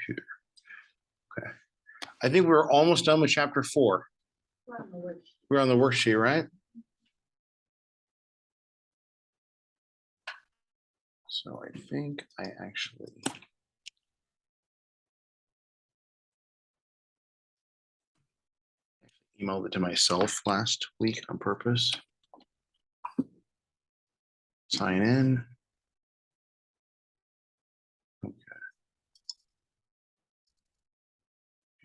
computer. Okay. I think we're almost done with chapter 4. We're on the worksheet, right? So I think I actually emailed it to myself last week on purpose. Sign in.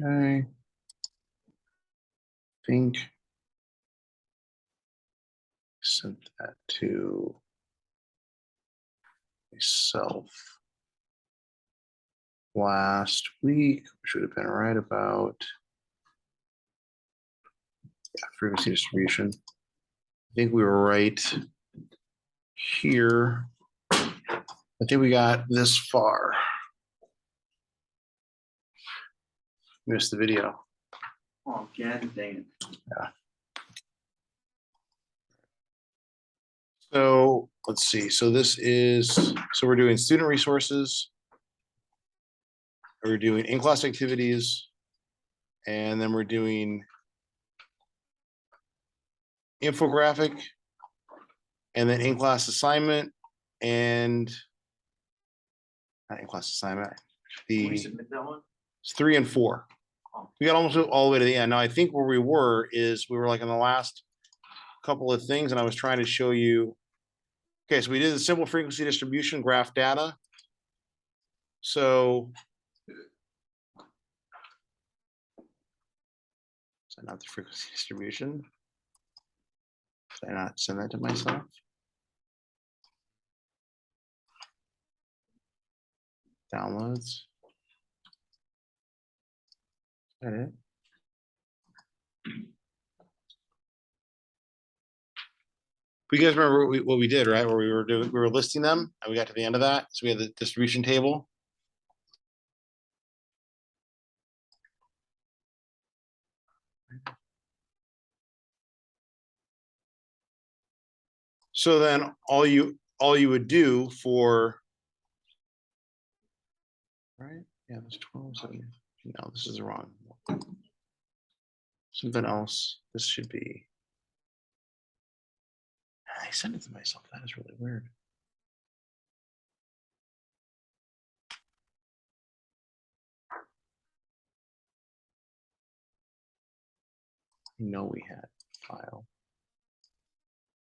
Okay. Think sent that to myself last week, which would have been right about frequency distribution. I think we were right here. I think we got this far. Missed the video. Oh, again, dang it. Yeah. So let's see. So this is, so we're doing student resources. We're doing in-class activities. And then we're doing infographic. And then in-class assignment. And not in-class assignment. Can we The submit that one? it's 3 and 4. We got almost all the way to the end. Now I think where we were is we were like in the last couple of things, and I was trying to show you. Okay, so we did the simple frequency distribution graph data. So is that not the frequency distribution? Did I not send that to myself? Downloads. Is that it? You guys remember what we did, right? Where we were listing them, and we got to the end of that. So we had the distribution table. So then all you would do for, right? Yeah, there's 12. So no, this is wrong. Something else. This should be. I sent it to myself. That is really weird. I know we had file.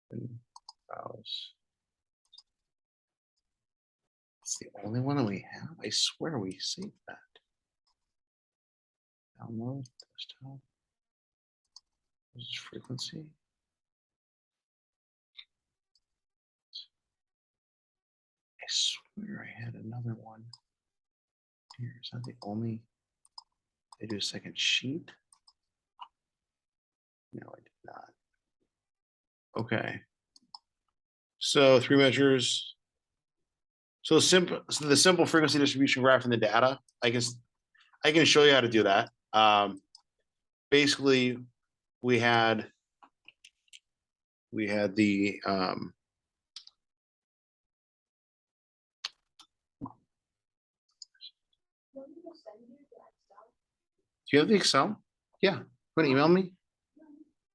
And browse. It's the only one that we have. I swear we saved that. Download desktop. This is frequency. I swear I had another one. Here, is that the only? They do a second sheet? No, I did not. Okay. So 3 measures. So the simple frequency distribution graph in the data. I can show you how to do that. Basically, we had the do you have the Excel? Yeah. Want to email me?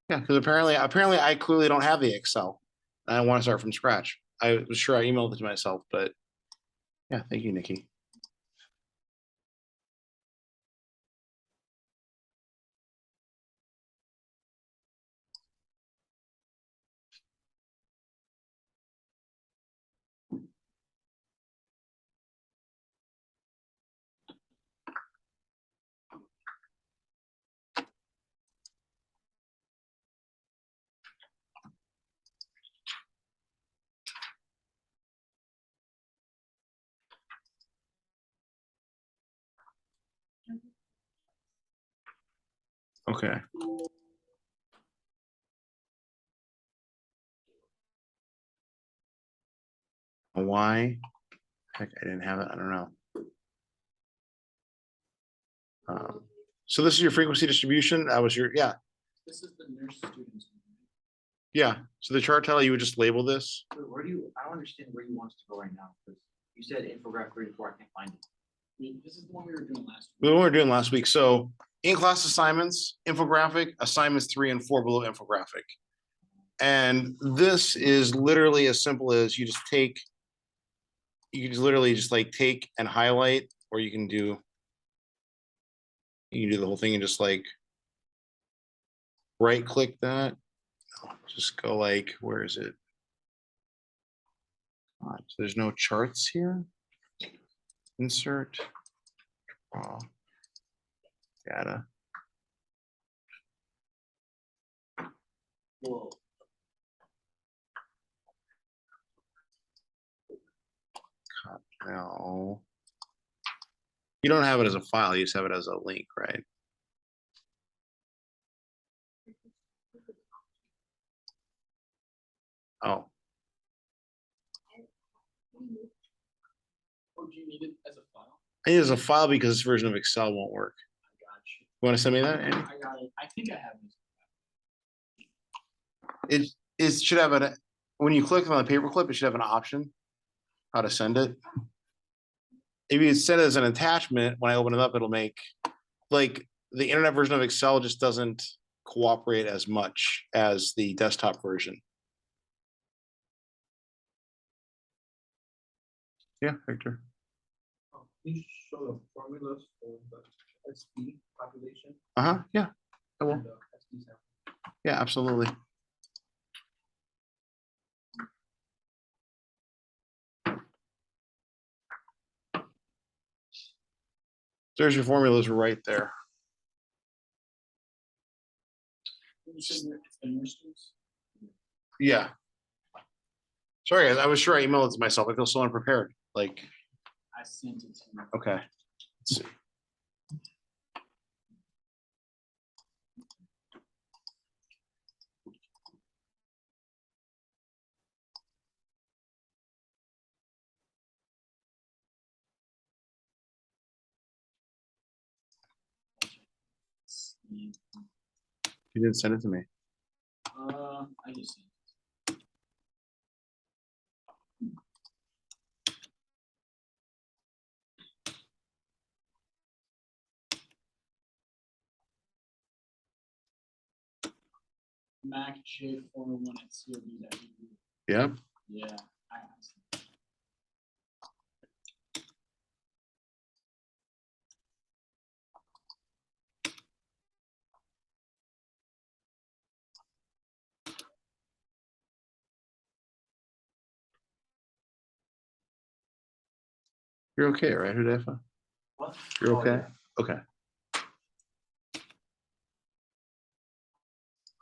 Yeah, because apparently I clearly don't have the Excel. I want to start from scratch. I was sure I emailed it to myself, but yeah, thank you, Nikki. Okay. Why? Heck, I didn't have it. I don't know. So this is your frequency distribution. That was your, yeah. This is the nurse students. Yeah. So the chart title, you would just label this. Wait, where do you, I don't understand where you want us to go right now, because you said infographic 3 and 4, I can't find it. This is the one we were doing last We week. were doing last week. So in-class assignments, infographic, assignments 3 and 4 below infographic. And this is literally as simple as you just take, you can just literally just like take and highlight, or you can do the whole thing and just like right click that. Just go like, where is it? So there's no charts here. Insert data. Whoa. No. You don't have it as a file, you just have it as a link, right? Oh, Oh, do you need it as a file? I need it as a file because this version of Excel won't work. I got you. You want to send me that, Andy? I got it. I think I have it. It should have an, when you click on the paperclip, it should have an option how to send it. If you send it as an attachment, when I open it up, it'll make, like, the internet version of Excel just doesn't cooperate as much as the desktop version. Yeah, Victor. Please show the formulas for the SD population Uh-huh, yeah, I will. and the SD sample. Yeah, absolutely. There's your formulas right there. You said it's the nurse students? Yeah. Sorry, I was sure I emailed it to myself. I feel so unprepared. Like, I sent it to you. okay. Let's see. You You didn't send it to me. I just sent it. Mac J401 at COB.edu. Yeah. Yeah, I asked. You're okay, right, Hudefa? What? You're Oh, okay? yeah. Okay.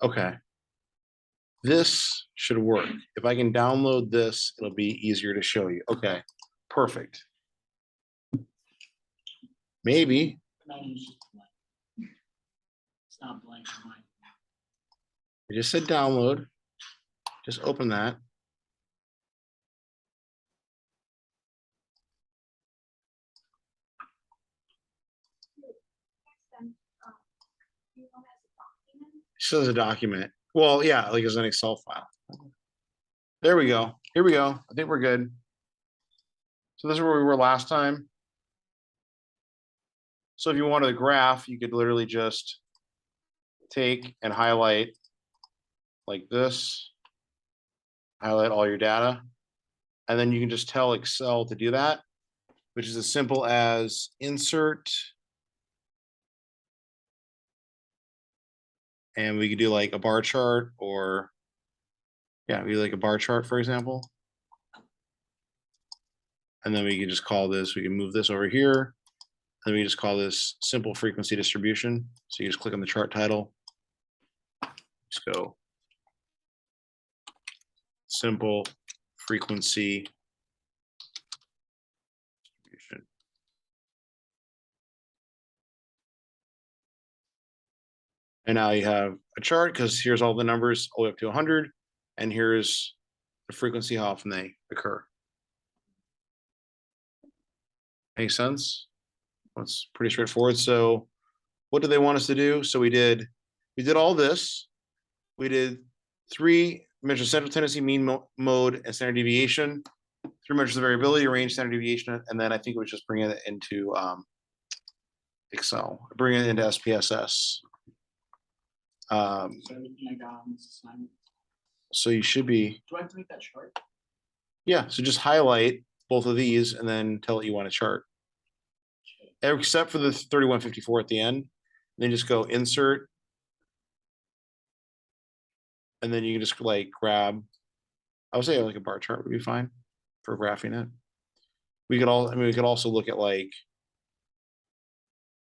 Okay. This should work. If I can download this, it'll be easier to show you. Okay, perfect. Maybe. Mine is just blank. It's not blank on mine. I just said download. Just open that. It says a document. Well, yeah, like as an Excel file. There we go. Here we go. I think we're good. So this is where we were last time. So if you wanted a graph, you could literally just take and highlight like this, highlight all your data, and then you can just tell Excel to do that, which is as simple as insert. And we could do like a bar chart or, yeah, we do like a bar chart, for example. And then we can just call this, we can move this over here. And we just call this simple frequency distribution. So you just click on the chart title. Just go simple frequency distribution. And now you have a chart because here's all the numbers all the way up to 100. And here's the frequency, how often they occur. Makes sense? That's pretty straightforward. So what do they want us to do? So we did all this. We did 3 measure central tendency, mean mode, and standard deviation. three measures of variability, range, standard deviation, and then I think it was just bringing it into Excel, bring it into SPSS. So everything I got on this assignment. So you should be, Do I have to make that chart? yeah, so just highlight both of these and then tell it you want a chart. Except for the 3154 at the end, then just go insert. And then you can just like grab, I would say like a bar chart would be fine for graphing it. We could all, I mean, we could also look at like,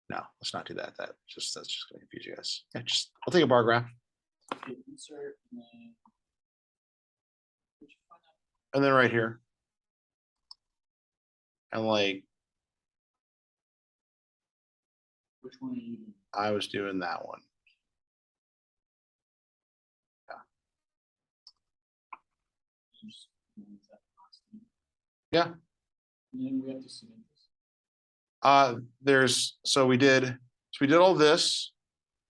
no, let's not do that. That's just gonna confuse you guys. Yeah, just, I'll take a bar graph Okay, insert and then. Where'd you find that? and then right here. And like, Which one are you doing? I was doing that one. Just- is that the last thing? Yeah. And then we have to submit this. So we did all this.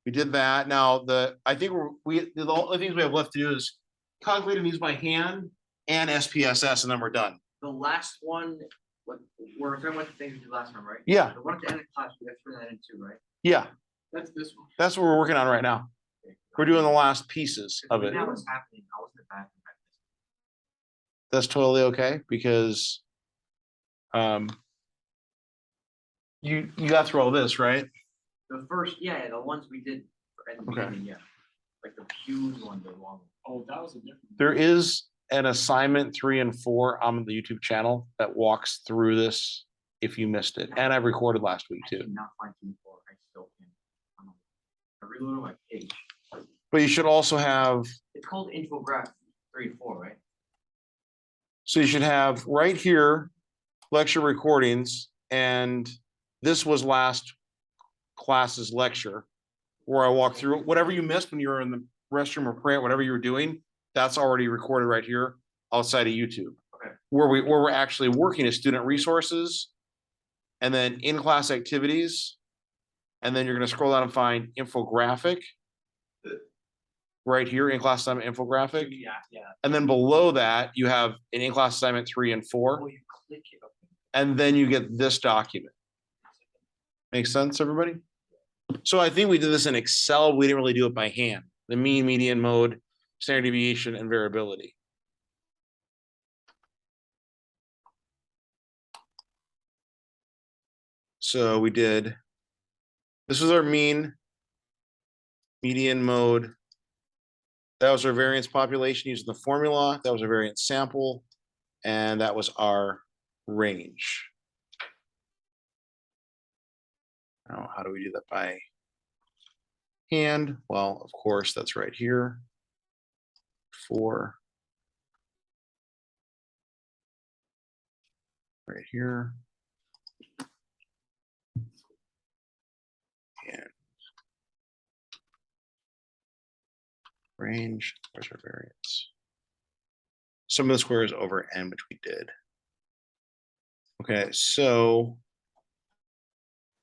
We did that. Now I think the only things we have left to do is calculating these by hand and SPSS, and then we're done. The last one, what, we're talking about the things we did last time, right? Yeah, The one at the end of class, we have to turn that into, right? yeah, That's this one. that's what we're working on right now. We're doing the last pieces of it. That was happening, I wasn't back. That's totally okay because you got through all this, right? The first, yeah, the ones we did at the Okay. beginning, yeah. Like the huge one, the long one. Oh, that was a different. There is an assignment 3 and 4 on the YouTube channel that walks through this if you missed it. And I recorded last week I too. cannot find two before, I still can't. I reloaded my page. But you should also have, It's called infograph 3 and 4, right? so you should have right here, lecture recordings, and this was last class's lecture where I walked through whatever you missed when you were in the restroom or prayer, whatever you were doing, that's already recorded right here outside of YouTube. Okay. Where we're actually working is student resources and then in-class activities. And then you're going to scroll down and find infographic. Right here, in-class assignment infographic. Yeah, yeah. And then below that, you have an in-class assignment 3 and 4. Oh, you click it, okay. And then you get this document. Makes sense, everybody? So I think we did this in Excel. We didn't really do it by hand. The mean, median, mode, standard deviation, and variability. So we did, this was our mean, median, mode. That was our variance population using the formula. That was our variance sample. And that was our range. Now, how do we do that by hand? Well, of course, that's right here. 4. Right here. And range, where's our variance? Sum of the squares over n, which we did. Okay, so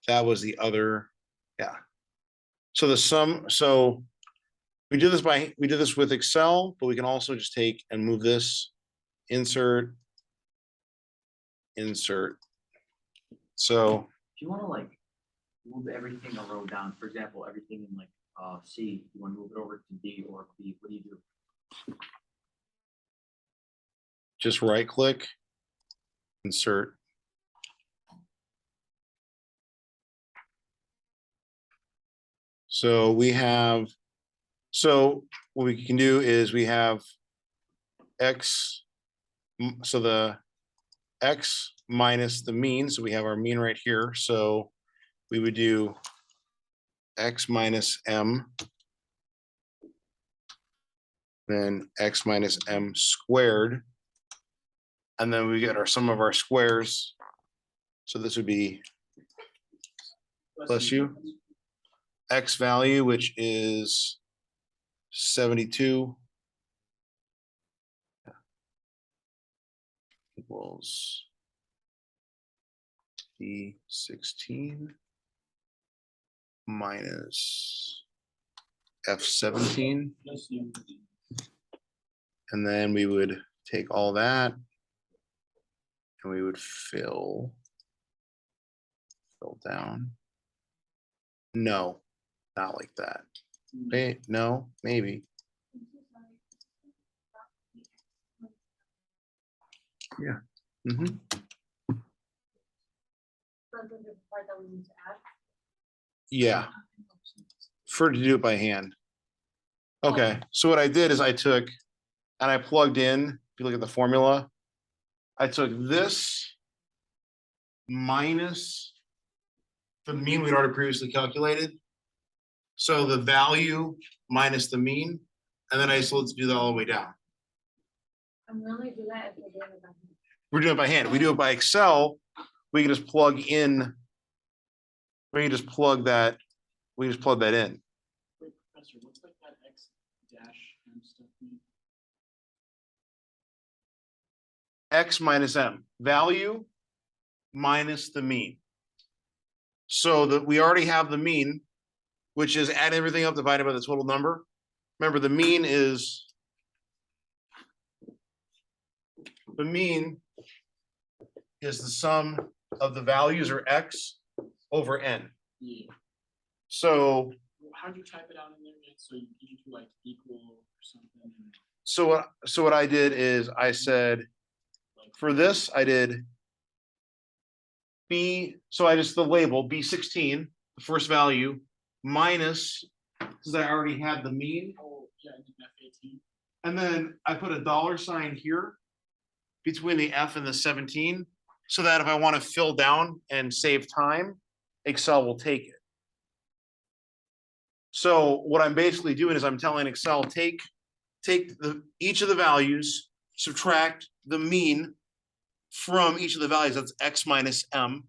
that was the other, yeah. So the sum, so we did this with Excel, but we can also just take and move this, insert. So If you wanna like move everything a row down, for example, everything in like C, you wanna move it over to D or B, what do you do? just right click, insert. So we have, so what we can do is we have X, so the X minus the mean, so we have our mean right here, so we would do X minus M, then X minus M squared, and then we get our sum of our squares, so this would be Bless you. X value, which is 72 equals E16 minus F17. Plus the. And then we would take all that And we would fill down. No, not like that. Hey, no, maybe. Yeah. Mhm. Yeah, for to do it by hand. Okay, so what I did is I took and I plugged in, if you look at the formula, I took this minus the mean we'd already previously calculated. So the value minus the mean, and then I just let's do that all the way down. I'm really do that if we're doing it by hand. We're doing it by hand. We do it by Excel. We can just plug in. We can just plug that. We just plug that in. Wait, Professor, what's like that X dash M stuff mean? X minus M, value minus the mean. So that we already have the mean, which is add everything up divided by the total number. Remember, the mean is the sum of the values, or X, over N. Yeah. So How'd you type it out in there again? So you do like equal or something? And so what I did is I said, like, for this, I did B, so I just the label B16, the first value, minus, because I already had the mean, oh, yeah, and then F18. and then I put a dollar sign here between the F and the 17, so that if I want to fill down and save time, Excel will take it. So what I'm basically doing is I'm telling Excel, take each of the values, subtract the mean from each of the values, that's X minus M.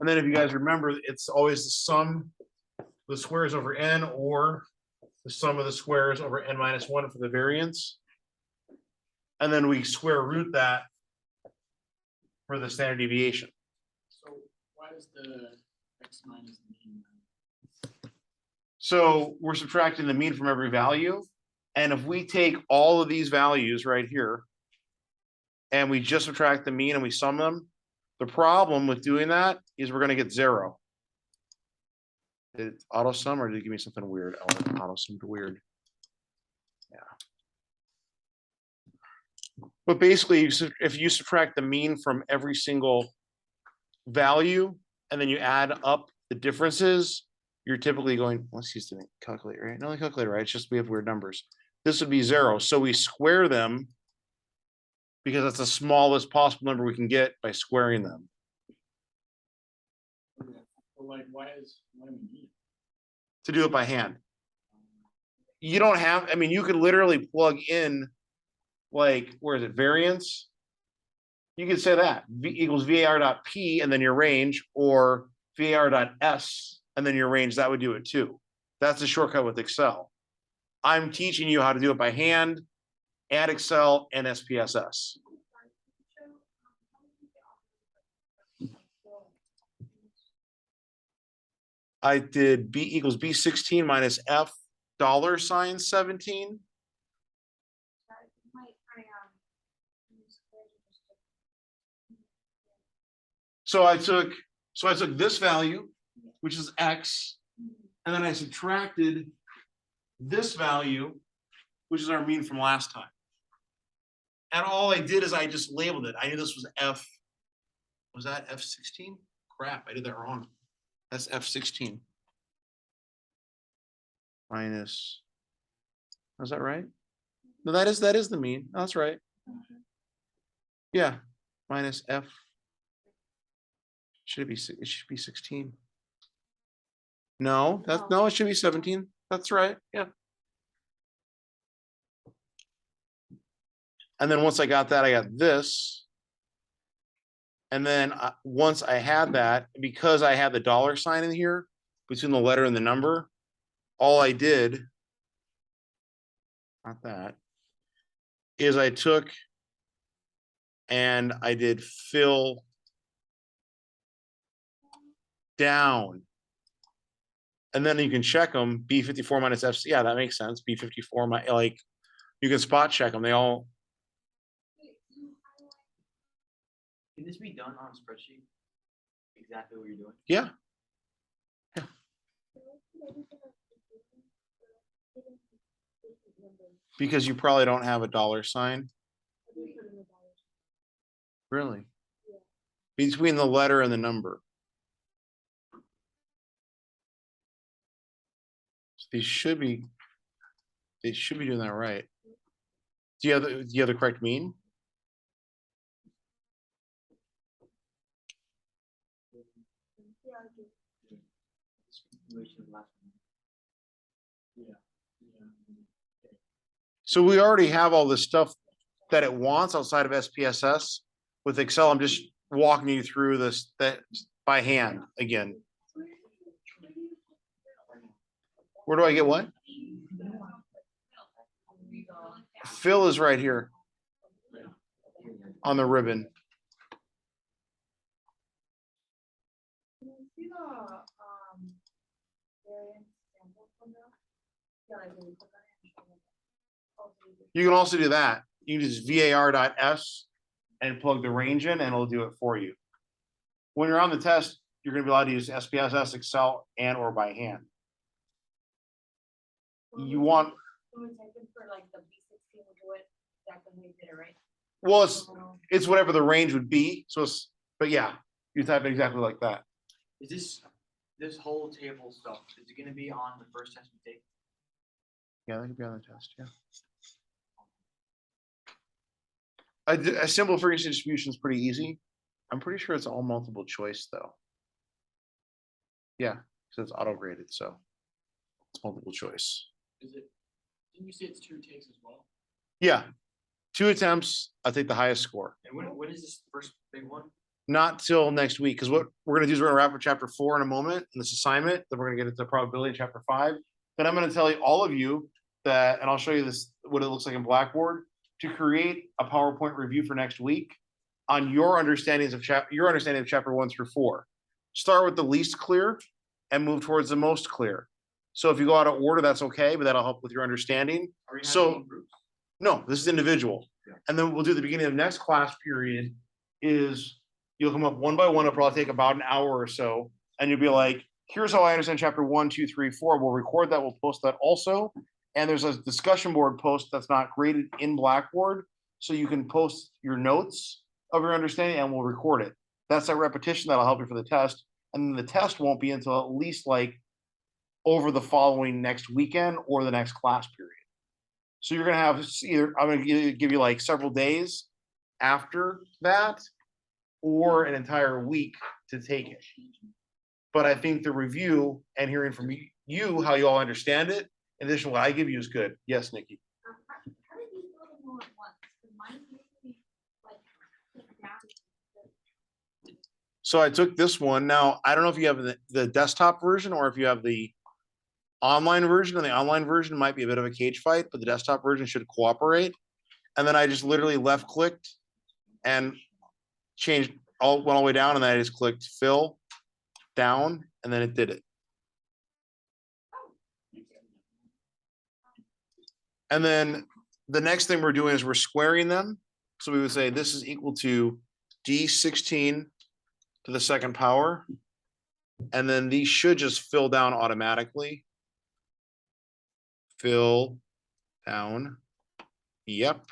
And then if you guys remember, it's always the sum of the squares over N, or the sum of the squares over N minus 1 for the variance. And then we square root that for the standard deviation. So why does the X minus mean? So we're subtracting the mean from every value. And if we take all of these values right here and we just subtract the mean and we sum them, the problem with doing that is we're going to get 0. Did it auto sum, or did it give me something weird? Oh, it auto summed weird. Yeah. But basically, if you subtract the mean from every single value and then you add up the differences, you're typically going, let's use the calculator, right? Not the calculator, right? It's just we have weird numbers. This would be 0. So we square them because that's the smallest possible number we can get by squaring them. Okay. Well, like, why do we need it? To do it by hand. You don't have, I mean, you could literally plug in, like, where is it, variance? You could say that V equals VAR dot P and then your range, or VAR dot S and then your range. That would do it too. That's a shortcut with Excel. I'm teaching you how to do it by hand, add Excel and SPSS. I did B equals B16 minus F dollar sign 17. So I took this value, which is X, and then I subtracted this value, which is our mean from last time. And all I did is I just labeled it. I knew this was F. Was that F16? Crap, I did that wrong. That's F16. Minus. Is that right? No, that is the mean. No, that's right. Yeah, minus F. Should it be? It should be 16. No, that's no. It should be 17. That's right. Yeah. And then once I got that, I got this. And then once I had that, because I had the dollar sign in here between the letter and the number, all I did, not that, is I took and I did fill down. And then you can check them, B54 minus F. Yeah, that makes sense. B54, like you can spot check them. They all. Can this be done on a spreadsheet? Exactly what you're doing? Yeah, because you probably don't have a dollar sign. Really? Between the letter and the number. They should be doing that right. Do you have the correct mean? Continuation of last one. So we already have all this stuff that it wants outside of SPSS. With Excel, I'm just walking you through this that by hand again. Where do I get what? Fill is right here on the ribbon. You can also do that. You can just var.s and plug the range in and it'll do it for you. When you're on the test, you're gonna be allowed to use SPSS, Excel, and or by hand. You want, When we type in for like the B16, we do it exactly when we did it, right? well, it's whatever the range would be. So it's, but yeah, you type it exactly like that. Is this whole table stuff, is it gonna be on the first test we take? Yeah, that could be on the test, yeah. A simple frequency distribution is pretty easy. I'm pretty sure it's all multiple choice though. Yeah, so it's auto graded, so it's multiple choice. Is it, didn't you say it's 2 takes as well? Yeah, 2 attempts, I'll take the highest score. And when is this first big one? Not till next week, because what we're gonna do is we're gonna wrap up chapter 4 in a moment in this assignment, then we're gonna get into probability in chapter 5. Then I'm gonna tell you all of you that, and I'll show you this, what it looks like in Blackboard, to create a PowerPoint review for next week on your understandings of chapter 1 through 4. Start with the least clear and move towards the most clear. So if you go out of order, that's okay, but that'll help with your understanding. Are we So- having groups? No, this is individual. Yeah. And then we'll do the beginning of next class period is you'll come up one by one. It'll probably take about an hour or so. And you'll be like, here's how I understand chapter 1, 2, 3, 4. We'll record that. We'll post that also. And there's a discussion board post that's not graded in Blackboard. So you can post your notes of your understanding and we'll record it. That's a repetition that'll help you for the test. And then the test won't be until at least like over the following next weekend or the next class period. So you're gonna have either, I'm gonna give you like several days after that or an entire week to take it. But I think the review and hearing from you how you all understand it, in addition to what I give you is good. Yes, Nikki. How did you do them all at once? 'Cause mine usually like down. So I took this one. Now, I don't know if you have the desktop version or if you have the online version, and the online version might be a bit of a cage fight, but the desktop version should cooperate. And then I just literally left clicked and changed went all the way down, and then I just clicked fill down, and then it did it. And then the next thing we're doing is we're squaring them. So we would say this is equal to D16 to the second power. And then these should just fill down automatically. Fill down. Yep.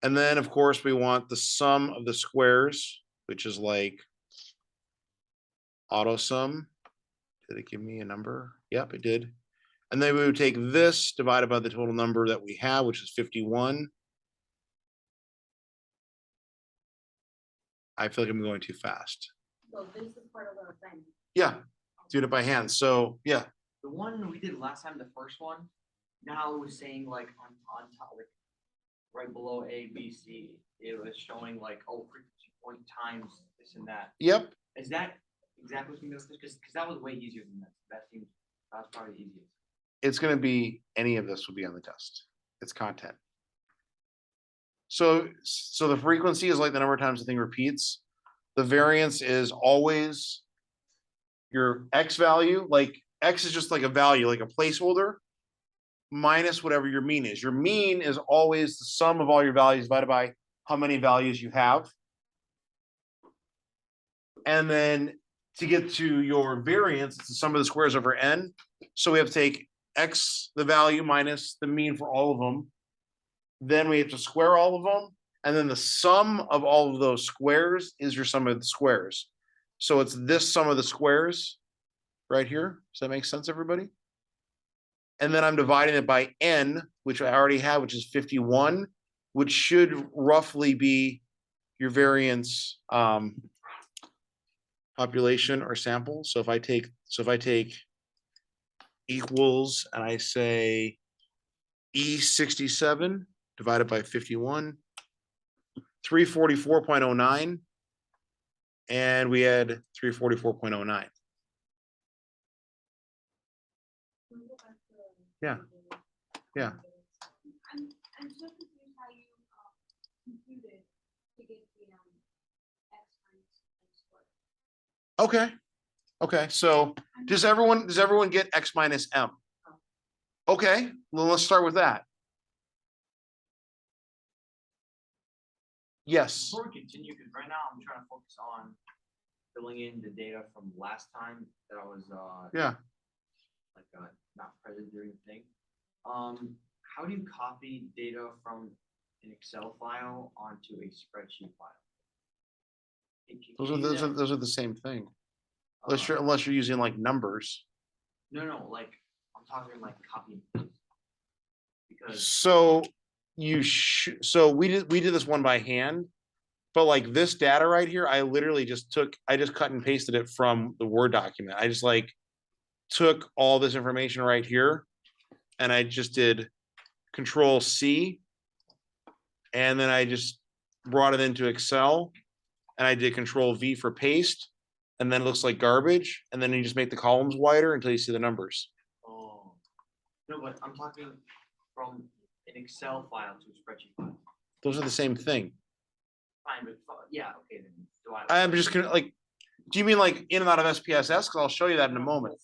And then, of course, we want the sum of the squares, which is like auto sum. Did it give me a number? Yep, it did. And then we would take this divided by the total number that we have, which is 51. I feel like I'm going too fast. So this is part of the thing. Yeah, doing it by hand. So yeah, The one we did last time, the first one, now it was saying like on top, like right below A, B, C, it was showing like, oh, frequency point times this and that. yep. Is that exactly what's gonna be, because that was way easier than this. That was probably the easiest. It's going to be, any of this will be on the test. It's content. So the frequency is like the number of times the thing repeats. The variance is always your X value, like X is just like a value, like a placeholder, minus whatever your mean is. Your mean is always the sum of all your values divided by how many values you have. And then to get to your variance, it's the sum of the squares over n. So we have to take x, the value minus the mean for all of them. Then we have to square all of them. And then the sum of all of those squares is your sum of the squares. So it's this sum of the squares right here. Does that make sense, everybody? And then I'm dividing it by n, which I already have, which is 51, which should roughly be your variance population or sample. So if I take equals and I say E67 divided by 51, 344.09, and we had 344.09. Yeah. Yeah. I'm so confused how you computed to get the X minus X squared. Okay. Okay, so does everyone get X minus M? Okay, well, let's start with that. Yes, Before we continue, because right now I'm trying to focus on filling in the data from last time that I was yeah. not present during the thing. How do you copy data from an Excel file onto a spreadsheet file? Those are the same thing. Unless you're using like numbers. No, like I'm talking like copy and paste. Because So so we did this one by hand, but like this data right here, I just cut and pasted it from the Word document. I just like took all this information right here and I just did Control C, and then I just brought it into Excel and I did Control V for paste, and then it looks like garbage, and then you just make the columns wider until you see the numbers. oh no, but I'm talking from an Excel file to a spreadsheet file. Those are the same thing. Fine, but yeah, okay then. I'm just gonna like, do you mean like in and out of SPSS? Because I'll show you that in a moment.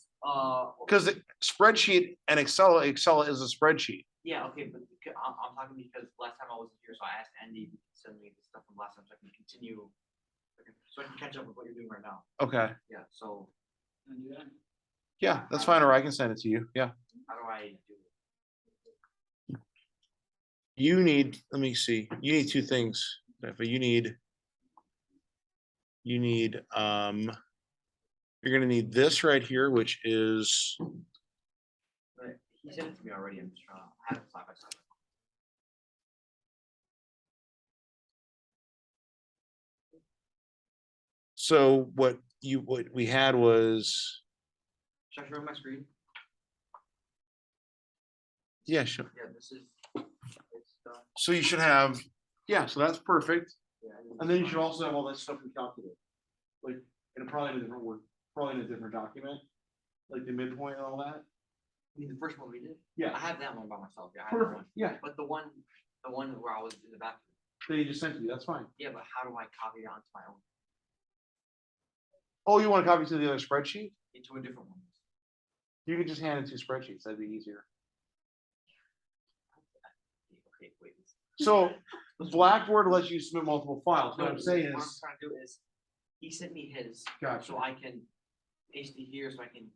Because the spreadsheet and Excel is a spreadsheet. Yeah, okay, but I'm talking because last time I wasn't here, so I asked Andy to send me the stuff from last time so I can continue, so I can catch up with what you're doing right now. Okay. Yeah, so Can I do that? Yeah, that's fine, or I can send it to you. Yeah. how do I do it? You need, let me see, you need two things. But you need, you're gonna need this right here, which is, But he sent it to me already. I'm just trying to have it side by side. so what we had was, Should I show my screen? yeah, sure. Yeah, this is. It's, So you should have, yeah, so that's perfect. yeah, And then you should also have all that stuff in Calculate. Like, in probably in a different word, probably in a different document, like the midpoint and all that. I mean, the first one we did. Yeah. I have that one by myself. Yeah, I have that one. Perfect, yeah, But the one where I was in the bathroom. that you just sent to me, that's fine. Yeah, but how do I copy it onto my own Oh, you want to copy to the other spreadsheet? into a different one? You could just hand it two spreadsheets, that'd be easier. Okay, wait. So Blackboard lets you submit multiple files. No, What I'm saying what I'm is, trying to do is, he sent me his, gotcha. so I can paste it here, so I can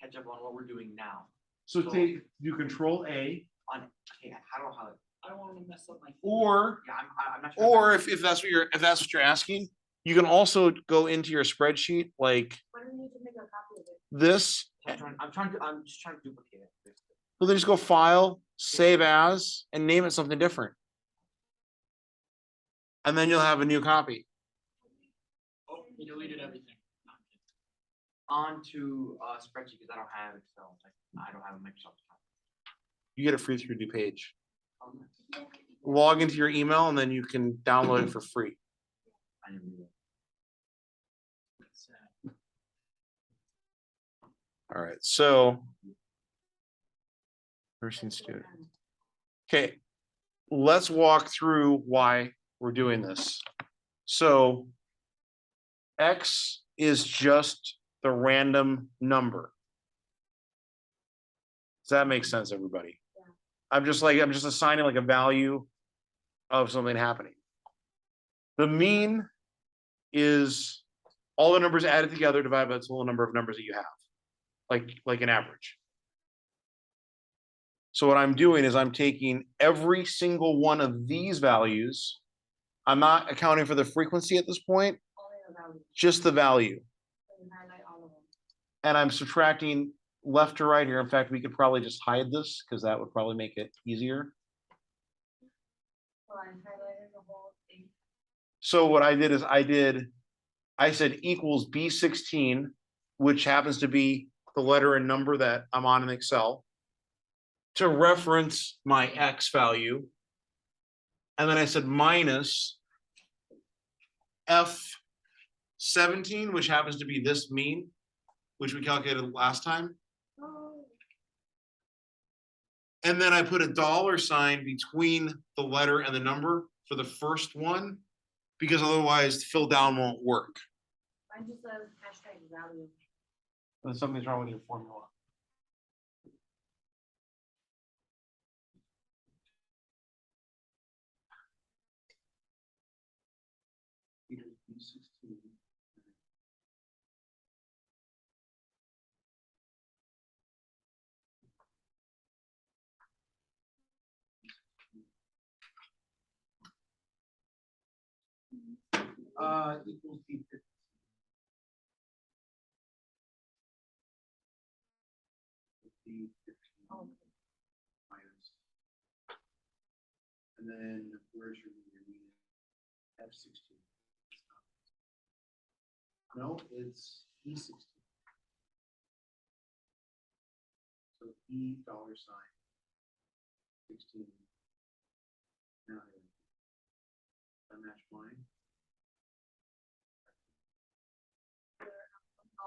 catch up on what we're doing now. So do Control A, Okay, how do I? I don't want to mess up my. or Yeah, I'm not sure. or if that's what you're asking, you can also go into your spreadsheet like Why do we need to make a copy of it? this. I'm just trying to duplicate it. basically. So then just go File, Save As, and name it something different. And then you'll have a new copy. Oh, you deleted everything. No, I'm kidding. Onto spreadsheet because I don't have Excel. I don't have a Microsoft account. You get it free through DuPage. Um, Log into your email and then you can download it for free. I didn't do that. It's, All right, so. Nursing student. Okay, let's walk through why we're doing this. So X is just the random number. Does that make sense, everybody? Yeah. I'm just assigning like a value of something happening. The mean is all the numbers added together divided by the total number of numbers that you have, like an average. So what I'm doing is I'm taking every single one of these values. I'm not accounting for the frequency at this point, Only the value, just the value. so you highlight all of them. And I'm subtracting left to right here. In fact, we could probably just hide this because that would probably make it easier. So I highlighted the whole thing. So what I did is I said equals B16, which happens to be the letter and number that I'm on in Excel, to reference my X value. And then I said minus F17, which happens to be this mean, which we calculated last time. Oh, And then I put a $ between the letter and the number for the first one, because otherwise fill down won't work. mine just says hashtag value. Then something's wrong with your formula. Equals B15. Oh, Minus. And then where's your mean? F16. No, it's E16. So E $16. Now, I match mine.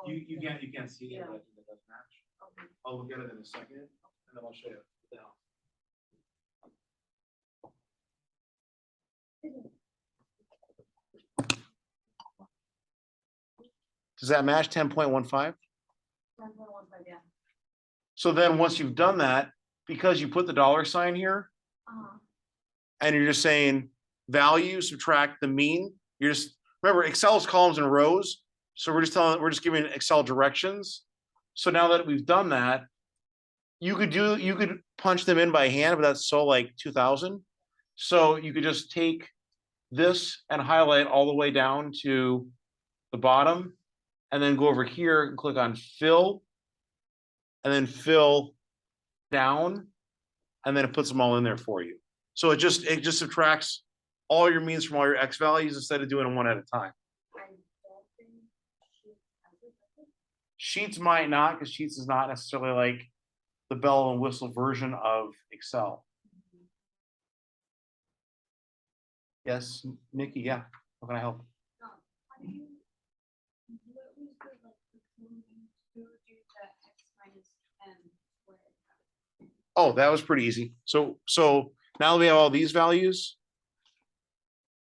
oh, You can't see it, Yeah. but it does match. okay. I'll look at it in a second, and then I'll show you the hell. Does that match 10.15? 10.15, yeah. So then once you've done that, because you put the $ here Uh-huh. and you're just saying value, subtract the mean, you're just, remember Excel's columns and rows. So we're just giving Excel directions. So now that we've done that, you could punch them in by hand, but that's so like 2000. So you could just take this and highlight all the way down to the bottom, and then go over here and click on fill, and then fill down, and then it puts them all in there for you. So it just subtracts all your means from all your X values instead of doing them one at a time. I don't think she has it, does it? Sheets might not, because Sheets is not necessarily like the bell and whistle version of Excel. Yes, Nikki, yeah, how can I help? How do you, what was the, like, the code to do the X minus 10 squared? Oh, that was pretty easy. So now that we have all these values,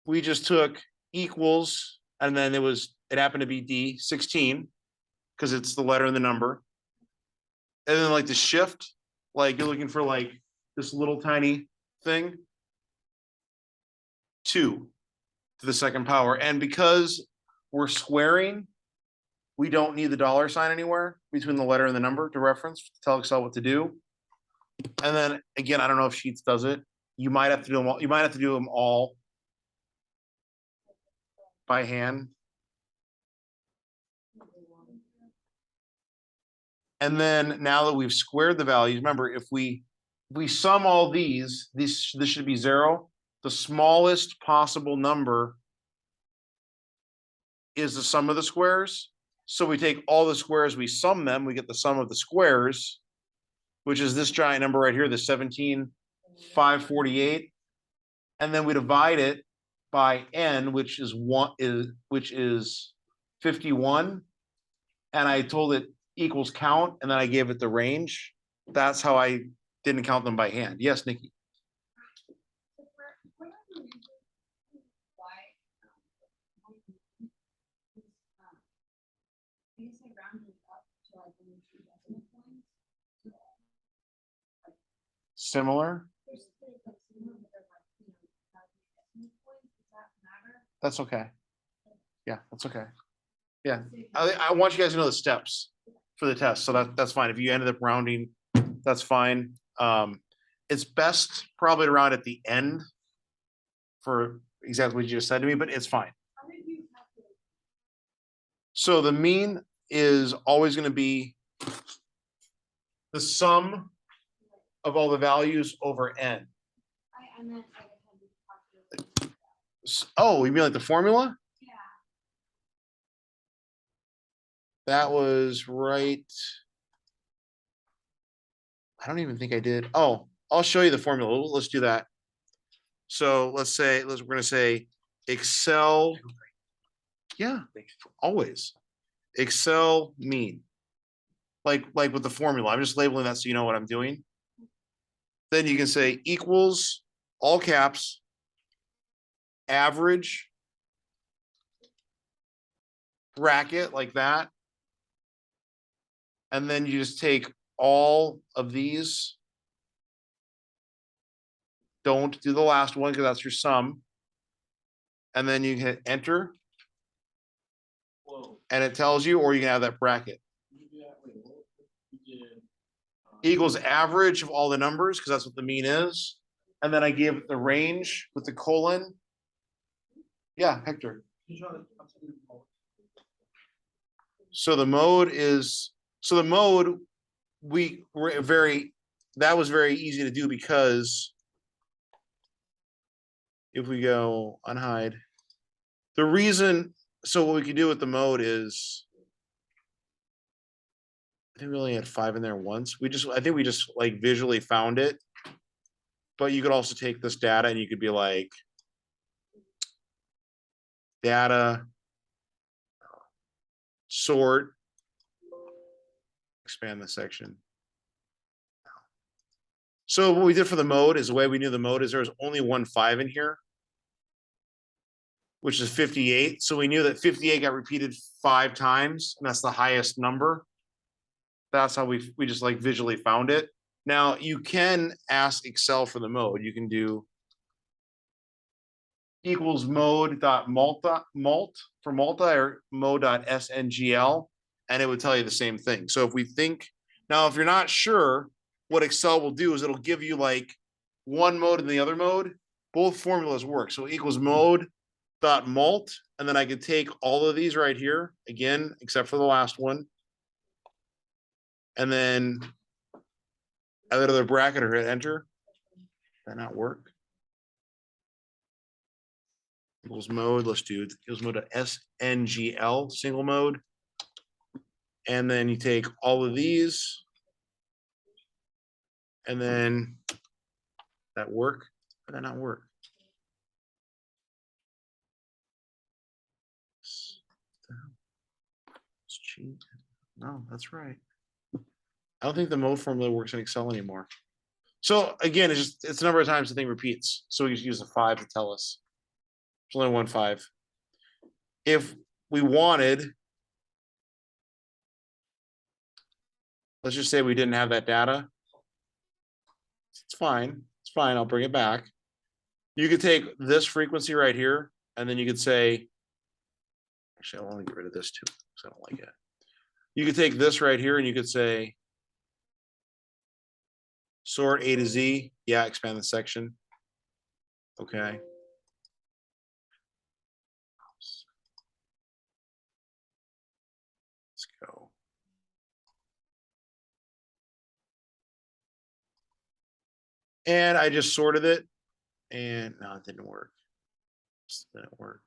we just took equals, and then it happened to be D16, because it's the letter and the number. And then like the shift, like you're looking for like this little tiny thing, 2 to the second power. And because we're squaring, we don't need the $ anywhere between the letter and the number to reference to tell Excel what to do. And then again, I don't know if Sheets does it. You might have to do them all. You might have to do them all by hand. And then now that we've squared the values, remember, if we sum all these, this should be 0. The smallest possible number is the sum of the squares. So we take all the squares, we sum them, we get the sum of the squares, which is this giant number right here, the 17,548. And then we divide it by n, which is 51. And I told it equals count, and then I gave it the range. That's how I didn't count them by hand. Yes, Nikki. So for whatever reason, why, I guess I rounded it up to like only 2 decimal points. Similar. There's like similar, but they're like, not decimal points, does that matter? That's okay. Yeah, that's okay. Yeah, I want you guys to know the steps for the test, so that's fine. If you ended up rounding, that's fine. It's best probably to round at the end for exactly what you just said to me, but it's fine. How did you calculate? So the mean is always gonna be the sum of all the values over n. I meant like how did you calculate? Oh, you mean like the formula? Yeah, That was right. I don't even think I did. Oh, I'll show you the formula. Let's do that. So we're gonna say Excel. Yeah, always. Excel mean. Like with the formula. I'm just labeling that so you know what I'm doing. Then you can say equals, all caps, average, bracket like that. And then you just take all of these. Don't do the last one because that's your sum. And then you can hit enter Whoa, and it tells you, or you can have that bracket. you did, wait, what, you did, Equals average of all the numbers because that's what the mean is. And then I give the range with the colon. Yeah, Hector. You show the absolute mode. So the mode we were that was very easy to do because if we go unhide, the reason, so what we can do with the mode is I think we only had 5 in there once. I think we just like visually found it. But you could also take this data and you could be like data sort, expand the section. So what we did for the mode is the way we knew the mode is there was only one 5 in here, which is 58. So we knew that 58 got repeated 5 times, and that's the highest number. That's how we just like visually found it. Now you can ask Excel for the mode. You can do equals mode dot multa for multi or mode dot sngl, and it would tell you the same thing. So if we think now, if you're not sure, what Excel will do is it'll give you like one mode and the other mode. Both formulas work. So equals mode dot mult, and then I could take all of these right here again, except for the last one, and then out of the bracket or hit enter. That not work? Equals mode. Let's do equals mode SNGL single mode. And then you take all of these. And then that work or that not work? Let's cheat. No, that's right. I don't think the mode formula works in Excel anymore. So again, it's a number of times the thing repeats. So we just use a 5 to tell us. There's only one 5. If we wanted, let's just say we didn't have that data. It's fine. It's fine. I'll bring it back. You could take this frequency right here, and then you could say, actually, I want to get rid of this too, because I don't like it. You could take this right here and you could say, sort A to Z. Yeah, expand the section. Okay. Let's go. And I just sorted it, and no, it didn't work. It didn't work.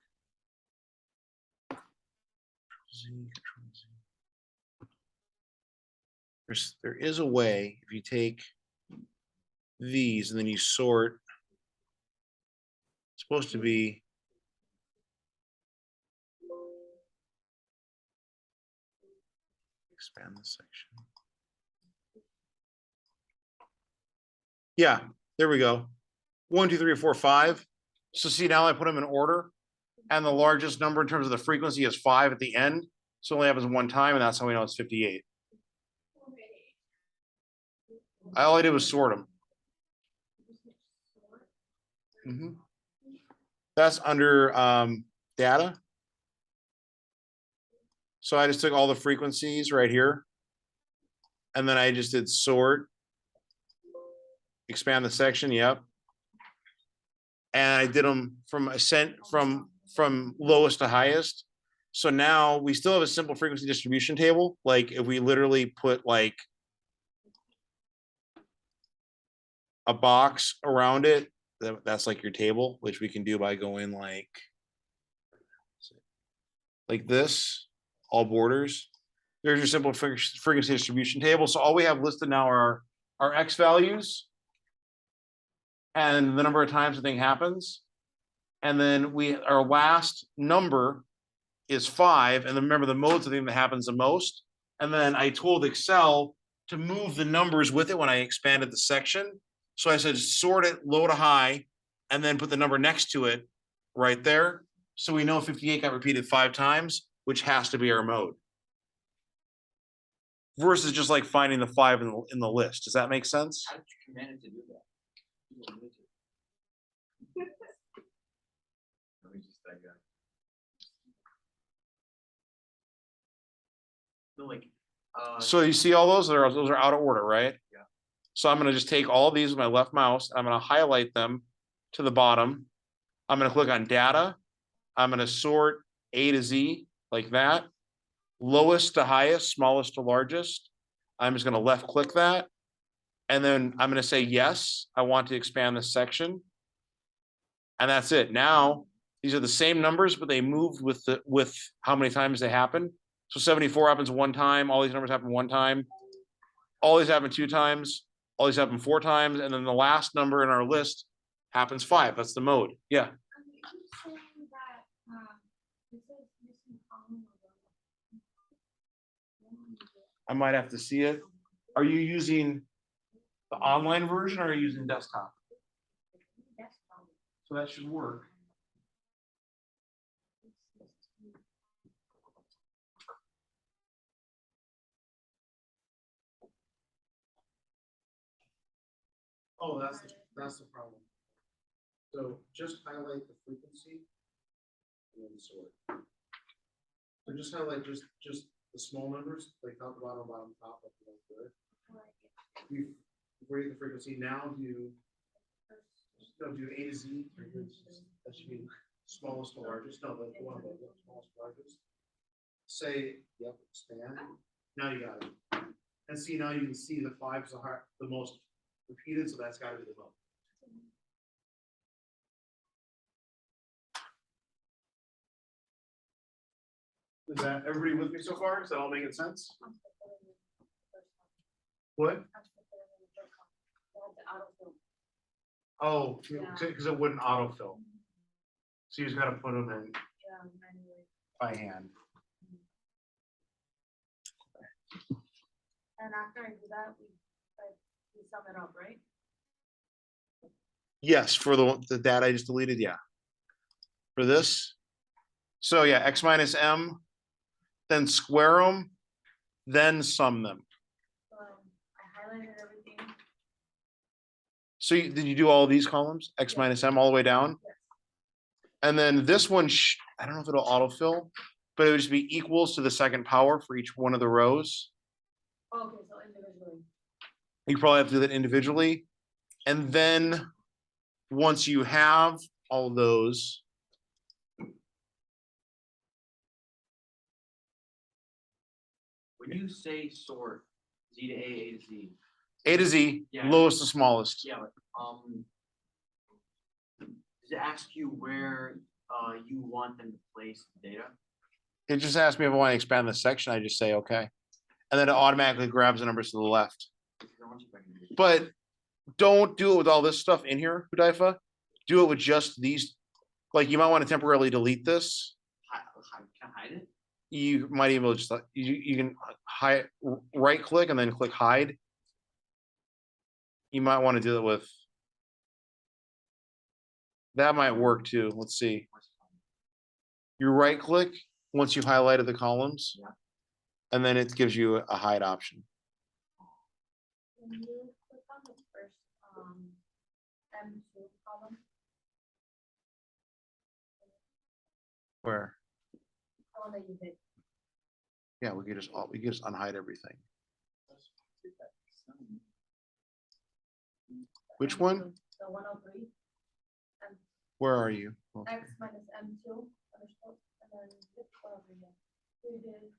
Control Z. There is a way if you take these and then you sort. It's supposed to be expand this section. Yeah, there we go. 1, 2, 3, 4, 5. So see, now I put them in order, and the largest number in terms of the frequency is 5 at the end. So it only happens one time, and that's how we know it's 58. All I did was sort them. That's under data. So I just took all the frequencies right here. And then I just did sort. Expand the section, yep. And I did them from ascent from lowest to highest. So now we still have a simple frequency distribution table. Like if we literally put like a box around it, that's like your table, which we can do by going like this, all borders. There's your simple frequency distribution table. So all we have listed now are our X values and the number of times the thing happens. And then our last number is 5. And then remember the mode's the thing that happens the most. And then I told Excel to move the numbers with it when I expanded the section. So I said, sort it low to high, and then put the number next to it right there. So we know 58 got repeated 5 times, which has to be our mode. Versus just like finding the 5 in the list. Does that make sense? How did you command it to do that? You don't need to. Let me just that guy. So like, So you see all those are out of order, right? Yeah. So I'm going to just take all of these with my left mouse. I'm going to highlight them to the bottom. I'm going to click on data. I'm going to sort A to Z like that. Lowest to highest, smallest to largest. I'm just going to left click that. And then I'm going to say, yes, I want to expand this section. And that's it. Now, these are the same numbers, but they moved with how many times they happen. So 74 happens 1 time. All these numbers happen 1 time. All these happen 2 times. All these happen 4 times. And then the last number in our list happens 5. That's the mode. Yeah. It keeps saying that, it says missing column or I might have to see it. Are you using the online version or are you using desktop? desktop. So that should work. Oh, that's the problem. So just highlight the frequency. And then sort. So just highlight just the small numbers, like top, bottom, top, like good. You rate the frequency now, do A to Z, that should be smallest to largest, no, the one above the smallest to largest. Say, yep, expand, now you got it. And see, now you can see the 5's the most repeated, so that's gotta be the most. Is that everybody with me so far? Is that all making sense? What? Oh, because it wouldn't autofill. So you just gotta put them in by hand. And after I do that, we sum it up, right? Yes, for the data I just deleted, yeah. For this. So yeah, X minus M, then square them, then sum them. I highlighted everything. So did you do all these columns, X minus M all the way down? Yes. And then this one, I don't know if it'll autofill, but it would just be equals to the second power for each one of the rows. Okay, so individually. You probably have to do that individually. And then once you have all those, when you say sort Z to A to Z, A to Z, Yeah. lowest to smallest. yeah, but, does it ask you where you want them to place the data? It just asks me if I want to expand the section. I just say, okay. And then it automatically grabs the numbers to the left. I want you back in the- But don't do it with all this stuff in here, Hudaifa. Do it with just these. Like you might want to temporarily delete this. Can I hide it? You might even just you can hide, right click and then click hide. You might want to do it with. That might work too. Let's see. You right click once you've highlighted the columns. Yeah. And then it gives you a hide option. When you click on the first, M2 column, Where? the one that you did, Yeah, we could just unhide everything. Which one? The 103, and Where are you? X minus M2 underscore, and then zip 103 here. So we did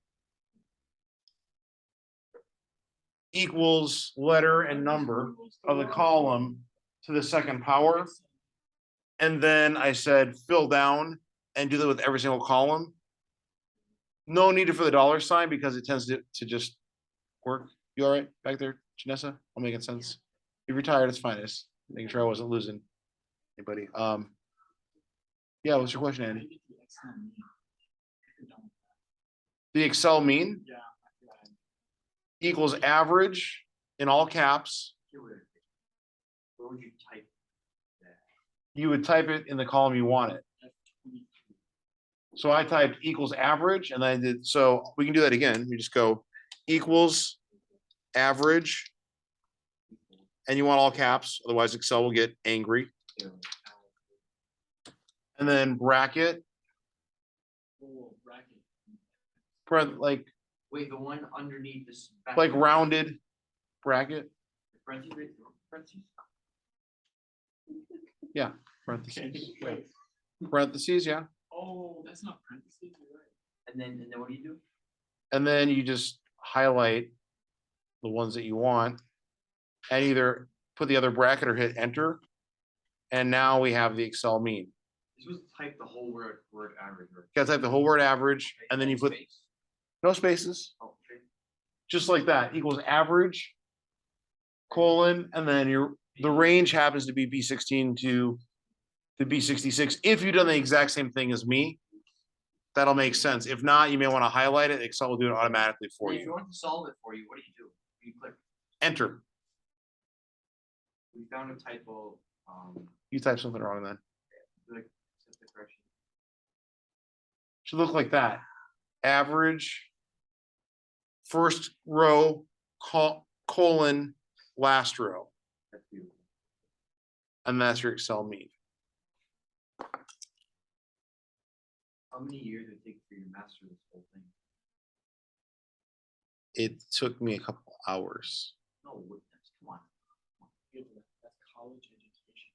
Equals letter and number of the column to the second power. And then I said fill down and do that with every single column. No need for the dollar sign because it tends to just work. You all right back there, Janessa? I'm making sense. You're retired, it's fine. Just making sure I wasn't losing anybody. Yeah, what's your question, Andy? The Excel mean Yeah. equals average in all caps. Where would you type that? You would type it in the column you want it. So I typed equals average and I did, so we can do that again. We just go equals average. And you want all caps, otherwise Excel will get angry. And then bracket, like Wait, the one underneath this. rounded bracket, Parentheses? parentheses. Parentheses, yeah. Oh, that's not parentheses, you're right. And then what do you do? And then you just highlight the ones that you want and either put the other bracket or hit enter. And now we have the Excel mean. This was type the whole word average. Or You gotta type the whole word average and then you put space. no spaces, Oh, okay. just like that, equals average, colon, and then the range happens to be B16 to B66. If you've done the exact same thing as me, that'll make sense. If not, you may want to highlight it. Excel will do it automatically for If you you. want to solve it for you, what do? You click. Enter. We found a typo. You type something wrong then. Like set the correction. Should look like that. Average, first row, colon, last row. That's beautiful. And that's your Excel mean. How many years did it take for you to master this whole thing? It took me a couple hours. No, come on. That's college education.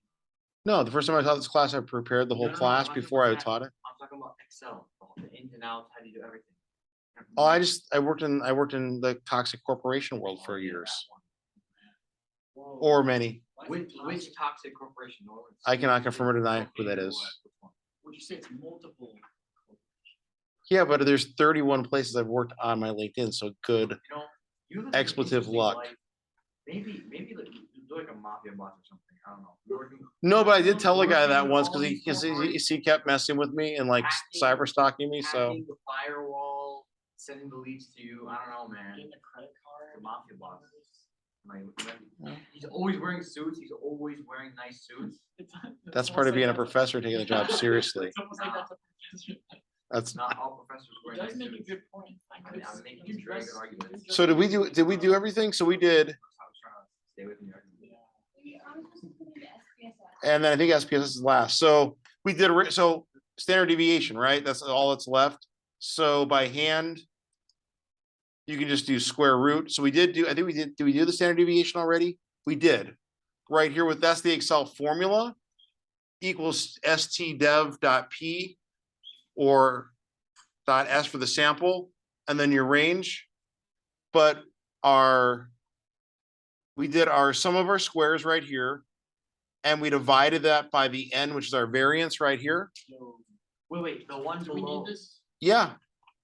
No, the first time I taught this class, I prepared the whole No, class I'm talking before I about taught it. I'm talking about Excel, the ins and outs, how do you do everything? Oh, I worked in the toxic corporation world for years, Whoa. or many. Why is Which it toxic? toxic corporation? Norman? I cannot confirm or deny who that Okay, is. which one? Would you say it's multiple? Yeah, but there's 31 places I've worked on my LinkedIn, so good. You know, you have an Expletive interesting luck. life. Maybe like you're like a mafia boss or something. I don't know. You're working, No, but I did tell the guy Working that with once all these because corporations. he kept messing with me and like Hacking- cyber stalking me. So hacking the firewall, sending the leads to you. I don't know, man. Getting a credit card? The mafia boss. Like, Yeah. he's always wearing suits. He's always wearing nice suits. that's part of being a professor, taking the job seriously. It's almost like that's a profession. That's Not all professors He wear does nice make a suits. good point. I'm making very good arguments. so. Did we do everything? So we did, That's how I was trying to stay with me. I was just putting the SPSS. and then I think SPSS is last. So we did so standard deviation, right? That's all that's left. So by hand, you can just do square root. So we did do. I think we did. Did we do the standard deviation already? We did. Right here with that's the Excel formula equals stdev.p or .s for the sample, and then your range. But we did some of our squares right here, and we divided that by the n, which is our variance right here. So, Wait, the one do we below, need this? Yeah,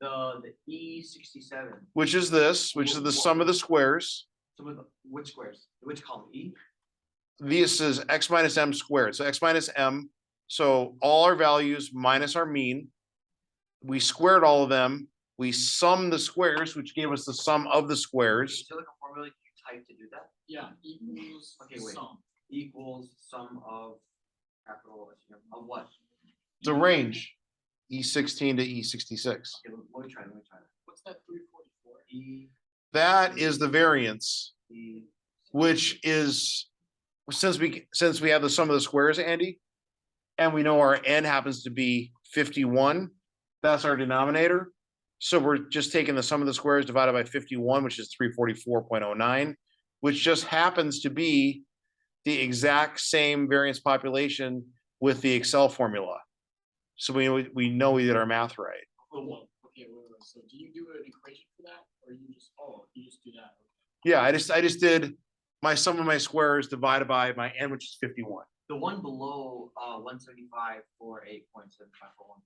the E67. which is the sum of the squares. Some of the, which squares? Which column? E? This is x minus m squared. So x minus m. So all our values minus our mean. We squared all of them. We summed the squares, which gave us the sum of the Is squares. there like a formula you type to do that? Yeah, equals Okay, wait. sum. Equals sum of capital, of what? The range, E16 to E66. Okay, let me try that. What's that 344? E, That is the variance, E. which is since we have the sum of the squares, Andy, and we know our n happens to be 51. That's our denominator. So we're just taking the sum of the squares divided by 51, which is 344.09, which just happens to be the exact same variance population with the Excel formula. So we know we did our math right. Hold on, okay, wait, so do you do an equation for that, or you just, you just do that? Yeah, I just did my sum of my squares divided by my n, which is 51. The one below, 175 for 8.7541.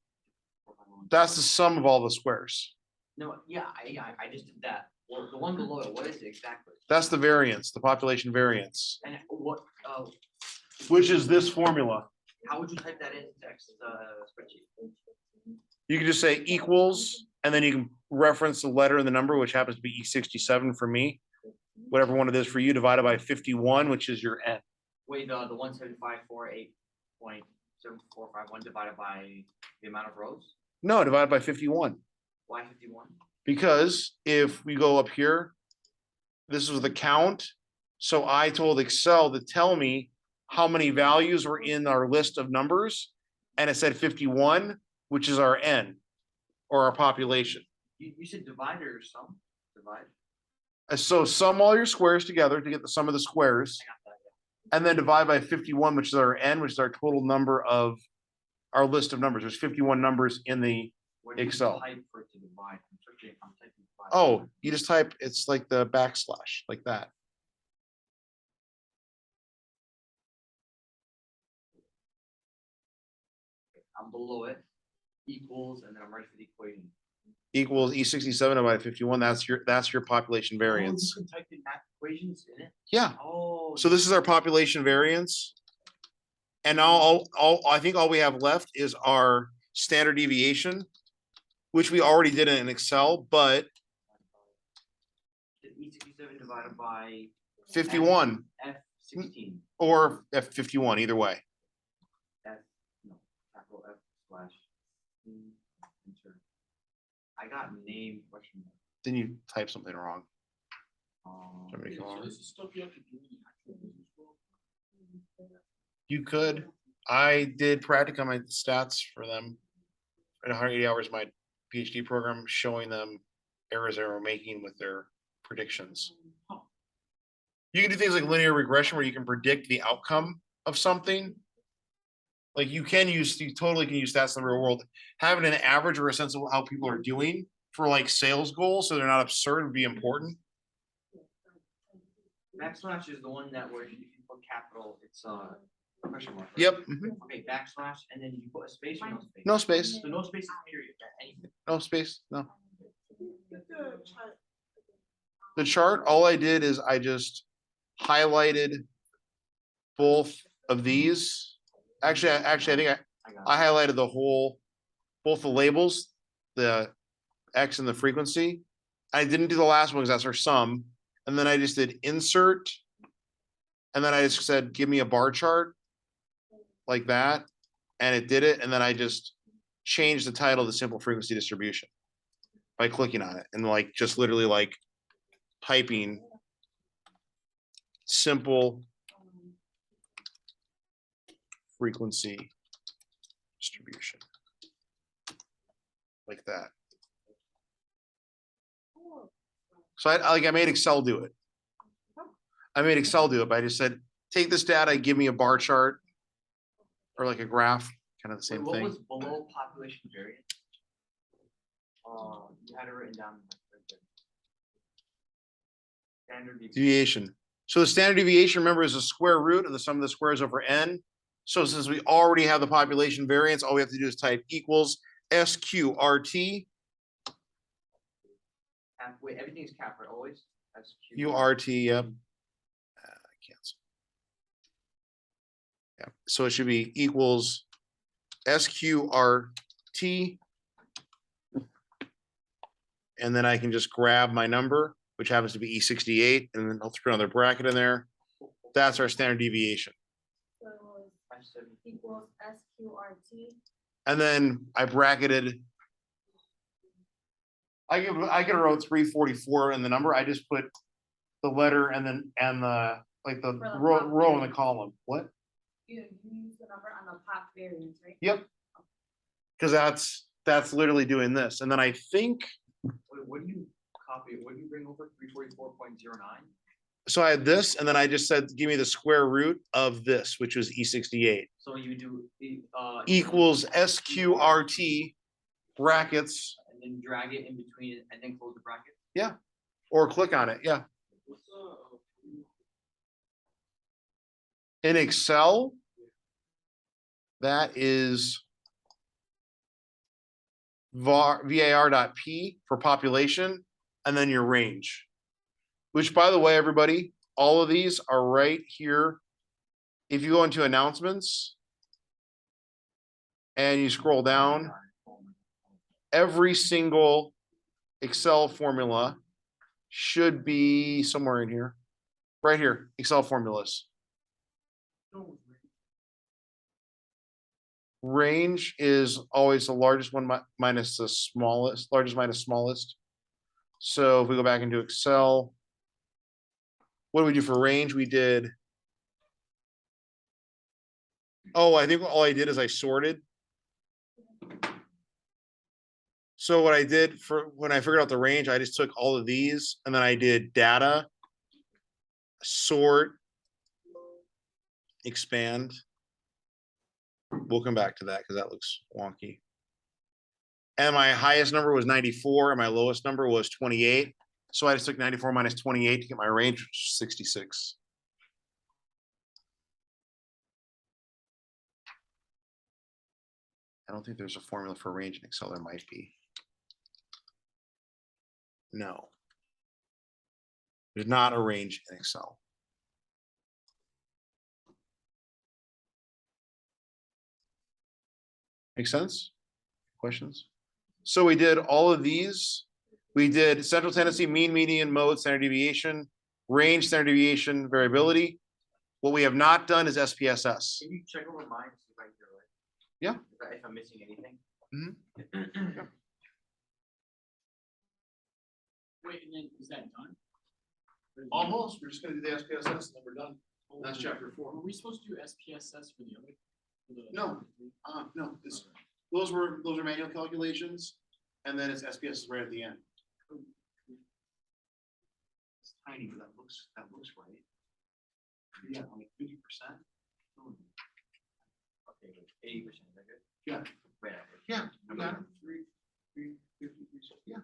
That's the sum of all the squares. No, yeah, I just did that. Well, the one below it, what is it exactly? That's the variance, the population variance, And what, which is this formula. how would you type that into text, spreadsheet? You can just say equals, and then you can reference the letter and the number, which happens to be E67 for me. Whatever one it is for you, divided by 51, which is your n. Wait, the 175 for 8.7451 divided by the amount of rows? No, divided by 51. Why 51? Because if we go up here, this was the count. So I told Excel to tell me how many values were in our list of numbers. And it said 51, which is our n, or our population. You said divide or sum? Divide? So sum all your squares together to get the sum of the squares, I got that, and then divide by 51, which is our n, which is our total number of our list of numbers. There's 51 numbers in the, What do you Excel. type for it to divide? I'm searching, I'm typing divide. oh, you just type, it's like the backslash, like that. I'm below it, equals, and then I'm ready for the equation. Equals E67 divided by 51. That's your population variance. Oh, you can type in math equations in it? Yeah. Oh. So this is our population variance. And now I think all we have left is our standard deviation, which we already did in Excel, but E67 divided by 51 F16. or F51, either way. F, no, capital F slash. Enter. I got name question mark. Then you type something wrong. Okay, Somebody come so over. this is stuff you have to do in the actual business world? You could. I did practicum my stats for them in 180 hours of my PhD program, showing them errors they were making with their predictions. You can do things like linear regression where you can predict the outcome of something. Like you totally can use stats in the real world. Having an average or a sense of how people are doing for like sales goals, so they're not absurd, would be important. Backslash is the one that where if you put capital, it's question mark. right? Yep. Okay, backslash, and then you put a space or no space? No space. So no space is period, anything. No space. No. The chart, all I did is I just highlighted both of these. Actually, I think I got I highlighted both the labels, the X and the frequency. I didn't do the last one because that's our sum. And then I just did insert. And then I just said, give me a bar chart like that. And it did it. And then I just changed the title to simple frequency distribution by clicking on it and like just literally like typing simple frequency distribution like that. So I made Excel do it. I made Excel do it, but I just said, take this data, give me a bar chart or like a graph, kind of the same What thing. was below population variance? You had it written down. Right there. Standard deviation. Deviation. So the standard deviation, remember, is the square root of the sum of the squares over n. So since we already have the population variance, all we have to do is type equals SQRT, Wait, everything is cap, right? Always? That's URT, yep. Cancel. Yeah, so it should be equals SQRT. And then I can just grab my number, which happens to be E68, and then I'll throw another bracket in there. That's our standard deviation. So equals SQRT. And then I bracketed. I could have wrote 344 in the number. I just put the letter and then the like the For the row in the pop column. What? You use the number on the pop variance, right? Yep. Because that's literally doing this. And then I think Wait, what do you copy, what do you bring over, 344.09? So I had this, and then I just said, give me the square root of this, which was E68 So you do, equals SQRT brackets, and then drag it in between it and then close the bracket? or click on it, yeah. In Excel, that is var.p for population, and then your range. Which, by the way, everybody, all of these are right here. If you go into announcements and you scroll down, every single Excel formula should be somewhere in here. Right here, Excel formulas. Range is always the largest one minus the smallest, largest minus smallest. So if we go back into Excel, what do we do for range? We did. Oh, I think all I did is I sorted. So what I did for when I figured out the range, I just took all of these and then I did data, sort, expand. We'll come back to that because that looks wonky. And my highest number was 94 and my lowest number was 28. So I just took 94 minus 28 to get my range, which is 66. I don't think there's a formula for range in Excel. There might be. No. There's not a range in Excel. Make sense? Questions? So we did all of these. We did central tendency, mean, median, mode, standard deviation, range, standard deviation, variability. What we have not done is SPSS. Can you check over mine, see if I hear right? Yeah. If I'm missing anything? Wait, and then is that done? Or is it- Almost, we're just gonna do the SPSS and then we're done. Oh, That's chapter 4. Were we supposed to do SPSS for the other? for the- No. No, this, those were manual calculations, and then it's SPS right at the end. It's tiny, but that looks right. Yeah, like 50%. Okay, 80%, is that good? Yeah. Right. Yeah, No, yeah, no. 50%. Yeah,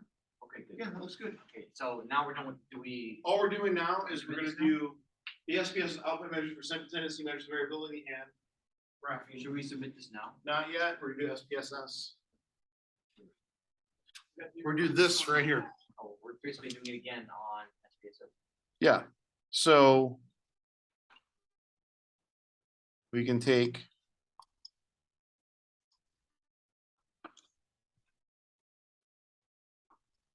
Okay, good. yeah, that looks good. Okay, so now we're done with, do we? All we're doing now is we're gonna do the SPS output measures for central tendency, measures of variability, and graphing. Should we submit this now? Not yet, we're gonna do SPSS. We're gonna do this right here. Oh, we're basically doing it again on SPSS. Yeah, so we can take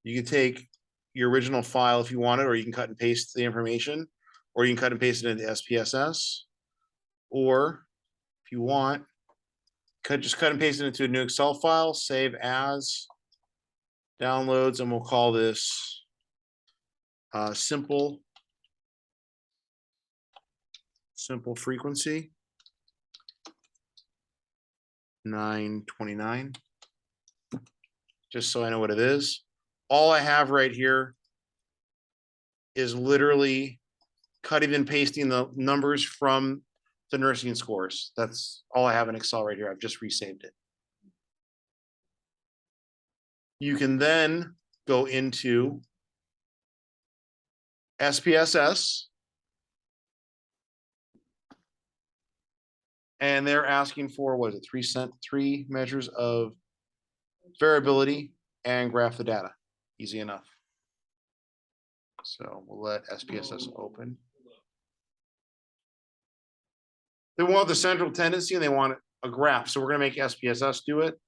you can take your original file if you want it, or you can cut and paste the information, or you can cut and paste it into SPSS, or if you want, just cut and paste it into a new Excel file, save as, downloads, and we'll call this simple frequency 929. Just so I know what it is. All I have right here is literally cutting and pasting the numbers from the nursing scores. That's all I have in Excel right here. I've just resaved it. You can then go into SPSS. And they're asking for, what is it, 3 measures of variability and graph the data. Easy enough. So we'll let SPSS open. They want the central tendency and they want a graph. So we're gonna make SPSS do it.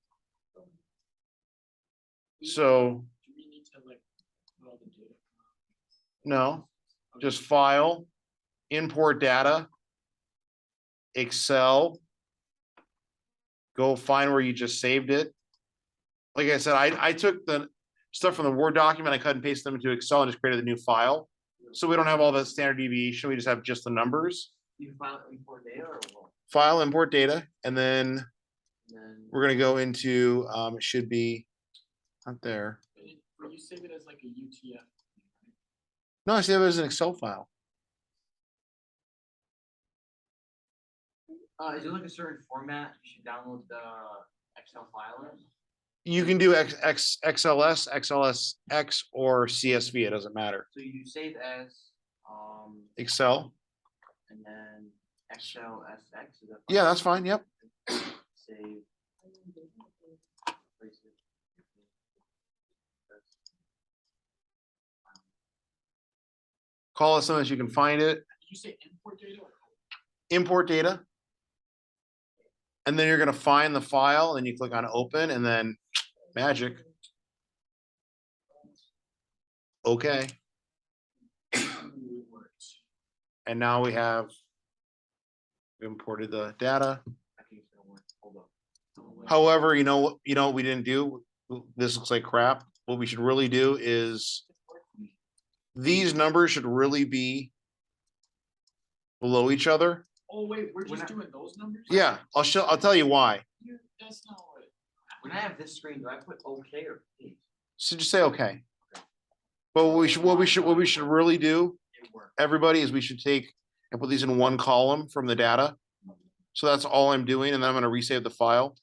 So Do we need to like put all the data? no, just file, import data, Excel. Go find where you just saved it. Like I said, I took the stuff from the Word document, I cut and pasted them into Excel and just created a new file. So we don't have all the standard deviation, we just have just the numbers. You can file import data or what? File, import data, and then And then we're gonna go into, it should be not there. And then But you save it as like a UTF. No, I save it as an Excel file. Is there like a certain format you should download the Excel file in? You can do XLS, XLSX, or CSV, it doesn't matter. So you save as, Excel, and then XLSX, is that? yeah, that's fine, yep. Save. Place it. Call it something that you can find it, Did you say import data or? import data. And then you're gonna find the file and you click on open and then magic. Okay, and now we have imported the data. I think it's gonna work. Hold up. However, you know what we didn't do? This looks like crap. What we should really do is these numbers should really be below each other. Oh, wait, we're When just I- doing those numbers? Yeah, I'll tell you why. That's not what. When I have this screen, do I put okay or paste? So just say okay. But what we should really do, It works. everybody, is we should take and put these in one column from the data. So that's all I'm doing, and then I'm gonna resave the file.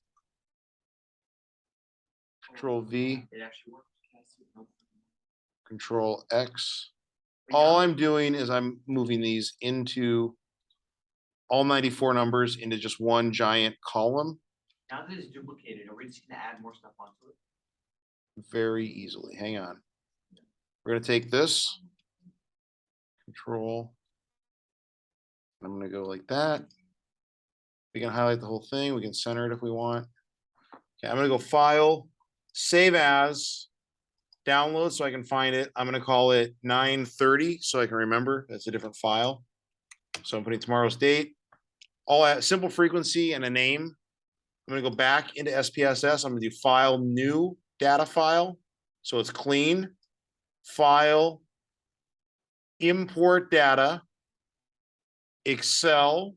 Control V, It actually works. Control X. But All now- I'm doing is I'm moving these into all 94 numbers into just one giant column Now that it's duplicated, are we just gonna add more stuff onto it? very easily. Hang on. We're gonna take this. Control. I'm gonna go like that. We can highlight the whole thing. We can center it if we want. Okay, I'm gonna go File, Save As, Download so I can find it. I'm gonna call it 9:30 so I can remember. That's a different file. So I'm putting tomorrow's date. All at simple frequency and a name. I'm gonna go back into SPSS. I'm gonna do File, New Data File. So it's clean. File, Import Data, Excel.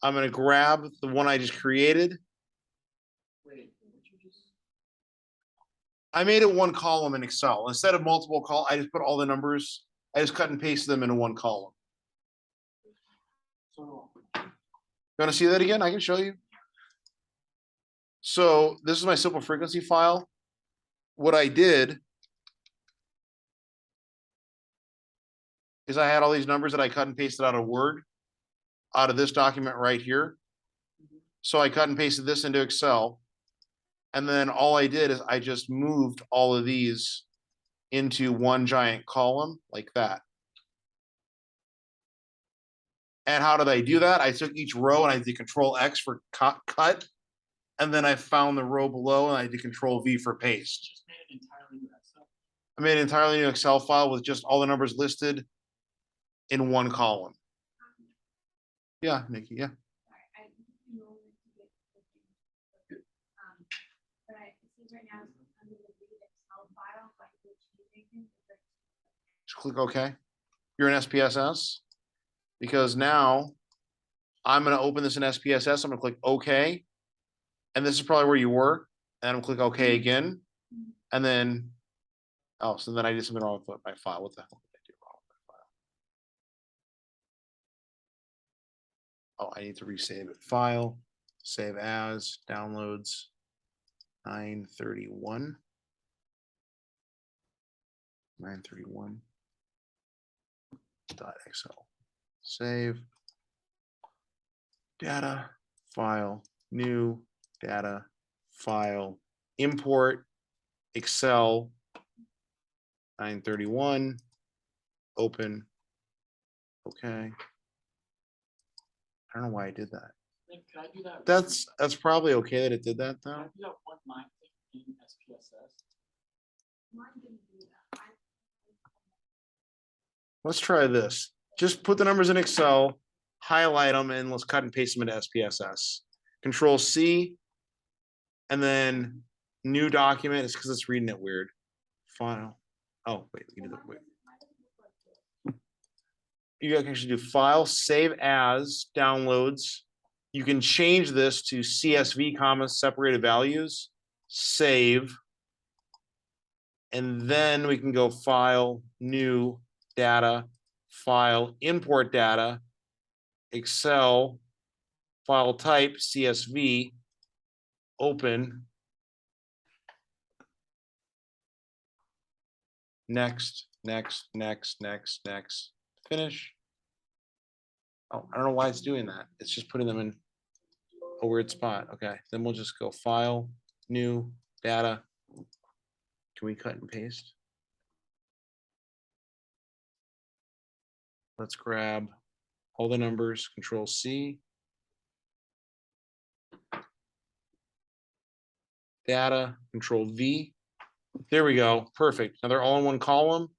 I'm gonna grab the one I just created. Wait, what you just? I made it one column in Excel. Instead of multiple I just put all the numbers, I just cut and pasted them into one column. So, You wanna see that again? I can show you. So this is my simple frequency file. What I did is I had all these numbers that I cut and pasted out of Word, out of this document right here. So I cut and pasted this into Excel. And then all I did is I just moved all of these into one giant column like that. And how did I do that? I took each row and I did Control X for cut. And then I found the row below and I did Control V for paste. just made an entirely new Excel. I made an entirely new Excel file with just all the numbers listed in one column. Yeah, Nikki, yeah. Sorry, I normally get the thing. But I see right now, under the read Excel file, like which you Just click OK. You're in SPSS. Because now I'm going to open this in SPSS. I'm going to click OK. And this is probably where you were. And I'm going to click OK again. And then, oh, so then I did something wrong with my file. What the hell did I do wrong with my file? Oh, I need to resave it. File, save as, downloads, 931. 931. .xl. Save. Data, file, new, data, file, import, Excel, 931, open, okay. I don't know why I did that. Then can I do that? That's probably okay that it did that Can I though. do that one line thing in SPSS? Mine didn't do that. Let's try this. Just put the numbers in Excel, highlight them, and let's cut and paste them into SPSS. Control C, and then new document. It's because it's reading it weird. File. Oh, wait, we can do that. Wait. You can actually do file, save as, downloads. You can change this to CSV, comma, separated values, save. And then we can go file, new, data, file, import data, Excel, file type, CSV, open. Next, next, finish. Oh, I don't know why it's doing that. It's just putting them in a weird spot. Okay, then we'll just go file, new, data. Can we cut and paste? Let's grab all the numbers, Control C. Data, Control V. There we go, perfect. Now they're all in one column.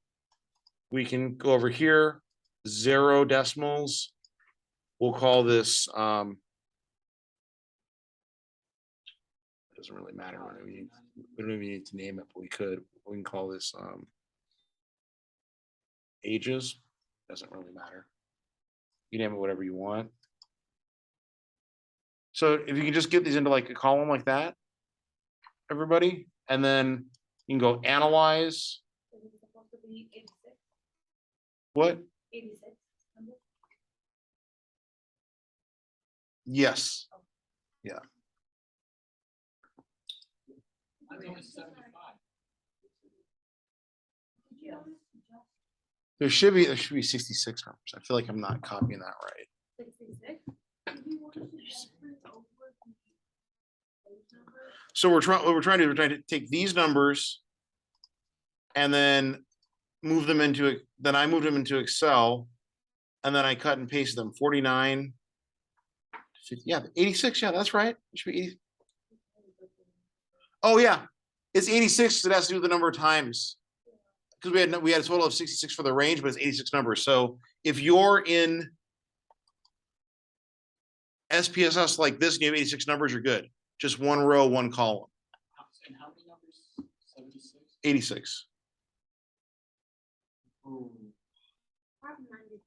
We can go over here, 0 decimals. We'll call this, doesn't really matter. We don't even need to name it, but we can call this ages. Doesn't really matter. You name it whatever you want. So if you can just get these into like a column like that, everybody, and then you can go analyze. Is it supposed to be 86? What? 86 number? Yes. I think it's 75. Did you notice There should be 66 numbers. I feel like I'm not copying that right. 66? Did you want to transfer over those numbers? So we're trying to take these numbers and then move them into, then I moved them into Excel and then I cut and paste them 49. 50, yeah, 86. Yeah, that's right. It should be 80. Oh yeah, it's 86. It has to do with the number of times. Because we had a total of 66 for the range, but it's 86 numbers. So if you're in SPSS like this, and you have 86 numbers, you're good. Just one row, one column. And how many numbers? 76? 86. Ooh, I have 95.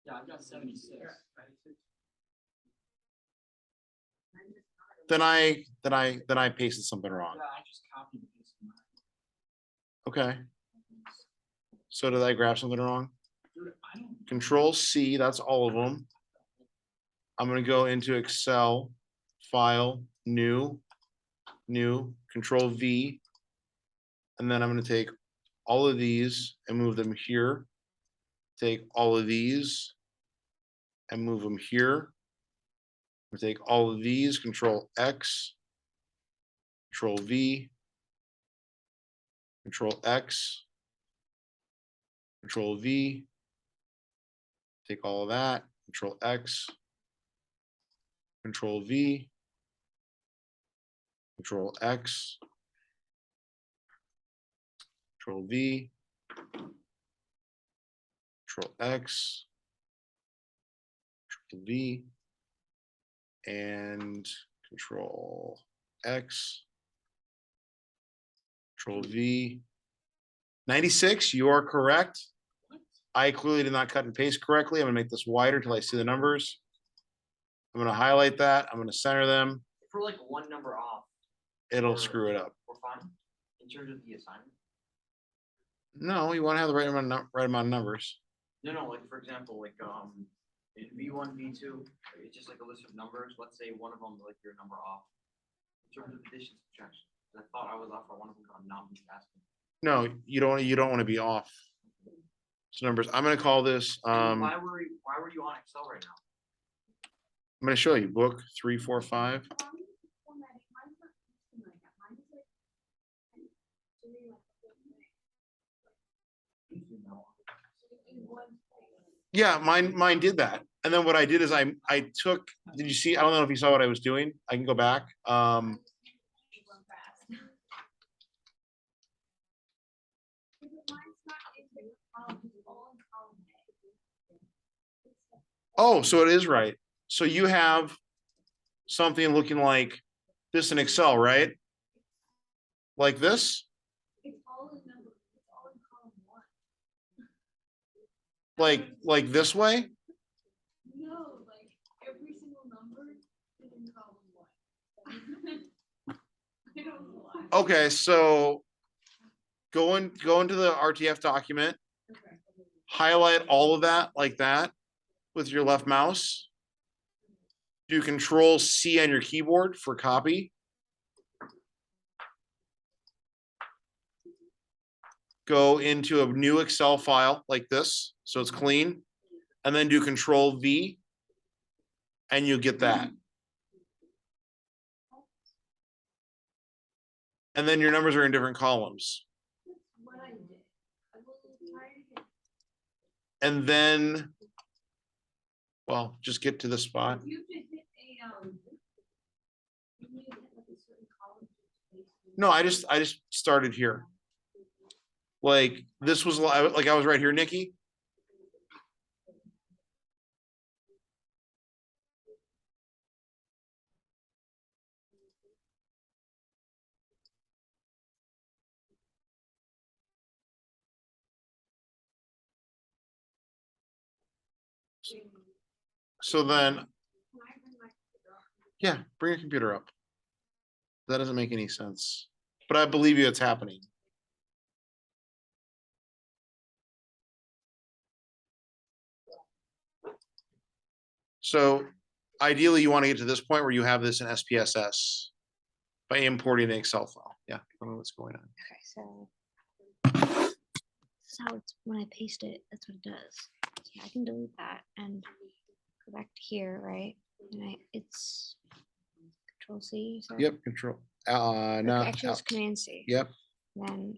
Yeah, I've got 76. Then I pasted something wrong. Yeah, I just copied and pasted mine. Okay. So did I grab something wrong? Dude, I don't. Control C, that's all of them. I'm gonna go into Excel, file, new, Control V. And then I'm gonna take all of these and move them here. Take all of these and move them here. We take all of these, Control X, Control V, Control X, Control V. Take all of that, Control X, Control V, Control X, Control V, Control X, Control V, and Control X, Control V. 96, you are correct. I clearly did not cut and paste correctly. I'm gonna make this wider till I see the numbers. I'm gonna highlight that. I'm gonna center them. if we're like one number off, It'll Or- screw it up. we're fine, in terms of the assignment. No, you wanna have the right amount of numbers. No, like, for example, like, in V1, V2, it's just like a list of numbers, let's say one of them, like, you're a number off. In terms of addition, subtraction, 'cause I thought I was off on one of them on non-tasking. No, you don't wanna be off. So numbers, I'm gonna call this, Why were you on Excel right now? I'm gonna show you book 3, 4, 5. Formatting, mine's not something like that. Mine is like doing like a whole thing. In one thing. Yeah, mine did that. And then what I did is I took, did you see? I don't know if you saw what I was doing. I can go back. Run fast. Because mine's not in column, it's all in column A. Oh, so it is right. So you have something looking like this in Excel, right? Like this, It's all in number, it's all in column 1. like this way. No, like every single number is in column 1. I don't know why. Okay, so go into the RTF document, highlight all of that like that with your left mouse. Do Control C on your keyboard for copy. Go into a new Excel file like this, so it's clean, and then do Control V, and you get that. And then your numbers are in different columns. That's what I did. I will try it again. And then, well, just get to the spot. You just hit you need to hit like a certain column to space it. No, I just started here. Like this was like I was right here, Nikki. So then, Can I bring my computer up? yeah, bring your computer up. That doesn't make any sense, but I believe you it's happening. So ideally, you want to get to this point where you have this in SPSS by importing an Excel file. Yeah, I don't know what's going on. Okay, so this is how it's when I paste it, that's what it does. So I can delete that and go back to here, right? And it's Control C. you said? Yep, Control. Or No. actually, it's Command C. Yep. Then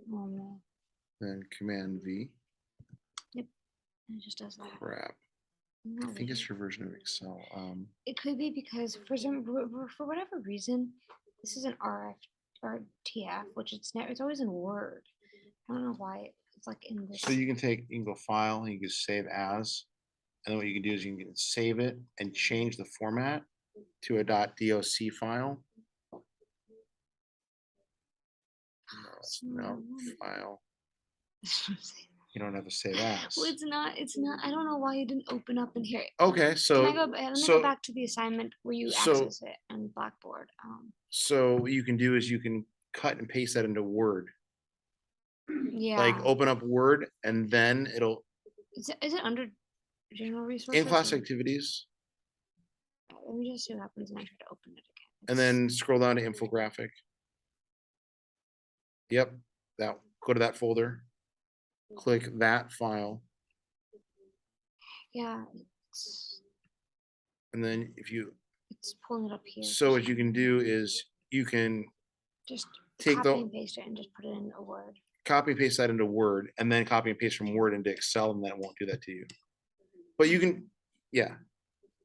normal. Then Command V. And it just does that. Crap. No, I think they it's don't. your version of Excel. It could be because for whatever reason, this is an RTF, which it's never. It's always in Word. I don't know why it's like in this. So you can go File, and you can save as, and then what you can do is you can save it and change the format to a .doc file. No, file. You don't have to save as. Well, it's not. It's not. I don't know why it didn't open up in here. Okay, Can I so go? Let me so- go back to the assignment where you so- access it on Blackboard. so what you can do is you can cut and paste that into Word. Yeah. Like open up Word and then it'll Is it under general resources? in class or- activities, Let me just see what happens when I try to open it again. and then scroll down to infographic. Yep, that go to that folder. Click that file, Yeah, and then if you it's pulling it up here. so what you can do is you can Just take copy the and paste it and just put it in a Word. copy and paste that into Word, and then copy and paste from Word into Excel, and that won't do that to you. But you can, yeah,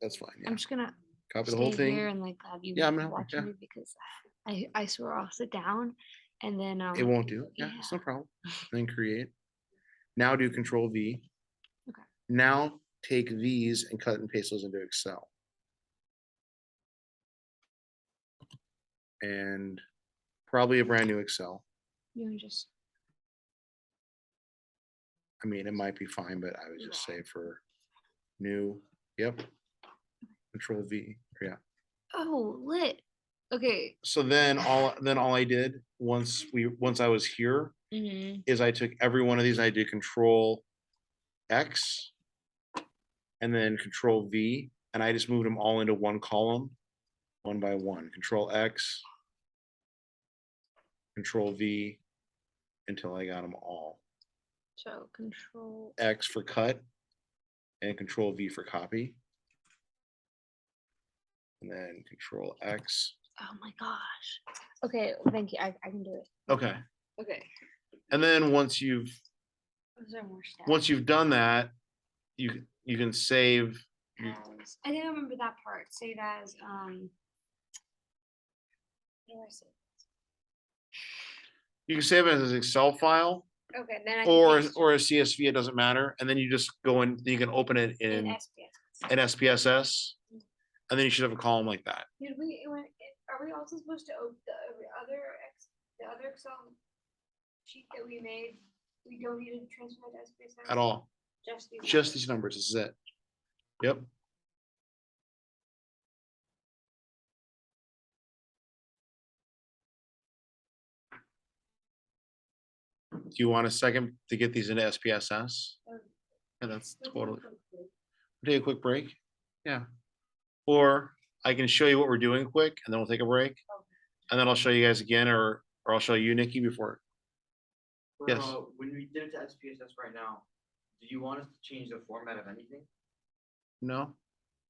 that's fine. Yeah, I'm just gonna copy the whole stay here thing. and like have you Yeah, I'm gonna- watch yeah. me because I swear I'll sit down and then It won't do it. Yeah, it's no problem. Then create. Now do Control V. Okay. Now take these and cut and paste those into Excel. And probably a brand new Excel. You can just I mean, it might be fine, but I would just say for new, yep. Control V, yeah. oh lit. Okay. So then all I did once I was here Mm-hmm. is I took every one of these, I did Control X and then Control V, and I just moved them all into one column, one by one. Control X, Control V, until I got them all. So Control. X for cut and Control V for copy. And then Control X. Oh my gosh. Okay, thank you. I can do it. Okay. Okay. And then once you've Is there more steps? done that, you can save. As, I think I remember that part. Save as what do I say? You can save it as an Excel file Okay, then I can or paste a CSV, it doesn't matter. And then you just go in, you can open it it in in SPS. SPSS. And then you should have a column like that. Did we, are we also supposed to open the other Excel sheet that we made? We don't need to transfer to SPSS? At all. Just these. Just numbers? these numbers. This is it. Yep. Do you want a second to get these into SPSS? Yeah, that's totally, take a quick break. Yeah. Or I can show you what we're doing quick and then we'll take a break. And then I'll show you guys again, or I'll show you, Nikki, before. For, Yes. when we did it to SPSS right now, do you want us to change the format of anything? No?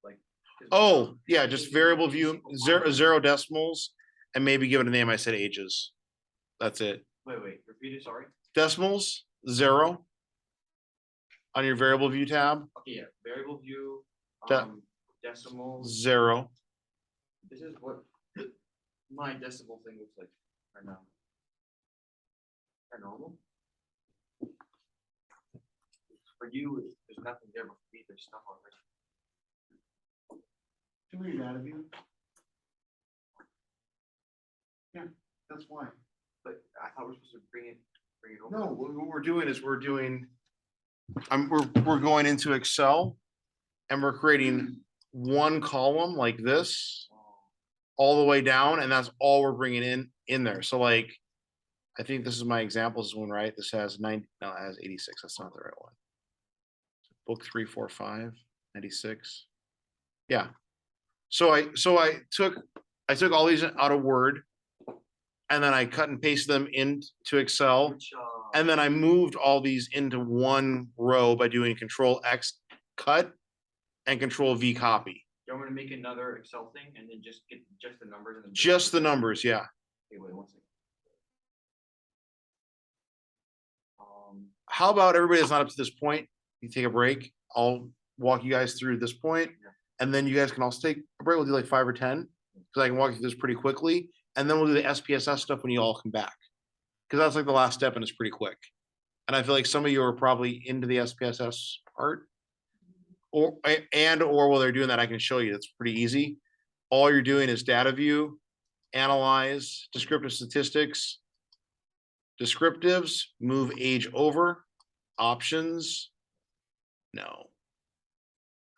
'Cause, Oh, yeah, just maybe variable every view, single zero, line- zero decimals, and maybe give it a name. I said ages. That's it. Wait, repeat it, sorry. Decimals, 0. On your variable view tab, Okay, yeah, variable view, De- decimals, 0. this is what my decimal thing looks like right now. Are normal? For you, there's nothing there, but for me, there's stuff already. Do we data view? Yeah, that's why. But I thought we were supposed to bring it over. No, what we're doing is we're going into Excel and we're creating one column like this Oh, all the way down, and that's all we're bringing in there. So like, I think this is my example, this one, right? This has 90, no, it has 86. That's not the right one. Book 3, 4, 5, 96. Yeah. So I took all these out of Word and then I cut and pasted them into Excel. which, And then I moved all these into one row by doing Control X cut and Control V copy. you want me to make another Excel thing and then just get just the numbers and then. Just the numbers, yeah. Okay, wait, 1 second. How about everybody that's not up to this point, you take a break. I'll walk you guys through this point, and then you guys can also take a break. We'll do like 5 or 10, because I can walk you through this pretty quickly. And then we'll do the SPSS stuff when you all come back. Because that's like the last step and it's pretty quick. And I feel like some of you are probably into the SPSS part. Or while they're doing that, I can show you. It's pretty easy. All you're doing is data view, analyze, descriptive statistics, descriptives, move age over, options. No,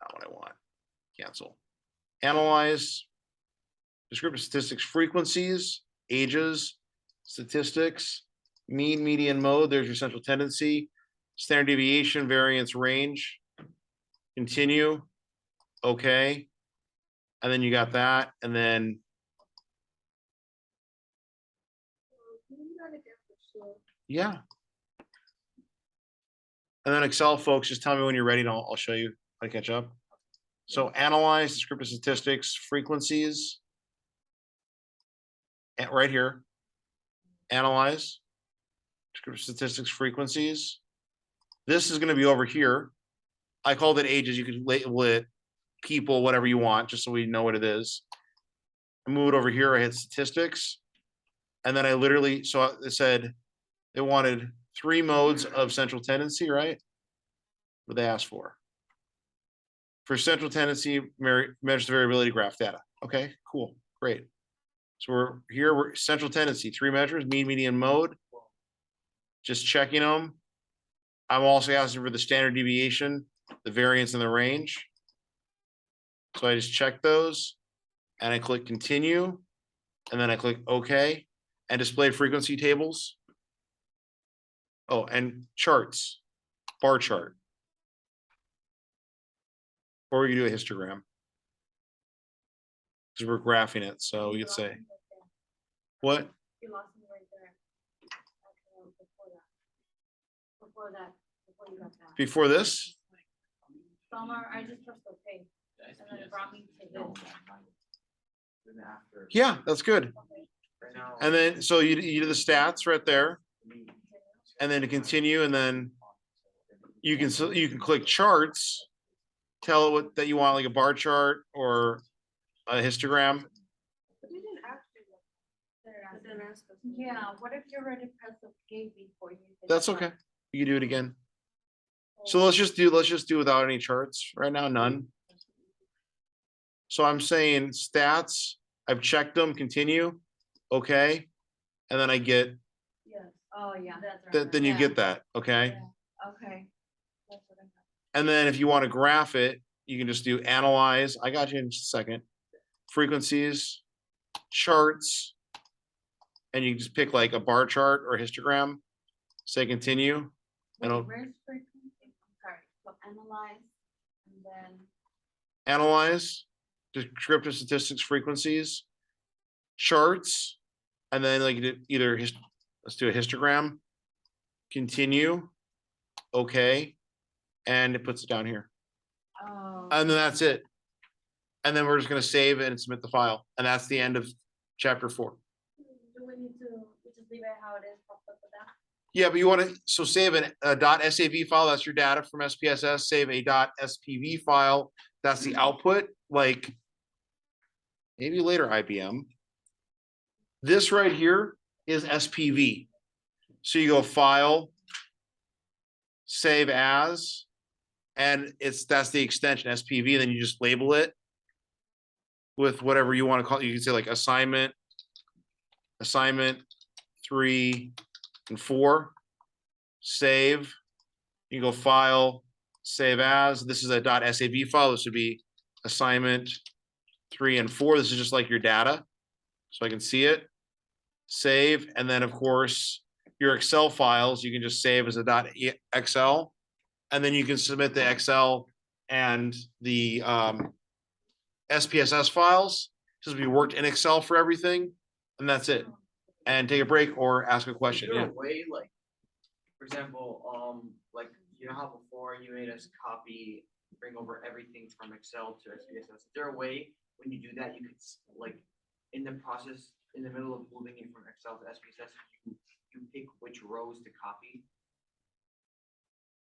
not what I want. Cancel. Analyze, descriptive statistics, frequencies, ages, statistics, mean, median, mode. There's your central tendency, standard deviation, variance, range. Continue. Okay. And then you got that. And then yeah. And then Excel, folks, just tell me when you're ready and I'll show you how to catch up. So analyze descriptive statistics, frequencies. And right here. Analyze descriptive statistics, frequencies. This is going to be over here. I called it ages. You can label it people, whatever you want, just so we know what it is. I move it over here. I hit statistics. And then I literally, so it said they wanted 3 modes of central tendency, right? What they asked for. For central tendency, measures the variability graph data. Okay, cool, great. So we're central tendency, 3 measures, mean, median, mode. Just checking them. I'm also asking for the standard deviation, the variance, and the range. So I just check those and I click continue. And then I click OK and display frequency tables. Oh, and charts, bar chart. Or we can do a histogram. Because we're graphing it, so we could say, what? You lost me right there. Before that, before you got that. Before this? Summer, I just pressed OK, and then it brought me to No, this. then after. Yeah, that's good. Okay. Right now. And then, so you do the stats right there, and then to continue, and then you can click charts, tell it what that you want, like a bar chart or a histogram. But you didn't actually look. Yeah, what if you already pressed OK before you? did That's that? okay. You can do it again. So let's just do without any charts right now, none. So I'm saying stats, I've checked them, continue, okay. And then I get, Yes, oh, yeah. That's right. then you Yeah. get that, okay. Yeah, okay. That's what I got. And then if you want to graph it, you can just do analyze. I got you in just a second. Frequencies, charts, and you can just pick like a bar chart or histogram. say continue. And I'll Where's frequency? I'm sorry, so analyze and then. analyze, descriptive statistics, frequencies, charts, and then like either let's do a histogram, continue, okay, and it puts it down here. Oh. And then that's it. And then we're just gonna save it and submit the file. And that's the end of chapter 4. Do we need to just leave it how it is, popped up with that? Yeah, but you want to, so save a .sav file, that's your data from SPSS, save a .spv file, that's the output, like maybe later IBM. This right here is SPV. So you go file, save as, and that's the extension SPV, then you just label it with whatever you want to call it. You can say like assignment 3 and 4, save, you go file, save as, this is a .sav file, this would be assignment 3 and 4, this is just like your data, so I can see it, save, and then of course, your Excel files, you can just save as a .xl, and then you can submit the Excel and the SPSS files, because we worked in Excel for everything, and that's it. And take a break or ask a question, Is there yeah. a way, like, for example, like, you know how before you made us bring over everything from Excel to SPSS? Is there a way when you do that, you could, like, in the process, in the middle of moving it from Excel to SPSS, you pick which rows to copy?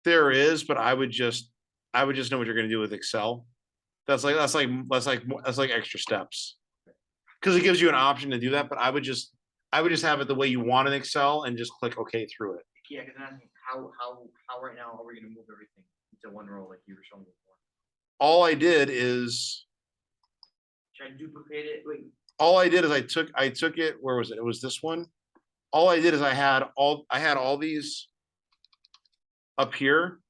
There is, but I would just know what you're gonna do with Excel. That's like extra steps. Because it gives you an option to do that, but I would just have it the way you want in Excel and just click OK through it. Yeah, because I'm asking how right now are we gonna move everything into one row like you were showing before? All I did is Should I duplicate it? Wait, I took it, where was it? It was this one. All I did is I had all these up here.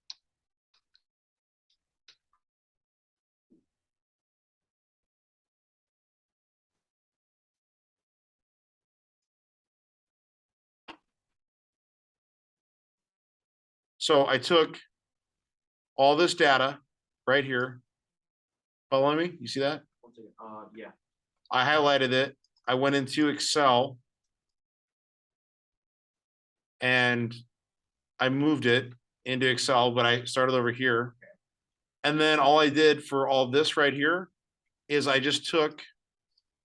So I took all this data right here. Follow me? You see that? one second. Yeah. I highlighted it. I went into Excel and I moved it into Excel, but I started over here. And then all I did for all this right here is I just took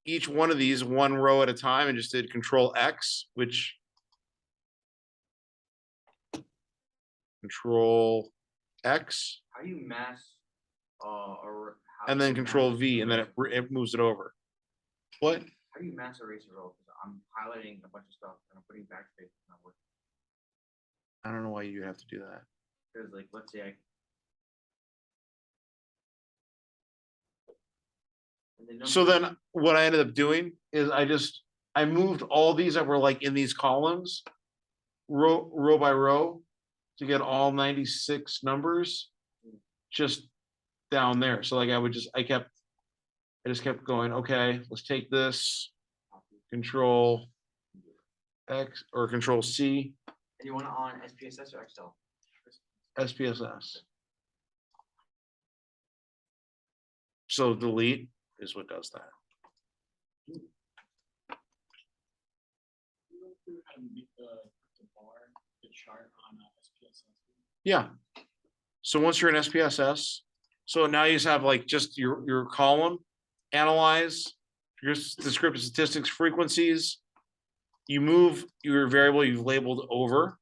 each one of these one row at a time and just did Control X, which Control X, How do you mask, or how and do then you Control mask V, and then erase it moves it over. What? How do you mask erase a row? Because I'm highlighting a bunch of stuff and I'm putting backspace, it's not working. I don't know why you have to do that. Because like, let's say and the So number- then what I ended up doing is I moved all these that were like in these columns, row by row, to get all 96 numbers just down there. So like I just kept going, okay, let's take this, Control X or Control C, And you want it on SPSS or Excel? SPSS. So delete is what does that. You go through how to make the bar, the chart on SPSS. Yeah. So once you're in SPSS, so now you just have like just your column, analyze, your descriptive statistics, frequencies. You move your variable you've labeled over.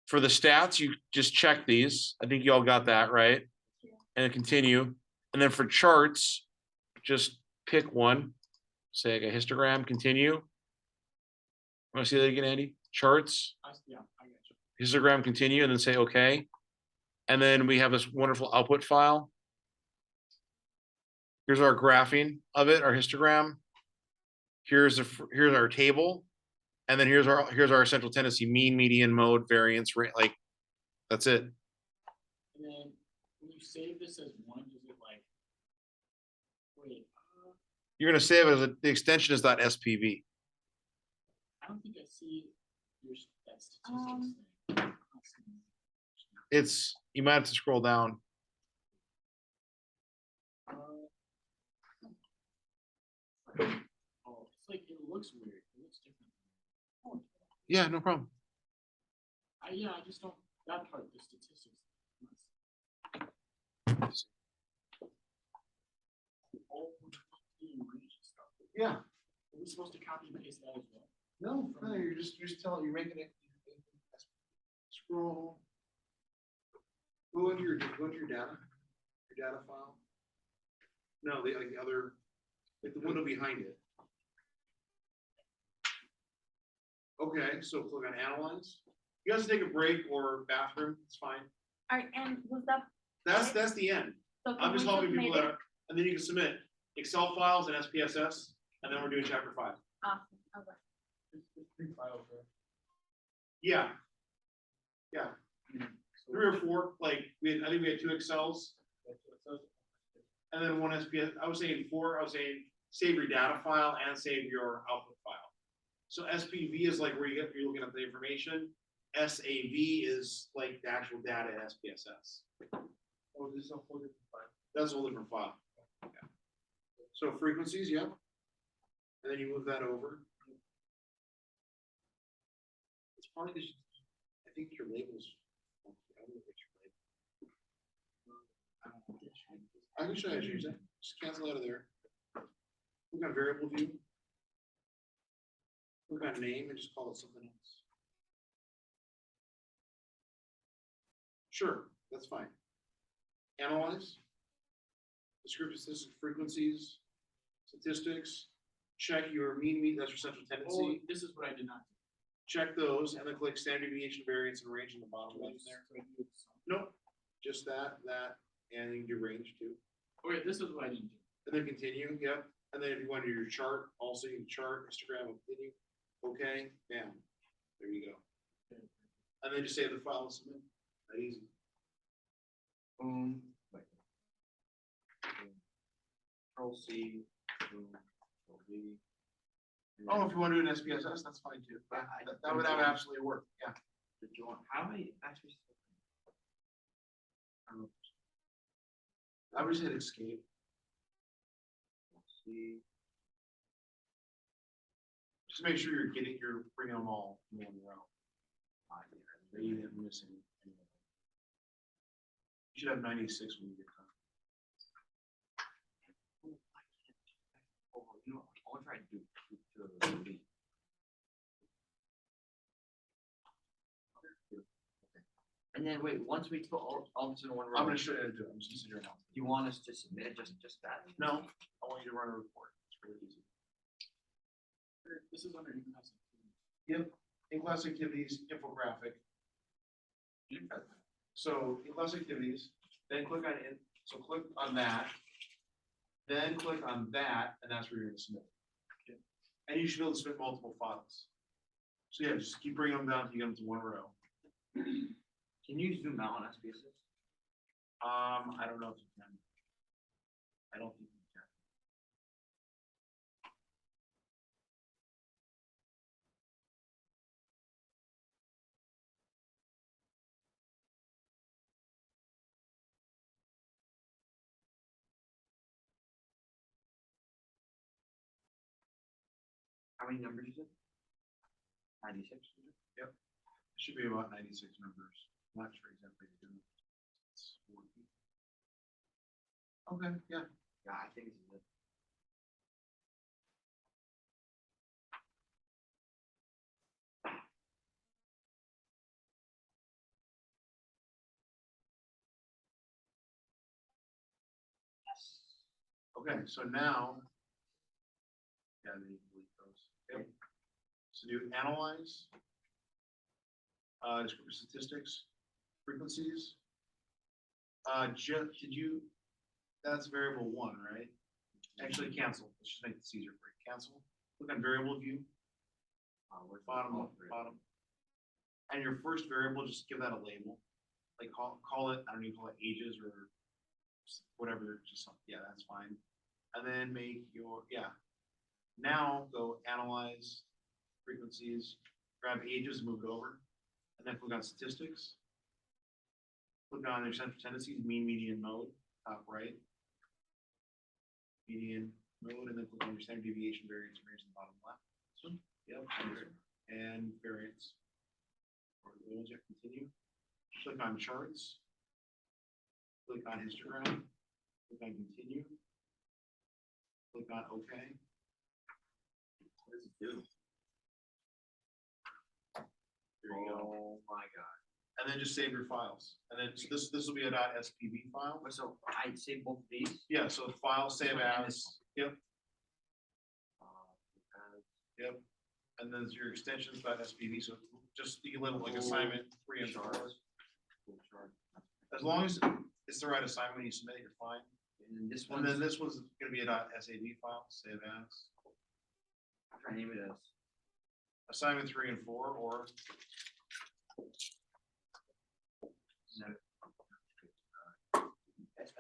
For the stats, you just check these. I think you all got that, right? And then continue. And then for charts, just pick one. Say like a histogram, continue. Want to see that again, Andy? Charts, Yeah, I got you. histogram, continue, and then say okay. And then we have this wonderful output file. Here's our graphing of it, our histogram. Here's our table. And then here's our central tendency, mean, median, mode, variance, rate, like that's it. And then when you save this as one, does it like, wait, You're gonna save it as the extension is .spv. I don't think I see that Um, It's, you might have to scroll down. Oh, it's like, it looks weird, it looks different. Yeah, no problem. Yeah, I just don't, that part, the statistics. Oh, the range and stuff. Yeah. Are we supposed to copy and paste that as well? No, you're just telling, you're making it. Scroll. Go into your data file. No, like the other, like the window behind it. Okay, so click on analyze. You guys take a break or bathroom, it's fine. alright, and was that, That's the end. so I'm can just we helping submit people that it? are, and then you can submit Excel files and SPSS, and then we're doing chapter 5. Awesome, okay. It's 3 files, right? Yeah. Yeah, 3 or 4, like, I think we had 2 Excels, and then 1 SPS, I was saying 4, I was saying save your data file and save your output file. So SPV is like where you're looking at the information, SAV is like the actual data in SPSS. Oh, this is a whole different file. That's a whole different file. Yeah. So frequencies, yeah. And then you move that over. It's probably because I think your labels. I don't know what your label. I can show you how to change that. Just cancel out of there. Click on variable view. Click on name and just call it something else. Sure, that's fine. Analyze. Descriptive statistics, frequencies, statistics. Check your mean, that's your central Oh, tendency. this is what I did not do. Check those and then click standard deviation, variance, and range in the bottom So I left just- there. so I do some- Nope, just that, and you can do range too. Okay, this is what I didn't do. And then continue, yep. And then if you want to do your chart, also you can chart, histogram, will continue. Okay, bam, there you go. And then just save the file and submit, that easy. Boom. Control C, boom, Control V. and Oh, then- if you want to do an SPSS, that's fine too. Yeah, That would absolutely work, yeah. the join- How do I actually? I would just hit escape. See, Just make sure you're bringing them all in one row. That you didn't miss any. You should have 96 when you get done. oh, you know, what, I want to try to do delete. And then wait, once we put all this in one row. I'm gonna show you how to do it. I'm just gonna sit here now. You want us to submit just that? No, I want you to run a report. It's really easy. This is under in-house. Yep, in-class activities, infographic. So in-class activities, then click on it, so click on that. Then click on that, and that's where you're gonna submit. And you should be able to submit multiple files. So yeah, just keep bringing them down until you get them to one row. Can you zoom out on SPSS? I don't know if you can. I don't think you can. How many numbers is it? 96. Yep. Should be about 96 numbers. I'm not sure exactly. It's 40. Okay, yeah. Yeah, I think this is it. Okay, so now. Yeah, then you delete those. Yep. So do analyze. Descriptive statistics, frequencies. Did you, that's variable 1, right? Actually cancel, let's just make this easier for you. Cancel, click on variable view, We're bottom, bottom. And your first variable, just give that a label. Like call it, I don't know, call it ages or whatever, just something, yeah, that's fine. And then make your, yeah. Now go analyze frequencies, grab ages, move it over. and then click on statistics. Click on their central tendencies, mean, median, mode, top right. Median, mode, and then click on your standard deviation, variance, variance in the bottom left. This one, yep, and variance. Or the ones that continue. Click on charts. Click on histogram. Click on continue. Click on OK. What does it do? There you go. Oh my god. And then just save your files. And then so this will be a .spv file. So I save both of these? Yeah, so file save one and as, this yep, Uh, yep. And then your extensions .spv, so just you can label like assignment 3 and 4. Cool chart. As long as it's the right assignment when you submit, you're fine. And then this And one, then this one's gonna be a .sav file, save as. I'm trying to name it as. Assignment 3 and 4, or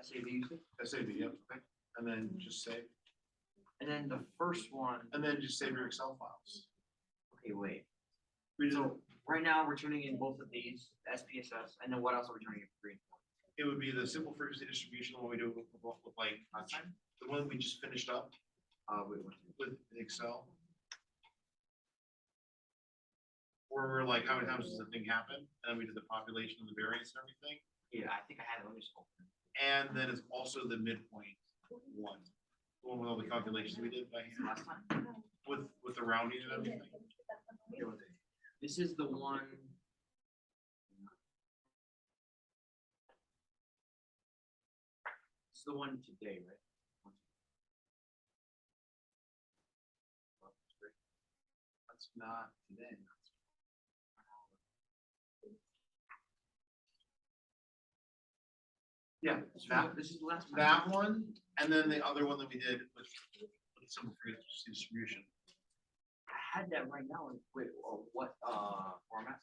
SAV, you said? SAV, yep, okay. And then just save, And then the first one, and then just save your Excel files. okay, wait. We just- So right now we're turning in both of these, SPSS, and then what else are we turning in for green? It would be the simple frequency distribution, when we do with like, Last time? the one we just finished up Wait, with Excel. Where we're like, how many times does the thing happen? And then we did the population and the variance and everything. yeah, I think I had it, let me just open it. And then it's also the midpoint one. The one with all the calculations we did by hand, Last time? with the rounding and everything. Okay, wait. This is the one. This is the one today, right? That's not today. Yeah, This is the last time. that one, and then the other one that we did with simple frequency distribution. I had that right now, wait, what, format?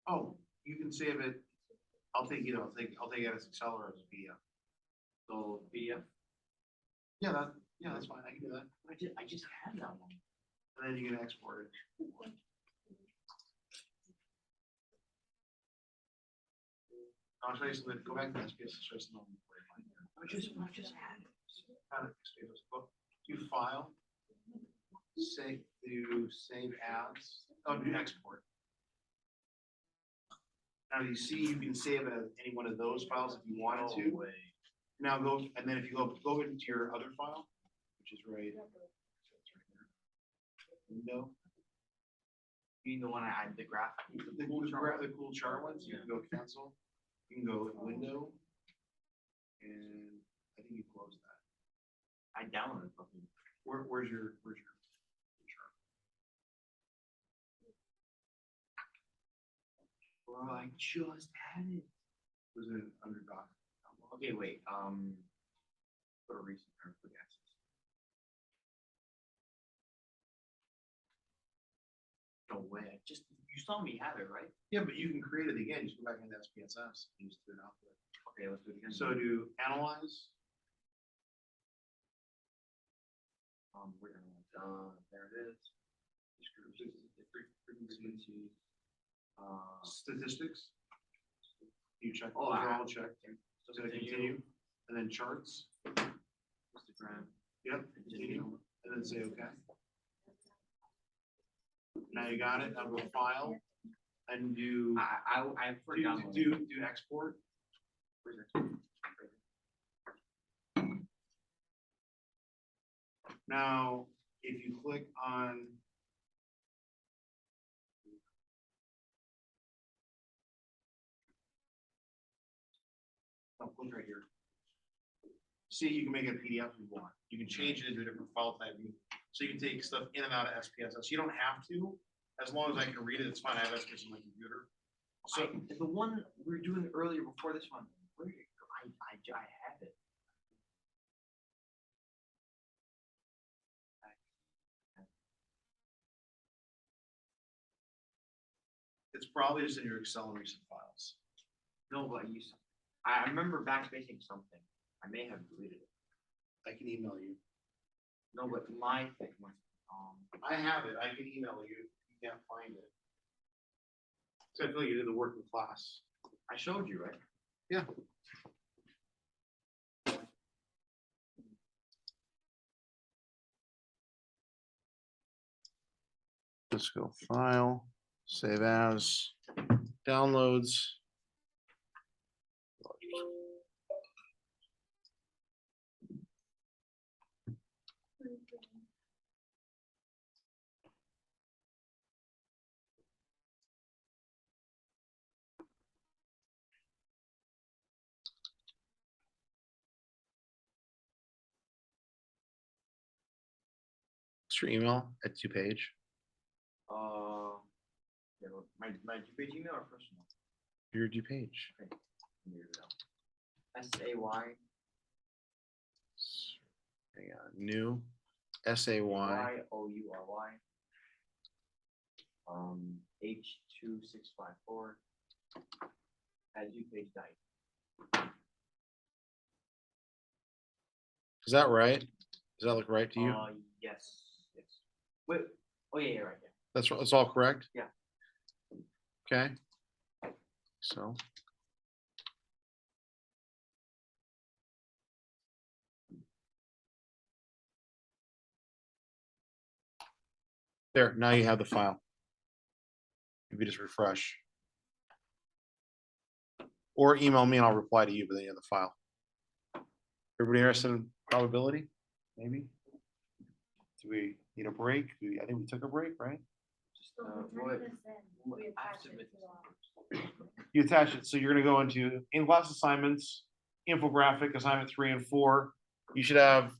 Oh, you can save it. I'll take it as Excel or as a PDF. So PDF, Yeah, that's fine. I can do that. I just had that one. And then you can export it. I'll show you something. Go back to SPS and show you something. I just had it. Kind of experience. Go do file. Save, do save as. Oh, do export. Now you see, you can save it as any one of those files if you wanted to. way. Now go, and then if you go into your other file, which is right. Window. You mean the one I had, the graph? The cool chart ones, you can go cancel. You can go window. And I think you close that. I downloaded something. Where's your chart? Bro, I just had it. Was it under doc? Okay, wait, go to recent or quick access. No way, you saw me have it, right? Yeah, but you can create it again. Just go back into SPSS and just do it out there. Okay, let's do it again. So do analyze. We're gonna, there it is. Frequency. Statistics. You check, Oh, those are I- all checked. So continue, and then charts. Instagram. Yep, continue, and then say okay. Now you got it. Now go file and do I forgot. do export. Now, if you click on. Oh, click right here. See, you can make it a PDF if you want. You can change it into a different file type. So you can take stuff in and out of SPSS. You don't have to, as long as I can read it, it's fine. I have SPSS on my computer. So The one we were doing earlier before this one, where did it go? I had it. it's probably just in your Excel and recent files. No, but I remember backspacing something. I may have deleted it. I can email you. No, but my thing was, I have it. I can email you. You can't find it. So I feel like you did the work in class. I showed you, right? Yeah. Let's go file, save as, downloads. What's your email at 2Page? Yeah, my two-page email or personal? Your 2Page. Okay, let me read it out. SAY. Hang on, new SAY. YOURY. H2654. At upage.com. Is that right? Does that look right to you? Yes, yes. Wait, oh yeah, right, yeah. That's all correct? Yeah. Okay. So. There, now you have the file. If you just refresh. Or email me and I'll reply to you, but then you have the file. Everybody interested in probability? Maybe? Do we need a break? I think we took a break, right? Just, So what, return this in, we I have attach to it admit to this. You attach it, so you're gonna go into in-class assignments, infographic, assignment 3 and 4. You should have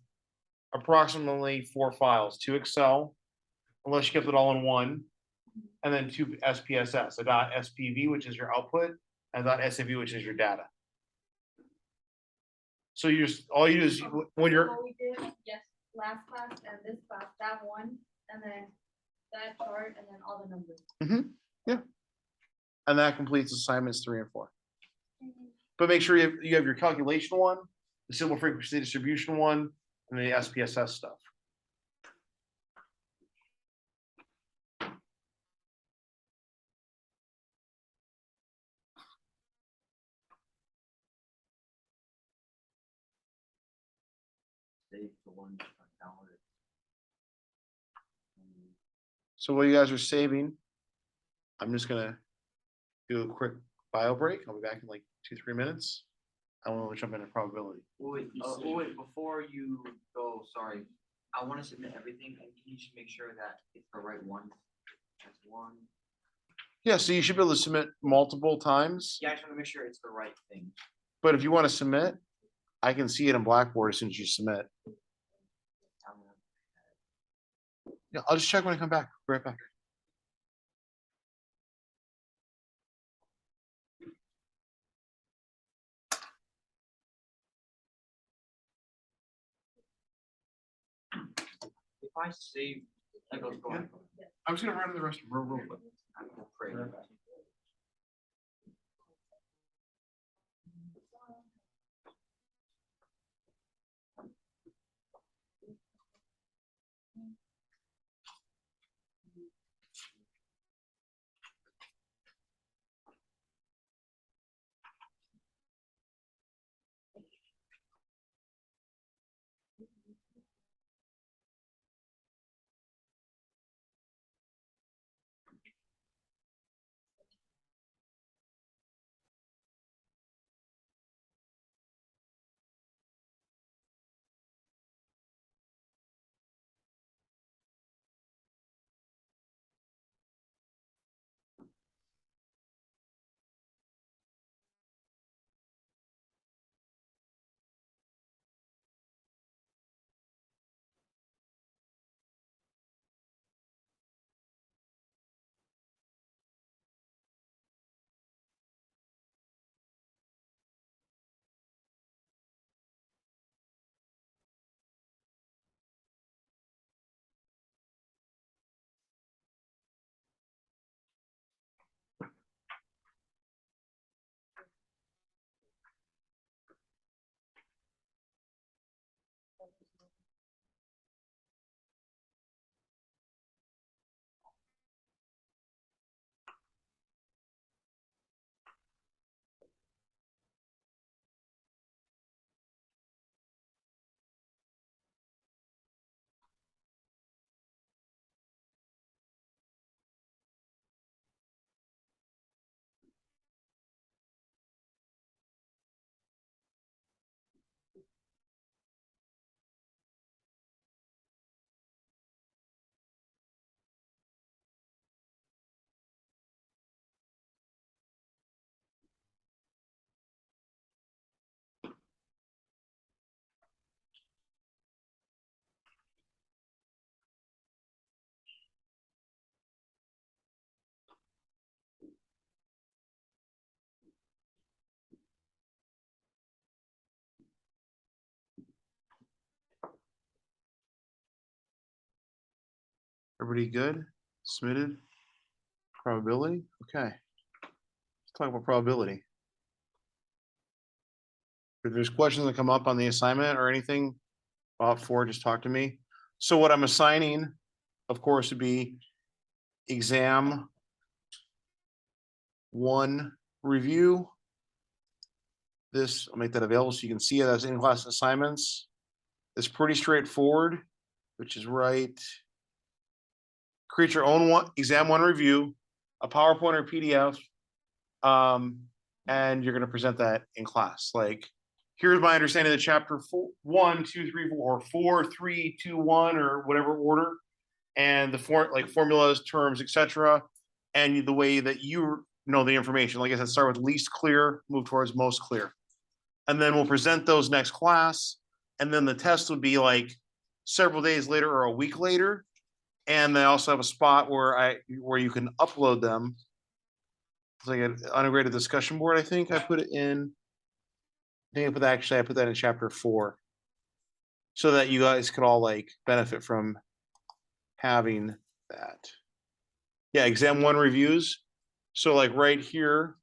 approximately 4 files, 2 Excel, unless you kept it all in one, and then 2 SPSS, a .spv, which is your output, and .sav, which is your data. So you just, all you do is, when you're, What we did, yes, last class and this class, that one, and then that chart, and then all the numbers. and that completes assignments 3 and 4. But make sure you have your calculation one, the simple frequency distribution one, and the SPSS stuff. Save the one, download it. So while you guys are saving, I'm just gonna do a quick bio break. I'll be back in like 2-3 minutes. I want to jump into probability. Wait, before you go, sorry, I wanna submit everything, and can you just make sure that it's the right one? That's one, Yeah, so you should be able to submit multiple times, yeah, I just wanna make sure it's the right thing. but if you want to submit, I can see it in Blackboard as soon as you submit. I'm gonna- Yeah, I'll just check when I come back. Be right back. If I save, that goes, go ahead. I'm just gonna run to the restroom real quick. I'm gonna pray. Everybody good? Submitted? Probability? Okay. Let's talk about probability. If there's questions that come up on the assignment or anything, about four, just talk to me. So what I'm assigning, of course, would be exam one review. This, I'll make that available so you can see it as in-class assignments. It's pretty straightforward, which is right. Create your own exam one review, a PowerPoint or PDF. And you're going to present that in class. Like, here's my understanding of the chapter 1, 2, 3, 4, 4, 3, 2, 1, or whatever order, and the formulas, terms, etc. And the way that you know the information. Like I said, start with least clear, move towards most clear. And then we'll present those next class. And then the test would be like several days later or a week later. And they also have a spot where you can upload them. It's like an integrated discussion board, I think I put it in. I put that in chapter 4. So that you guys could all like benefit from having that. Yeah, exam 1 reviews. So like right here.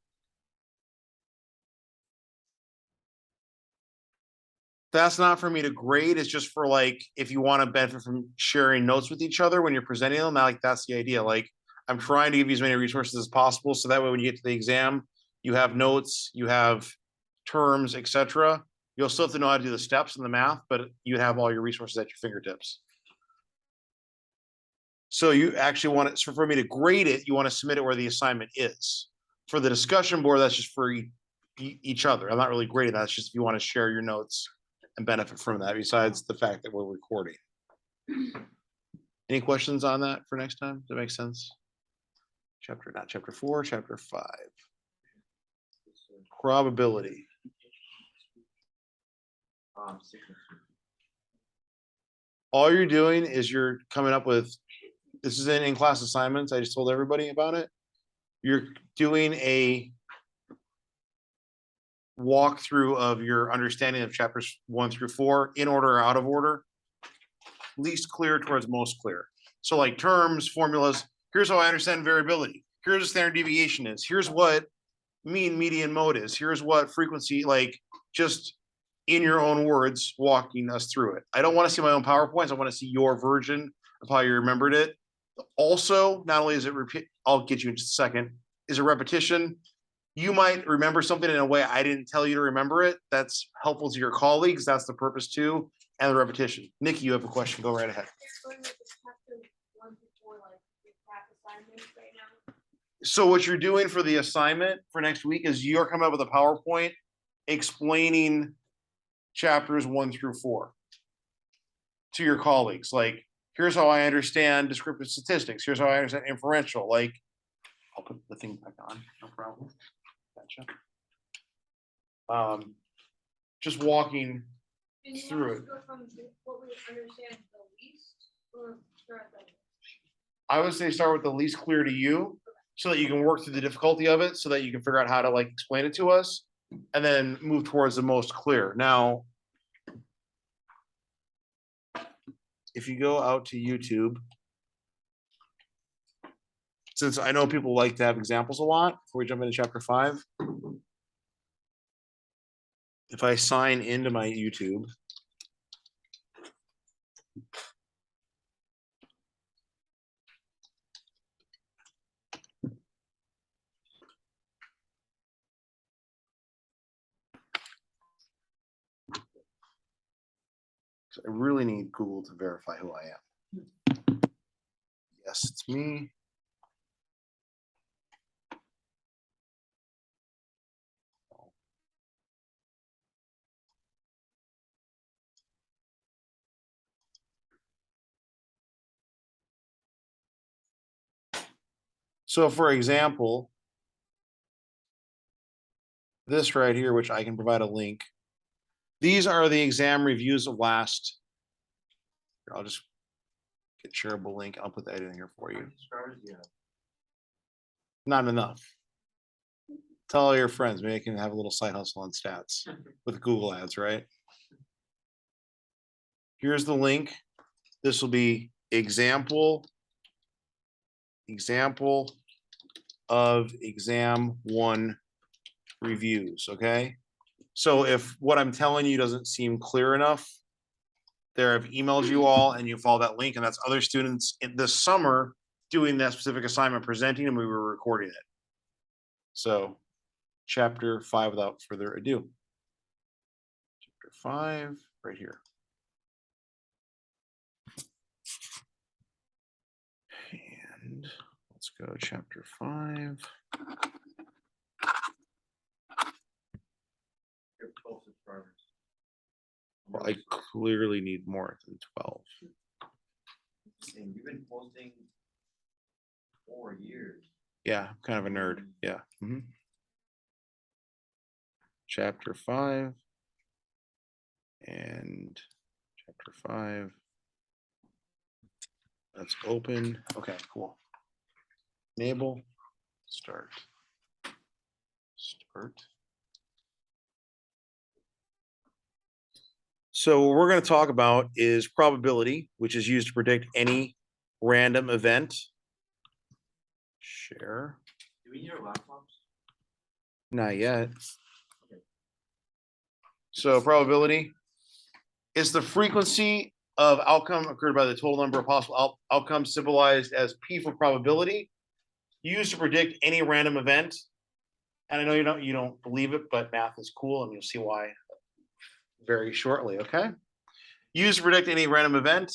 That's not for me to grade. It's just for like, if you want to benefit from sharing notes with each other when you're presenting them, like that's the idea. Like, I'm trying to give you as many resources as possible. So that way, when you get to the exam, you have notes, you have terms, etc. You'll still have to know how to do the steps in the math, but you have all your resources at your fingertips. So you actually want it, so for me to grade it, you want to submit it where the assignment is. For the discussion board, that's just for each other. I'm not really grading that. It's just if you want to share your notes and benefit from that, besides the fact that we're recording. Any questions on that for next time? Does that make sense? Not chapter 4, chapter 5. Probability. All you're doing is you're coming up with, this is in class assignments. I just told everybody about it. You're doing a walkthrough of your understanding of chapters 1 through 4 in order or out of order. Least clear towards most clear. So like terms, formulas, here's how I understand variability. Here's what standard deviation is. Here's what mean, median, mode is. Here's what frequency, like just in your own words, walking us through it. I don't want to see my own PowerPoints. I want to see your version of how you remembered it. Also, not only is it repeat, I'll get you in just a second, is a repetition. You might remember something in a way I didn't tell you to remember it. That's helpful to your colleagues. That's the purpose too. And the repetition. Nikki, you have a question. Go right ahead. So what you're doing for the assignment for next week is you're coming up with a PowerPoint explaining chapters 1 through 4 to your colleagues. Like, here's how I understand descriptive statistics. Here's how I understand inferential. Like, I'll put the thing back on. No problem. Gotcha. Just walking through it. I would say start with the least clear to you so that you can work through the difficulty of it so that you can figure out how to like explain it to us and then move towards the most clear. Now, if you go out to YouTube, since I know people like to have examples a lot before we jump into chapter 5, if I sign into my YouTube, I really need Google to verify who I am. Yes, it's me. So for example, this right here, which I can provide a link, these are the exam reviews of last. I'll just get shareable link. I'll put that in here for you. Not enough. Tell all your friends, maybe I can have a little side hustle on stats with Google ads, right? Here's the link. This will be example example of exam 1 reviews, okay? So if what I'm telling you doesn't seem clear enough, there I've emailed you all and you follow that link, and that's other students in this summer doing that specific assignment, presenting, and we were recording it. So chapter 5 without further ado. Chapter 5, right here. And let's go chapter 5. Your 12 subscribers. Well, I clearly need more than 12. And you've been posting 4 years. Yeah, I'm kind of a nerd. Yeah. Mhm. Chapter 5. And chapter 5. Let's open. Okay, cool. Enable. Start. Start. So what we're going to talk about is probability, which is used to predict any random event. Share. Do we need our laptops? Not yet. So probability is the frequency of outcome occurred by the total number of possible outcomes symbolized as P for probability, used to predict any random event. And I know you don't believe it, but math is cool, and you'll see why very shortly. Okay. Used to predict any random event.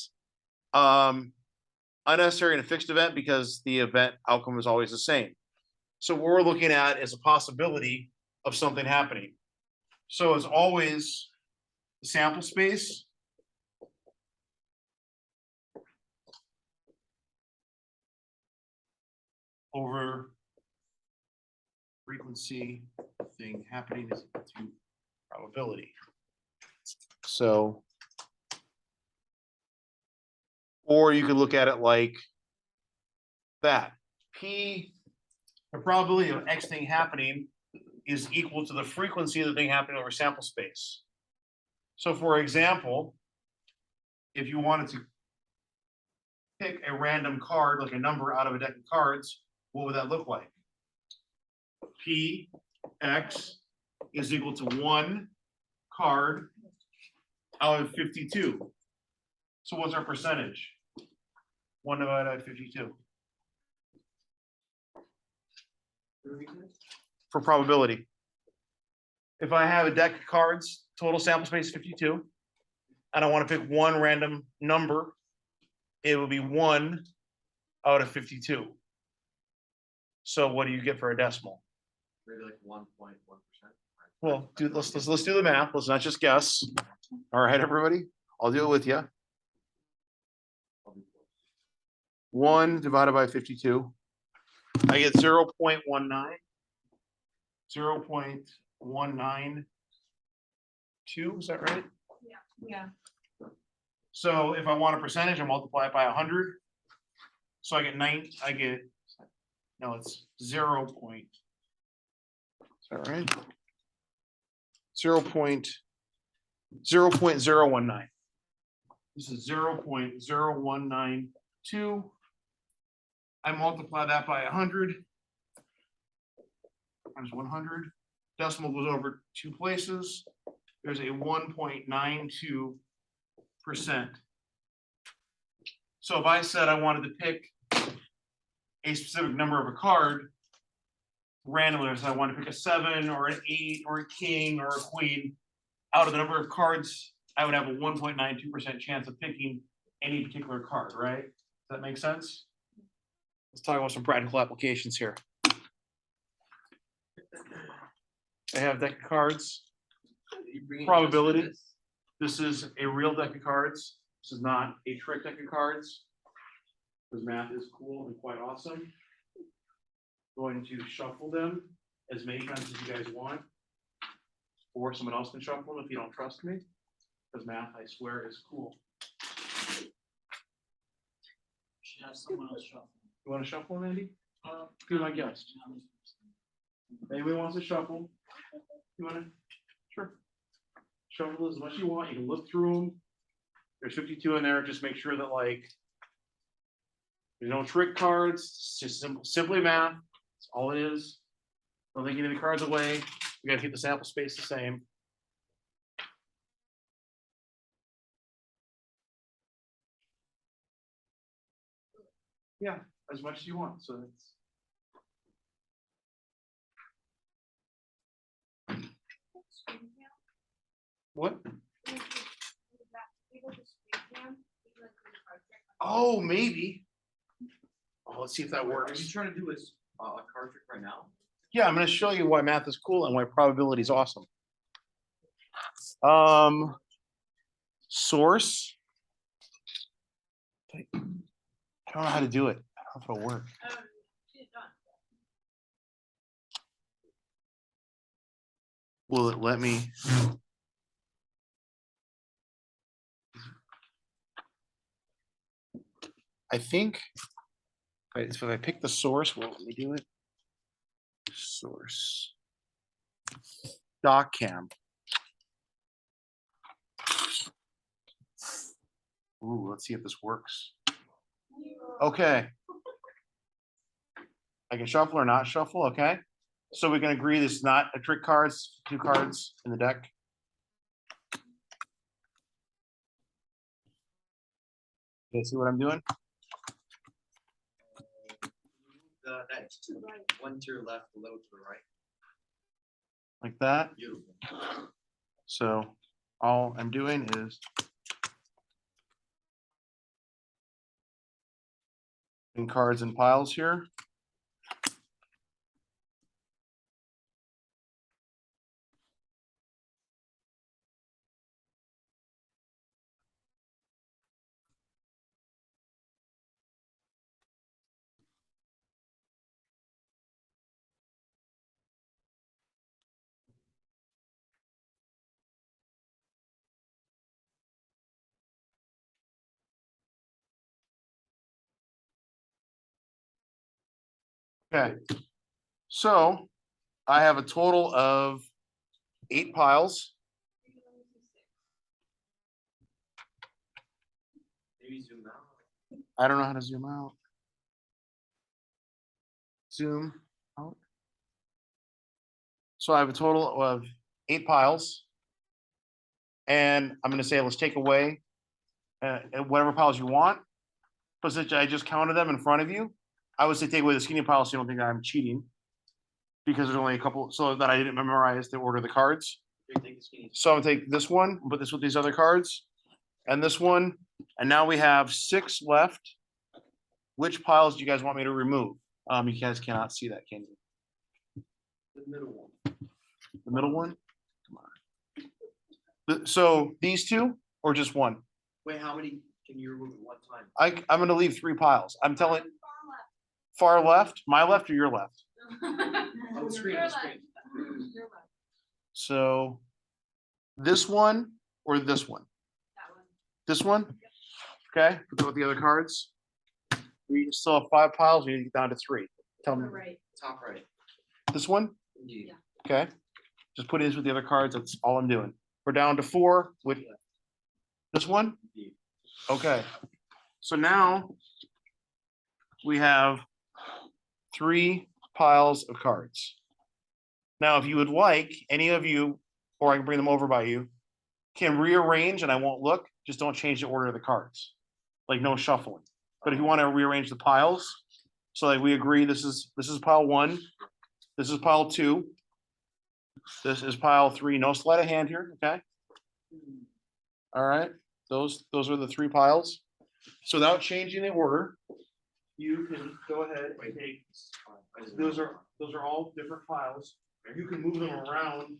Unnecessary and a fixed event because the event outcome is always the same. So what we're looking at is a possibility of something happening. So as always, the sample space over frequency thing happening is equal to probability. So, or you could look at it like that. P, the probability of X thing happening is equal to the frequency of the thing happening over sample space. So for example, if you wanted to pick a random card, like a number out of a deck of cards, what would that look like? P X is equal to 1 card out of 52. So what's our percentage? 1 divided by 52. For probability. If I have a deck of cards, total sample space 52, and I want to pick one random number, it will be 1 out of 52. So what do you get for a decimal? Maybe like 1.1%. Well, let's do the math. Let's not just guess. All right, everybody, I'll do it with you. 1 divided by 52. I get 0.19. 0.192, is that right? Yeah. So if I want a percentage, I multiply it by 100. So I get no, it's 0. Is that right? 0.019. This is 0.0192. I multiply that by 100. Times 100. Decimal goes over 2 places. There's a 1.92%. So if I said I wanted to pick a specific number of a card randomly, so I want to pick a 7 or an 8 or a king or a queen, out of the number of cards, I would have a 1.92% chance of picking any particular card, right? Does that make sense? Let's talk about some practical applications here. I have a deck of cards. Probability. This is a real deck of cards. This is not a trick deck of cards. Because math is cool and quite awesome. Going to shuffle them as many times as you guys want. Or someone else can shuffle them if you don't trust me. Because math, I swear, is cool. Should have someone else shuffle. You want to shuffle them, Andy? Be my guest. Anybody wants to shuffle? You want to? Sure. Shuffle as much as you want. You can look through them. There's 52 in there. Just make sure that There's no trick cards, it's just simply math, that's all it is. Don't take any of the cards away, we gotta keep the sample space the same. Yeah, as much as you want, so it's. What? Oh, maybe. Oh, let's see if that Are you works. trying to do is a card trick right now? Yeah, I'm gonna show you why math is cool and why probability is awesome. Source. I don't know how to do it. I don't know if it'll work. Will it let me? I think. Right, so if I pick the source, will it let me do it? Source. DocCam. Ooh, let's see if this works. Okay. I can shuffle or not shuffle, okay? So we can agree this is not a trick cards, 2 cards in the deck. Okay, see what I'm doing? That one to your left, a little to the right. Like that. Beautiful. So all I'm doing is in cards and piles here. Okay, so I have a total of 8 piles. Maybe zoom out. I don't know how to zoom out. Zoom out. So I have a total of 8 piles. And I'm gonna say, let's take away whatever piles you want. But since I just counted them in front of you, I would say take away the skinny pile so you don't think I'm cheating. Because there's only a couple, so that I didn't memorize the order of the cards. Here, take the skinny. So I'm gonna take this one, put this with these other cards, and this one, and now we have 6 left. Which piles do you guys want me to remove? You guys cannot see that, can you? The middle one. The middle one? Come on. So these 2 or just one? Wait, how many can you remove at one time? I'm gonna leave 3 piles. I'm telling, far left, my left or your left? On the screen, on the screen. So this one or this one? This one? Okay, go with the other cards. We still have 5 piles, we need to get down to 3. Tell me, Right. Top right. this one? Indeed. Okay, just put these with the other cards, that's all I'm doing. We're down to 4 with this one? Indeed. Okay, so now we have 3 piles of cards. Now, if you would like, any of you, or I can bring them over by you, can rearrange and I won't look, just don't change the order of the cards. Like no shuffling. But if you want to rearrange the piles, so like we agree, this is pile 1, this is pile 2, this is pile 3, no sleight of hand here, okay? All right, those are the 3 piles. So without changing the order, you can go ahead and take, those are all different piles. You can move them around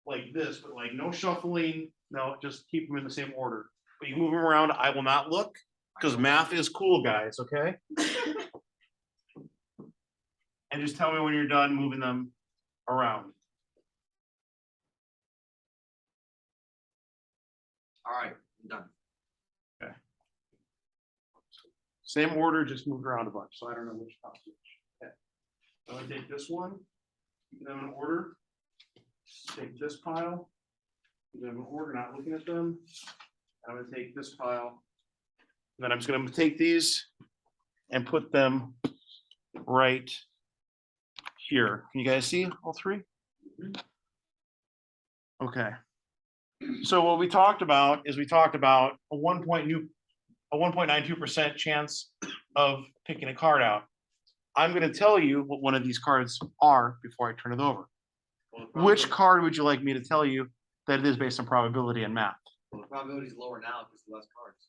like this, but like no shuffling, no, just keep them in the same order. But you move them around, I will not look, because math is cool, guys, okay? And just tell me when you're done moving them around. All right, I'm done. Same order, just moved around a bunch, so I don't know which pile's which. Okay. I'm gonna take this one, keep them in order. Take this pile, keep them in order, not looking at them. I'm gonna take this pile. And then I'm just gonna take these and put them right here. Can you guys see all three? Okay. So what we talked about is we talked about a 1.92% chance of picking a card out. I'm gonna tell you what one of these cards are before I turn it over. Well, the Which probability- card would you like me to tell you that it is based on probability and math? Well, the probability is lower now because the less cards.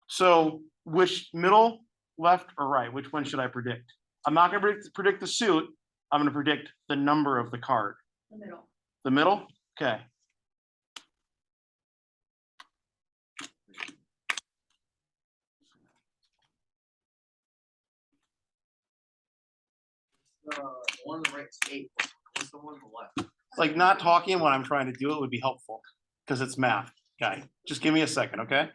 So which middle, left, or right? Which one should I predict? I'm not gonna predict the suit. I'm gonna predict the number of the card. The middle. The middle? Okay. The one on the right is 8. What's the one on the left? Like not talking when I'm trying to do it would be helpful because it's math, guy. Just give me a second, okay?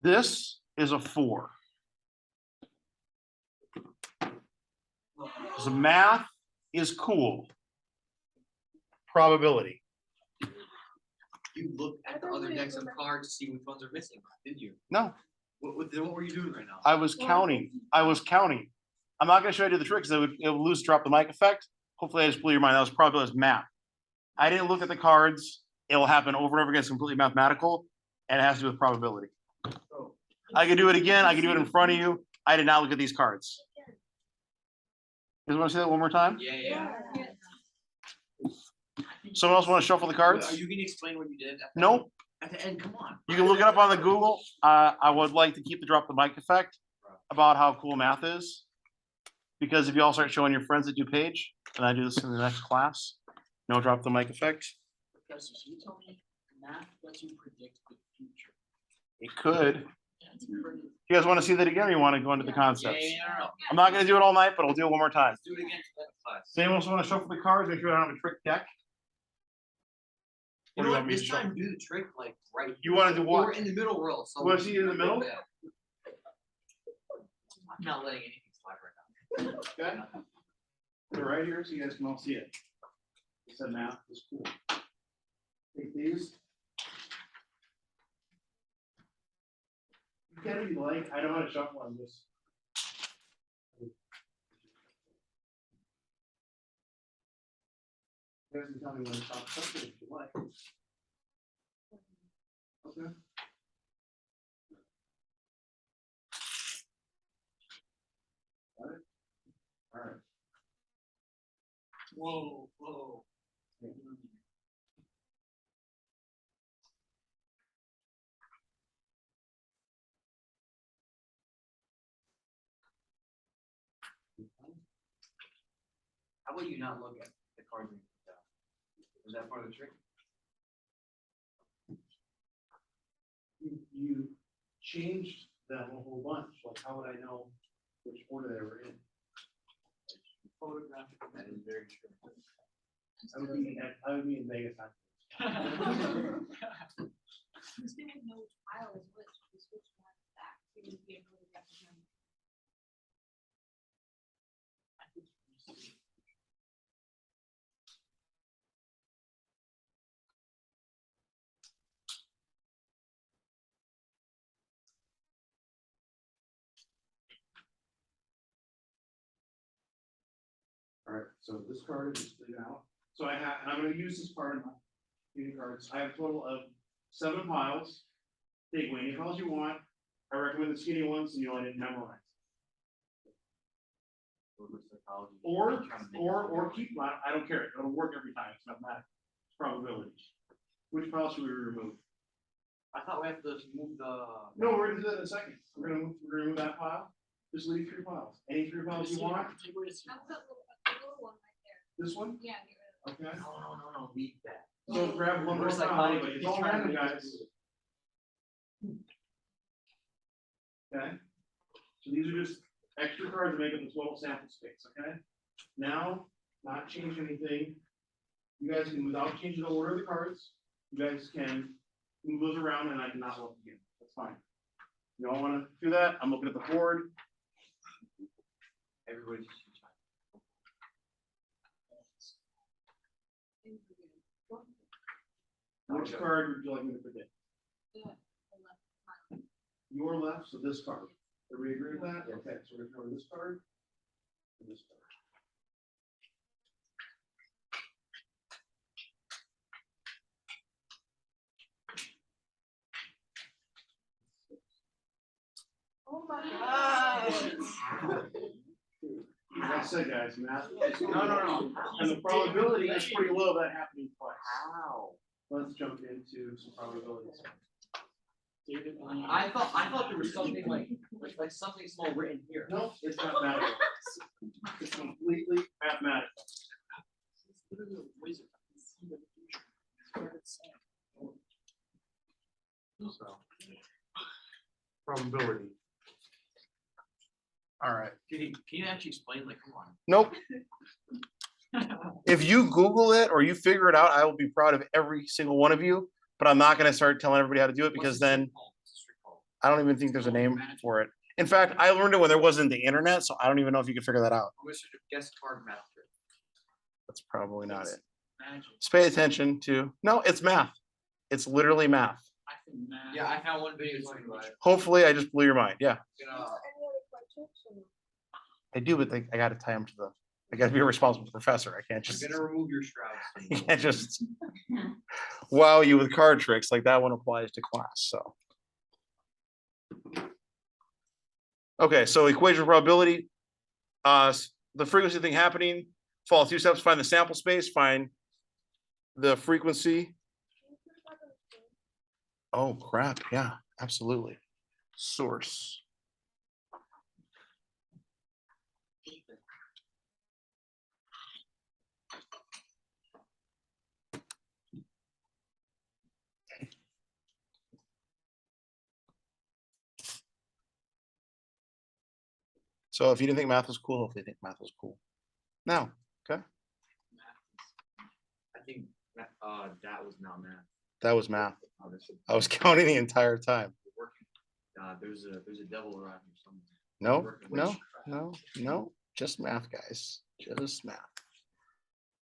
This is a 4. So math is cool. Probability. You looked at the other decks of cards to see which ones are missing, didn't you? No, Then what were you doing right now? I was counting. I was counting. I'm not gonna show you the trick because it would lose drop the mic effect. Hopefully I just blew your mind. That was probability, as math. I didn't look at the cards. It'll happen over and over again. It's completely mathematical and it has to do with probability. Oh. I can do it again. I can do it in front of you. I did not look at these cards. You guys want to say that one more time? Yeah. Someone else want to shuffle the cards? Are you gonna explain what you did? At the Nope. end? At the end, come on. You can look it up on the Google. I would like to keep the drop the mic effect about how cool math is. Because if you all start showing your friends that do page, and I do this in the next class, no drop the mic effect. Okay, so you tell me math lets you predict the future. It could. That's pretty. You guys want to see that again or you want to go into the Yeah, concepts? no. I'm not gonna do it all night, but I'll do it one more time. Let's do it again for that class. Does anyone else want to shuffle the cards? Make sure I don't have a trick deck. You Or know want what, me to this shuffle? time do the trick like right. You wanna do what? Or in the middle row, so. You wanna see it in the middle? Yeah. I'm not letting anything slide right now. Okay. Put it right here so you guys can all see it. It said math is cool. Take these. You can if you like. I know how to shuffle on this. You guys can tell me when to stop shuffling if you like. Okay. Got it? All right. Whoa. How about you not look at the cards you put down? Was that part of the trick? You changed them a whole bunch, like how would I know which order they were in? Photographic. That is very true. I would be in Vegas. Who's gonna know which pile is which one is back? So you'd be able to represent. All right, so this card is laid out. So I have, and I'm gonna use this card in my unit cards. I have a total of 7 piles. Take any piles you want. I recommend the skinny ones, and you only didn't memorize. Or keep, I don't care. It'll work every time. It's mathematics. It's probability. Which pile should we remove? I thought we have to move the. No, we're gonna do that in a second. We're gonna remove that pile. Just leave 3 piles. Any 3 piles you want. Take away the seat. I'll put the little one right there. This one? Yeah, get rid of Okay. No, leave that. So grab one more We're pile. psychotic. It's all random, guys. Okay. So these are just extra cards to make up the total sample space, okay? Now, not change anything. You guys can, without changing the order of the cards, you guys can move those around and I cannot look again. That's fine. You all wanna do that? I'm looking at the board. Everybody's. Which card would you like me to predict? Your left, so this card. Do we agree with that? Okay, so we're gonna cover this card. And this card. Oh my Like I said, guys, math. No. And the probability is pretty low of that happening twice. How? Let's jump into some probabilities. I thought there was something like something small written here. No, it's mathematical. It's completely mathematical. So, probability. All right. Can you actually explain, like, come on? Nope. If you Google it or you figure it out, I will be proud of every single one of you. But I'm not going to start telling everybody how to do it because then I don't even think there's a name for it. In fact, I learned it when there wasn't the internet, so I don't even know if you can figure that out. Guess card math trick. That's probably not it. Magic. Just pay attention to. No, it's math. It's literally math. I think math. Yeah, I found one video talking about it. Hopefully, I just blew your mind. Yeah, Any other questions? Or no? I do, but I got to tie them to the. I got to be a responsible professor. I can't I'm just. gonna remove your You shrouds. can't just wow you with card tricks like that one applies to class. So. Okay, so equation of probability. The frequency thing happening. Follow 2 steps. Find the sample space. Find the frequency. Can you put it up on the screen? Oh crap! Yeah, absolutely. Source. So if you didn't think math was cool, hopefully you think math was cool. Now, okay, I think that was not math. that was math. Oh, this is I was counting the entire time. working. There's a devil around here somewhere. No, Working no, witchcraft. no, just math, guys, just math.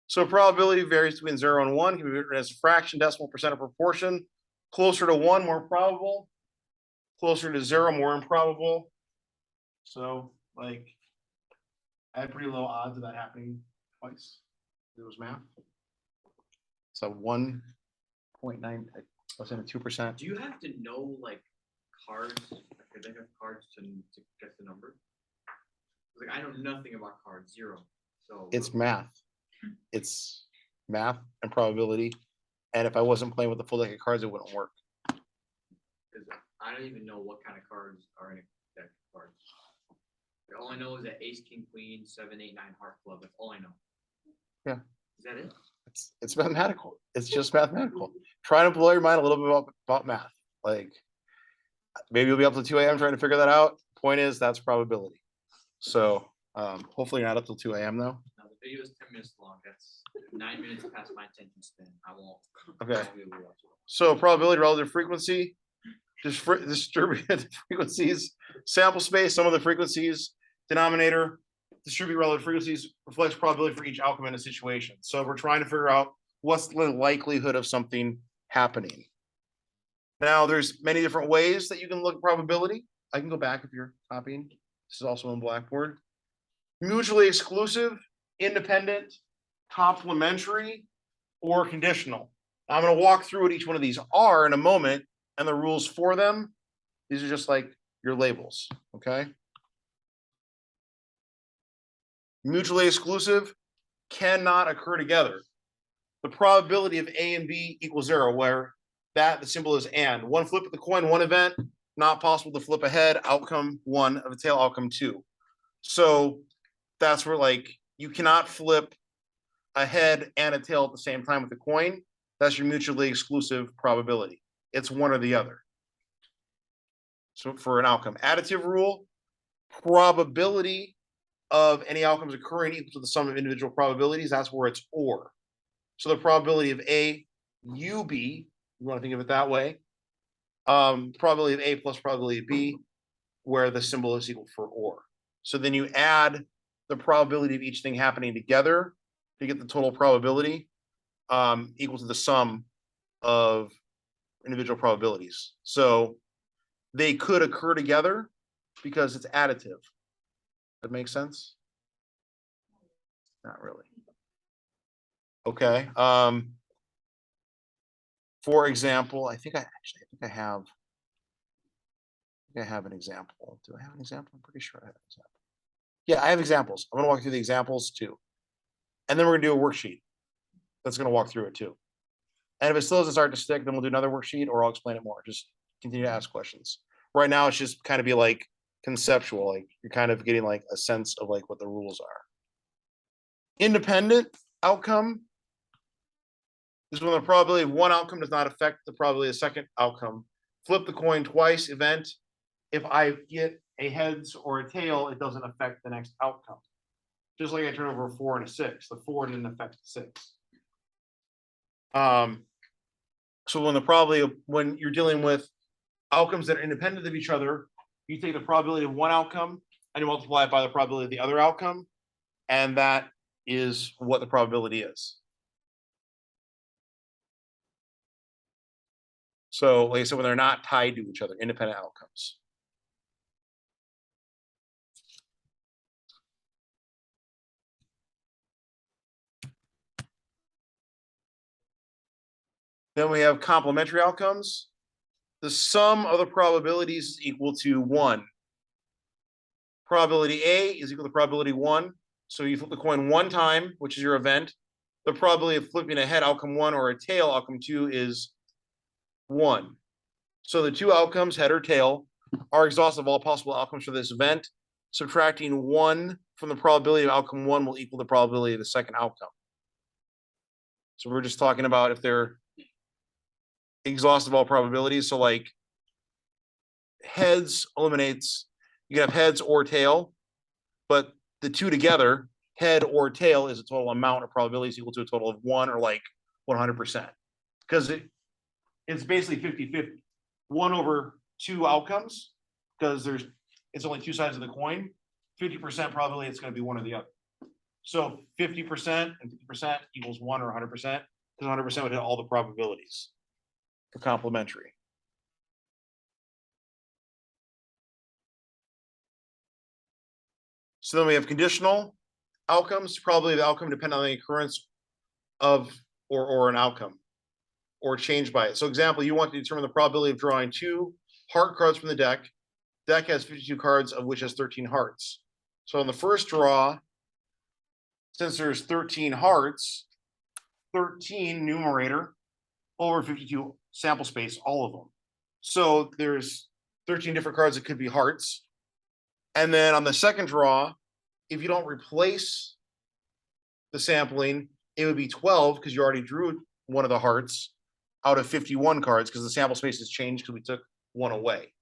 So probability varies between 0 and 1, can be written as a fraction, decimal, percent, or proportion. Closer to 1, more probable. Closer to 0, more improbable. So like, I had pretty low odds of that happening twice. It was math. So 1.9, I was in a 2%. Do you have to know like cards? Like, do they have cards to get the number? Like I know nothing about cards, zero. So It's math. It's math and probability. And if I wasn't playing with the full deck of cards, it wouldn't work. 'cause I don't even know what kind of cards are in a deck of cards. Like, all I know is that ace, king, queen, 7, 8, 9, heart, club. That's all I know. Yeah. Is that it? It's mathematical. It's just mathematical. Try to blow your mind a little bit about math. Like maybe you'll be up to 2 a.m. trying to figure that out. Point is that's probability. So hopefully you're not up till 2 a.m. though. No, the video is 10 minutes long. That's 9 minutes past my attention span. I won't. Okay. I won't be able to watch it. So probability relative frequency, distributed frequencies, sample space, some of the frequencies, denominator, distribute relative frequencies, reflects probability for each outcome in a situation. So we're trying to figure out what's the likelihood of something happening. Now there's many different ways that you can look at probability. I can go back if you're copying. This is also on Blackboard. Mutually exclusive, independent, complementary, or conditional. I'm going to walk through what each one of these are in a moment and the rules for them. These are just like your labels, okay? Mutually exclusive cannot occur together. The probability of A and B equals 0, where the symbol is and. One flip of the coin, one event, not possible to flip a head, outcome 1 of a tail, outcome 2. So that's where like you cannot flip a head and a tail at the same time with the coin. That's your mutually exclusive probability. It's one or the other. So for an outcome, additive rule, probability of any outcomes occurring equal to the sum of individual probabilities. That's where it's or. So the probability of A, UB, you want to think of it that way, probability of A plus probability of B, where the symbol is equal for or. So then you add the probability of each thing happening together to get the total probability equal to the sum of individual probabilities. So they could occur together because it's additive. That makes sense? Not really. Okay. For example, I think I have an example. Do I have an example? I'm pretty sure I have an example. Yeah, I have examples. I'm gonna walk through the examples too. And then we're gonna do a worksheet that's gonna walk through it too. And if it still doesn't start to stick, then we'll do another worksheet or I'll explain it more. Just continue to ask questions. Right now, it's just kind of be like conceptual, like you're kind of getting like a sense of like what the rules are. Independent outcome is when the probability of one outcome does not affect the probability of the second outcome. Flip the coin twice event. If I get a heads or a tail, it doesn't affect the next outcome. Just like I turn over a 4 and a 6, the 4 didn't affect the 6. So when the probability of when you're dealing with outcomes that are independent of each other, you take the probability of one outcome and you multiply it by the probability of the other outcome, and that is what the probability is. So, like I said, when they're not tied to each other, independent outcomes. Then we have complementary outcomes. The sum of the probabilities is equal to 1. Probability A is equal to probability 1. So you flip the coin one time, which is your event. The probability of flipping a head outcome 1 or a tail outcome 2 is 1. So the two outcomes, head or tail, are exhaustive of all possible outcomes for this event. Subtracting 1 from the probability of outcome 1 will equal the probability of the second outcome. So we're just talking about if they're exhaustive of all probabilities. So like heads eliminates, you can have heads or tail, but the two together, head or tail, is a total amount of probabilities equal to a total of 1 or like 100%. Because it's basically 50-50. 1 over 2 outcomes, because it's only 2 sides of the coin. 50% probability it's going to be one or the other. So 50% and 50% equals 1 or 100%, because 100% would hit all the probabilities for complementary. So then we have conditional outcomes, probably the outcome depend on the occurrence of or an outcome or changed by it. So example, you want to determine the probability of drawing 2 heart cards from the deck. Deck has 52 cards, of which has 13 hearts. So on the first draw, since there's 13 hearts, 13 numerator over 52 sample space, all of them. So there's 13 different cards that could be hearts. And then on the second draw, if you don't replace the sampling, it would be 12 because you already drew one of the hearts out of 51 cards because the sample space has changed because we took 1 away.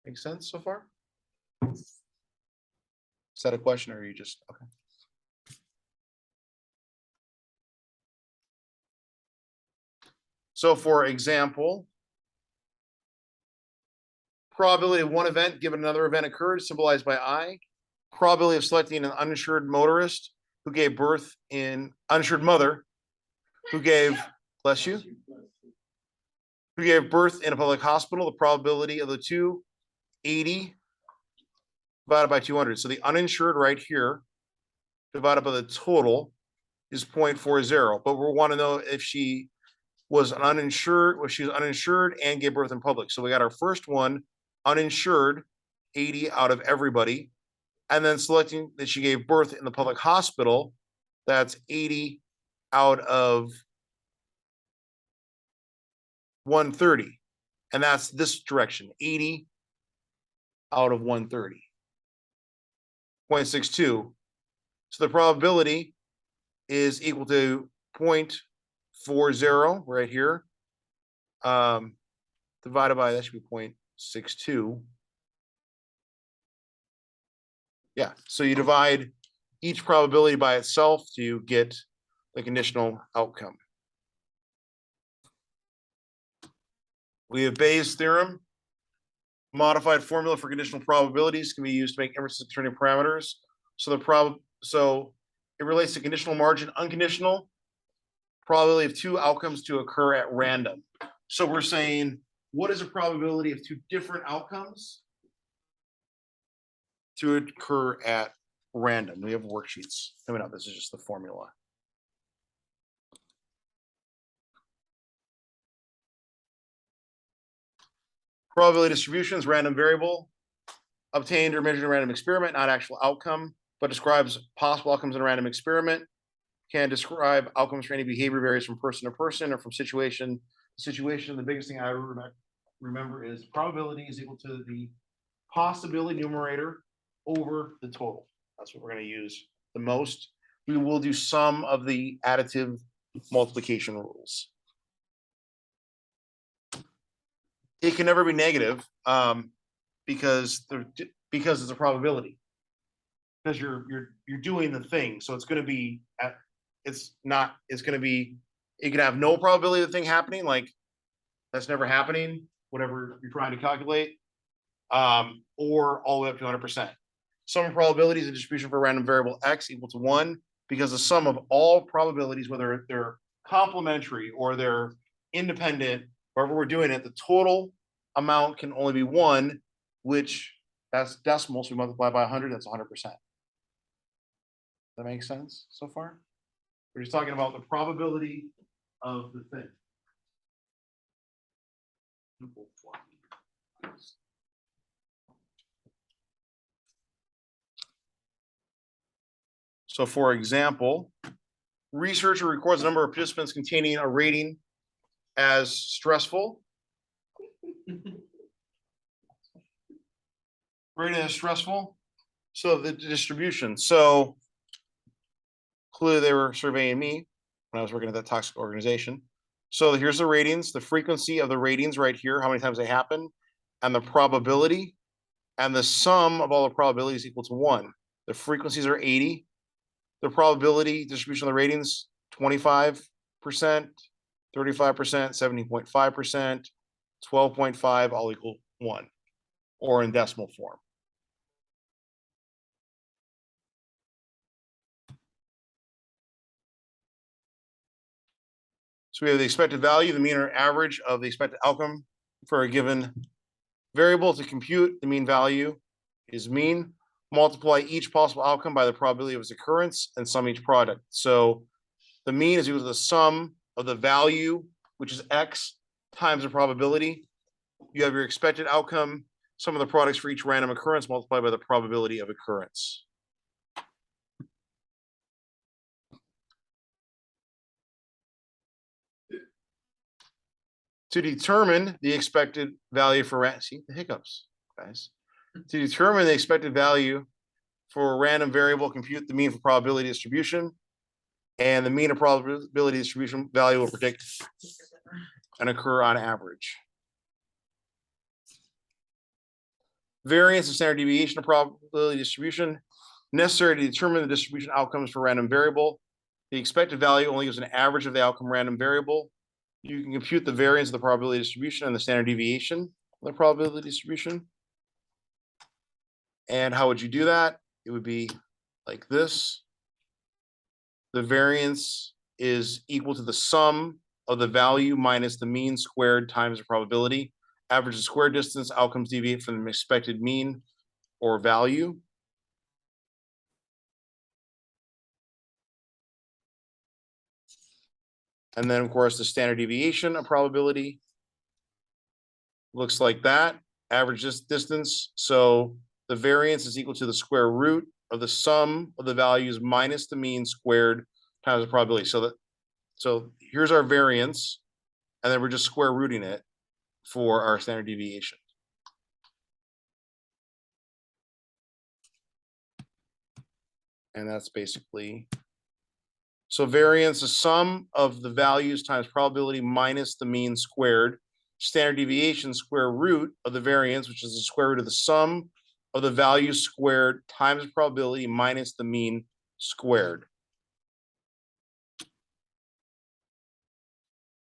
Make sense so far? Is that a question or are you just okay? So for example, probability of one event given another event occurred, symbolized by I. Probability of selecting an uninsured motorist who gave birth in uninsured mother who gave, bless you, who gave birth in a public hospital. The probability of the two, 80 divided by 200. So the uninsured right here divided by the total is 0.40. But we want to know if she was an uninsured, was she was uninsured and gave birth in public. So we got our first one, uninsured, 80 out of everybody. And then selecting that she gave birth in the public hospital, that's 80 out of 130. And that's this direction, 80 out of 130. 0.62. So the probability is equal to 0.40 right here. Divided by, that should be 0.62. Yeah, so you divide each probability by itself to get the conditional outcome. We have Bayes' theorem. Modified formula for conditional probabilities can be used to make inferences concerning parameters. So it relates to conditional margin, unconditional probability of two outcomes to occur at random. So we're saying, what is a probability of two different outcomes to occur at random? We have worksheets coming up. This is just the formula. Probability distributions, random variable, obtained or measured in a random experiment, not actual outcome, but describes possible outcomes in a random experiment. Can describe outcomes for any behavior varies from person to person or from situation to situation. The biggest thing I remember is probability is equal to the possibility numerator over the total. That's what we're going to use the most. We will do some of the additive multiplication rules. It can never be negative because it's a probability. Because you're doing the thing, so it's going to be it can have no probability of the thing happening, like that's never happening, whatever you're trying to calculate, or all the way up to 100%. Sum of probabilities of distribution for a random variable x equal to 1, because the sum of all probabilities, whether they're complementary or they're independent, wherever we're doing it, the total amount can only be 1, which that's decimal, so we multiply by 100, that's 100%. That makes sense so far? We're just talking about the probability of the thing. So for example, researcher records the number of participants containing a rating as stressful. Rating as stressful. So the distribution. So clearly they were surveying me when I was working at that toxic organization. So here's the ratings, the frequency of the ratings right here, how many times they happen, and the probability, and the sum of all the probabilities equal to 1. The frequencies are 80. The probability distribution of the ratings, 25%, 35%, 17.5%, 12.5, all equal 1, or in decimal form. So we have the expected value, the mean or average of the expected outcome for a given variable. To compute the mean value is mean. Multiply each possible outcome by the probability of its occurrence and sum each product. So the mean is equal to the sum of the value, which is x, times the probability. You have your expected outcome, sum of the products for each random occurrence multiplied by the probability of occurrence. To determine the expected value for see the hiccups, guys. To determine the expected value for a random variable, compute the mean for probability distribution, and the mean of probability distribution value will predict and occur on average. Variance and standard deviation of probability distribution necessary to determine the distribution outcomes for random variable. The expected value only gives an average of the outcome random variable. You can compute the variance of the probability distribution and the standard deviation of the probability distribution. And how would you do that? It would be like this. The variance is equal to the sum of the value minus the mean squared times the probability. Average the square distance, outcomes deviate from the expected mean or value. And then, of course, the standard deviation of probability looks like that. Average this distance. So the variance is equal to the square root of the sum of the values minus the mean squared times the probability. So here's our variance, and then we're just square rooting it for our standard deviation. And that's basically, so variance, the sum of the values times probability minus the mean squared. Standard deviation, square root of the variance, which is the square root of the sum of the value squared times the probability minus the mean squared.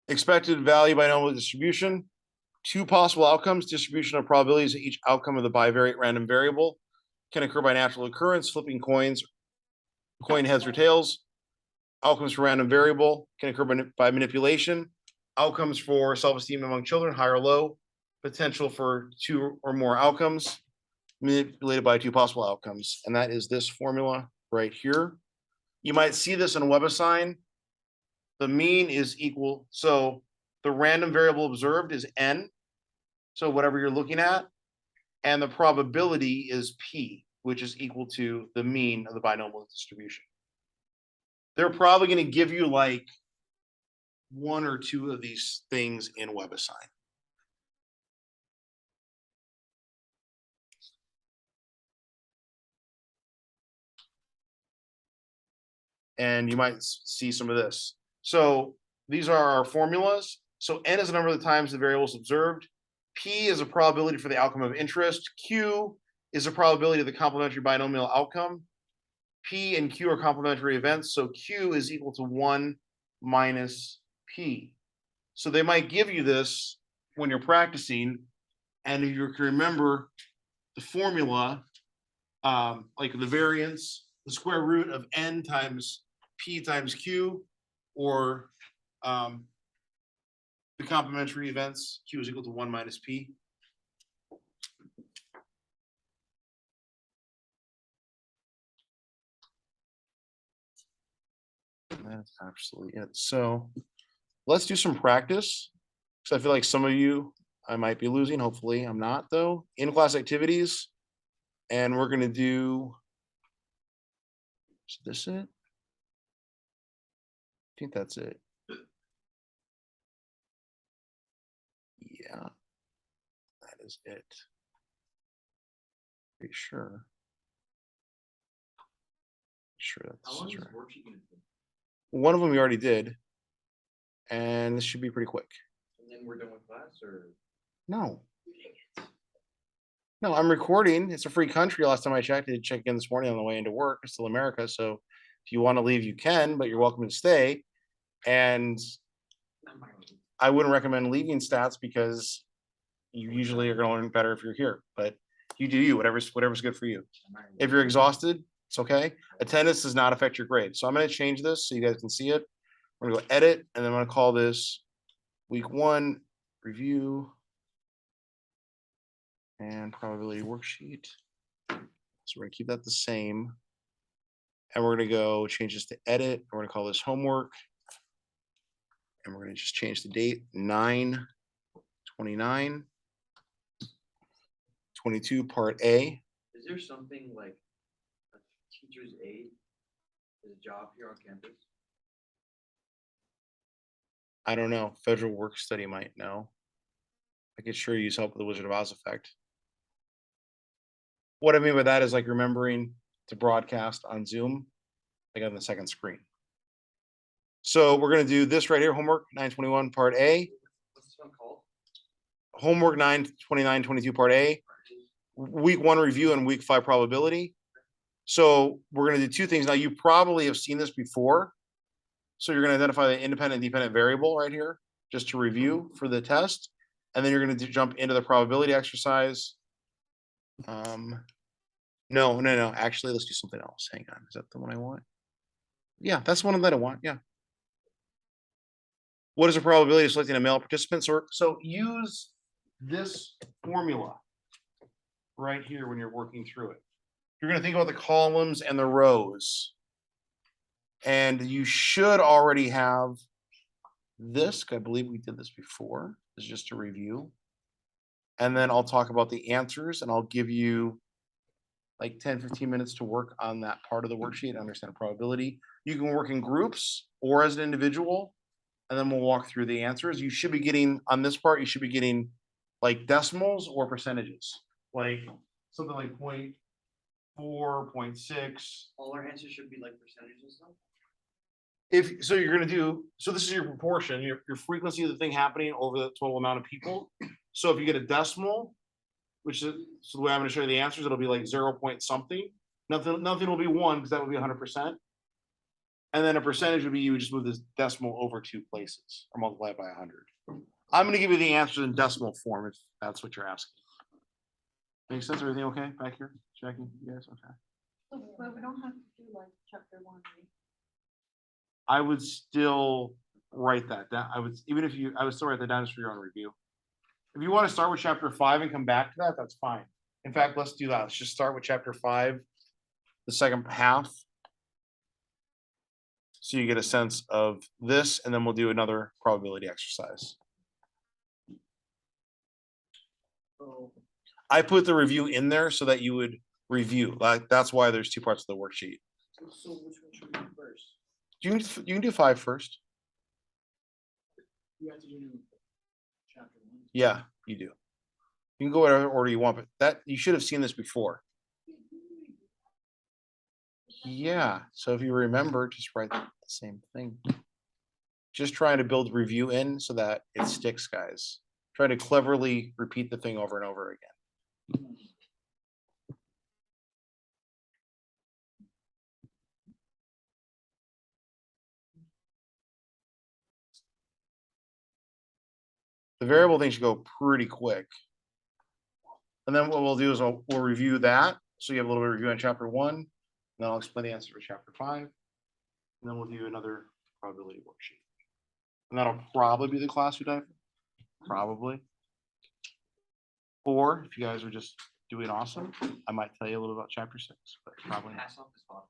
Expected value binomial distribution. Two possible outcomes, distribution of probabilities of each outcome of the bivariate random variable can occur by natural occurrence, flipping coins, coin heads or tails. Outcomes for random variable can occur by manipulation. Outcomes for self-esteem among children, high or low. Potential for two or more outcomes manipulated by two possible outcomes. And that is this formula right here. You might see this in WebAssign. The mean is equal. So the random variable observed is n. So whatever you're looking at. And the probability is p, which is equal to the mean of the binomial distribution. They're probably going to give you like one or two of these things in WebAssign. And you might see some of this. So these are our formulas. So n is the number of the times the variable is observed. P is a probability for the outcome of interest. Q is a probability of the complementary binomial outcome. P and Q are complementary events. So Q is equal to 1 minus P. So they might give you this when you're practicing. And if you can remember the formula, like the variance, the square root of n times P times Q, or the complementary events, Q is equal to 1 minus P. That's absolutely it. So let's do some practice, because I feel like some of you I might be losing. Hopefully I'm not, though. In-class activities. And we're going to do, is this it? I think that's it. Yeah, that is it. Pretty sure. Sure, How that's long is right. this worksheet gonna take? One of them we already did, and this should be pretty quick. And then we're done with class, or? No. No, I'm recording. It's a free country. Last time I checked, I did check in this morning on the way into work. It's still America. So if you want to leave, you can, but you're welcome to stay. And I'm not gonna do it. I wouldn't recommend leaving stats because you usually are going to learn better if you're here. But you do you, whatever's good for you. I'm not gonna If do you're it. exhausted, it's okay. Attendance does not affect your grade. So I'm going to change this so you guys can see it. We're going to go edit, and then I'm going to call this week 1 review and probability worksheet. So we're going to keep that the same. And we're going to go change this to edit. We're going to call this homework. And we're going to just change the date 9/29, 22 part A. Is there something like a teacher's aide is a job here on campus? I don't know. Federal Work Study might know. I could sure use help with the Wizard of Oz effect. What I mean by that is like remembering to broadcast on Zoom, like on the second screen. So we're going to do this right here, homework 9/21 part A, What's this one called? homework 9/29/22 part A, week 1 review and week 5 probability. So we're going to do two things. Now you probably have seen this before. So you're going to identify the independent and dependent variable right here, just to review for the test. And then you're going to jump into the probability exercise. No. Actually, let's do something else. Hang on. Is that the one I want? Yeah, that's the one that I want. Yeah. What is the probability of selecting a male participant? So use this formula right here when you're working through it. You're going to think about the columns and the rows. And you should already have this. I believe we did this before. This is just a review. And then I'll talk about the answers, and I'll give you like 10-15 minutes to work on that part of the worksheet, understand probability. You can work in groups or as an individual, and then we'll walk through the answers. You should be getting, on this part, you should be getting like decimals or percentages, like something like 0.4, 0.6. All our answers should be like percentages and stuff. If so, you're going to do, so this is your proportion, your frequency of the thing happening over the total amount of people. So if you get a decimal, which is, so the way I'm going to show you the answers, it'll be like 0 point something. Nothing will be 1 because that would be 100%. And then a percentage would be you would just move this decimal over 2 places or multiply it by 100. I'm gonna give you the answers in decimal form if that's what you're asking. Make sense? Everything okay back here? Checking, yes, okay. But we don't have to do like chapter one, right? I would still write that down. I would, even if you, I would still write that down just for your own review. If you want to start with chapter 5 and come back to that, that's fine. In fact, let's do that. Let's just start with chapter 5, the second half. So you get a sense of this, and then we'll do another probability exercise. So, I put the review in there so that you would review. Like, that's why there's two parts of the worksheet. so which one should we do first? You can do 5 first. You have to do chapter one. Yeah, you do. You can go whatever order you want, but that you should have seen this before. Yeah, so if you remember, just write the same thing. Just trying to build review in so that it sticks, guys. Try to cleverly repeat the thing over and over again. The variable thing should go pretty quick. And then what we'll do is we'll review that. So you have a little bit of review on chapter 1. And then I'll explain the answer for chapter 5. And then we'll do another probability worksheet. And that'll probably be the class we dive. Probably. Or if you guys are just doing awesome, I might tell you a little about chapter 6, but probably not. Pass off this vodka.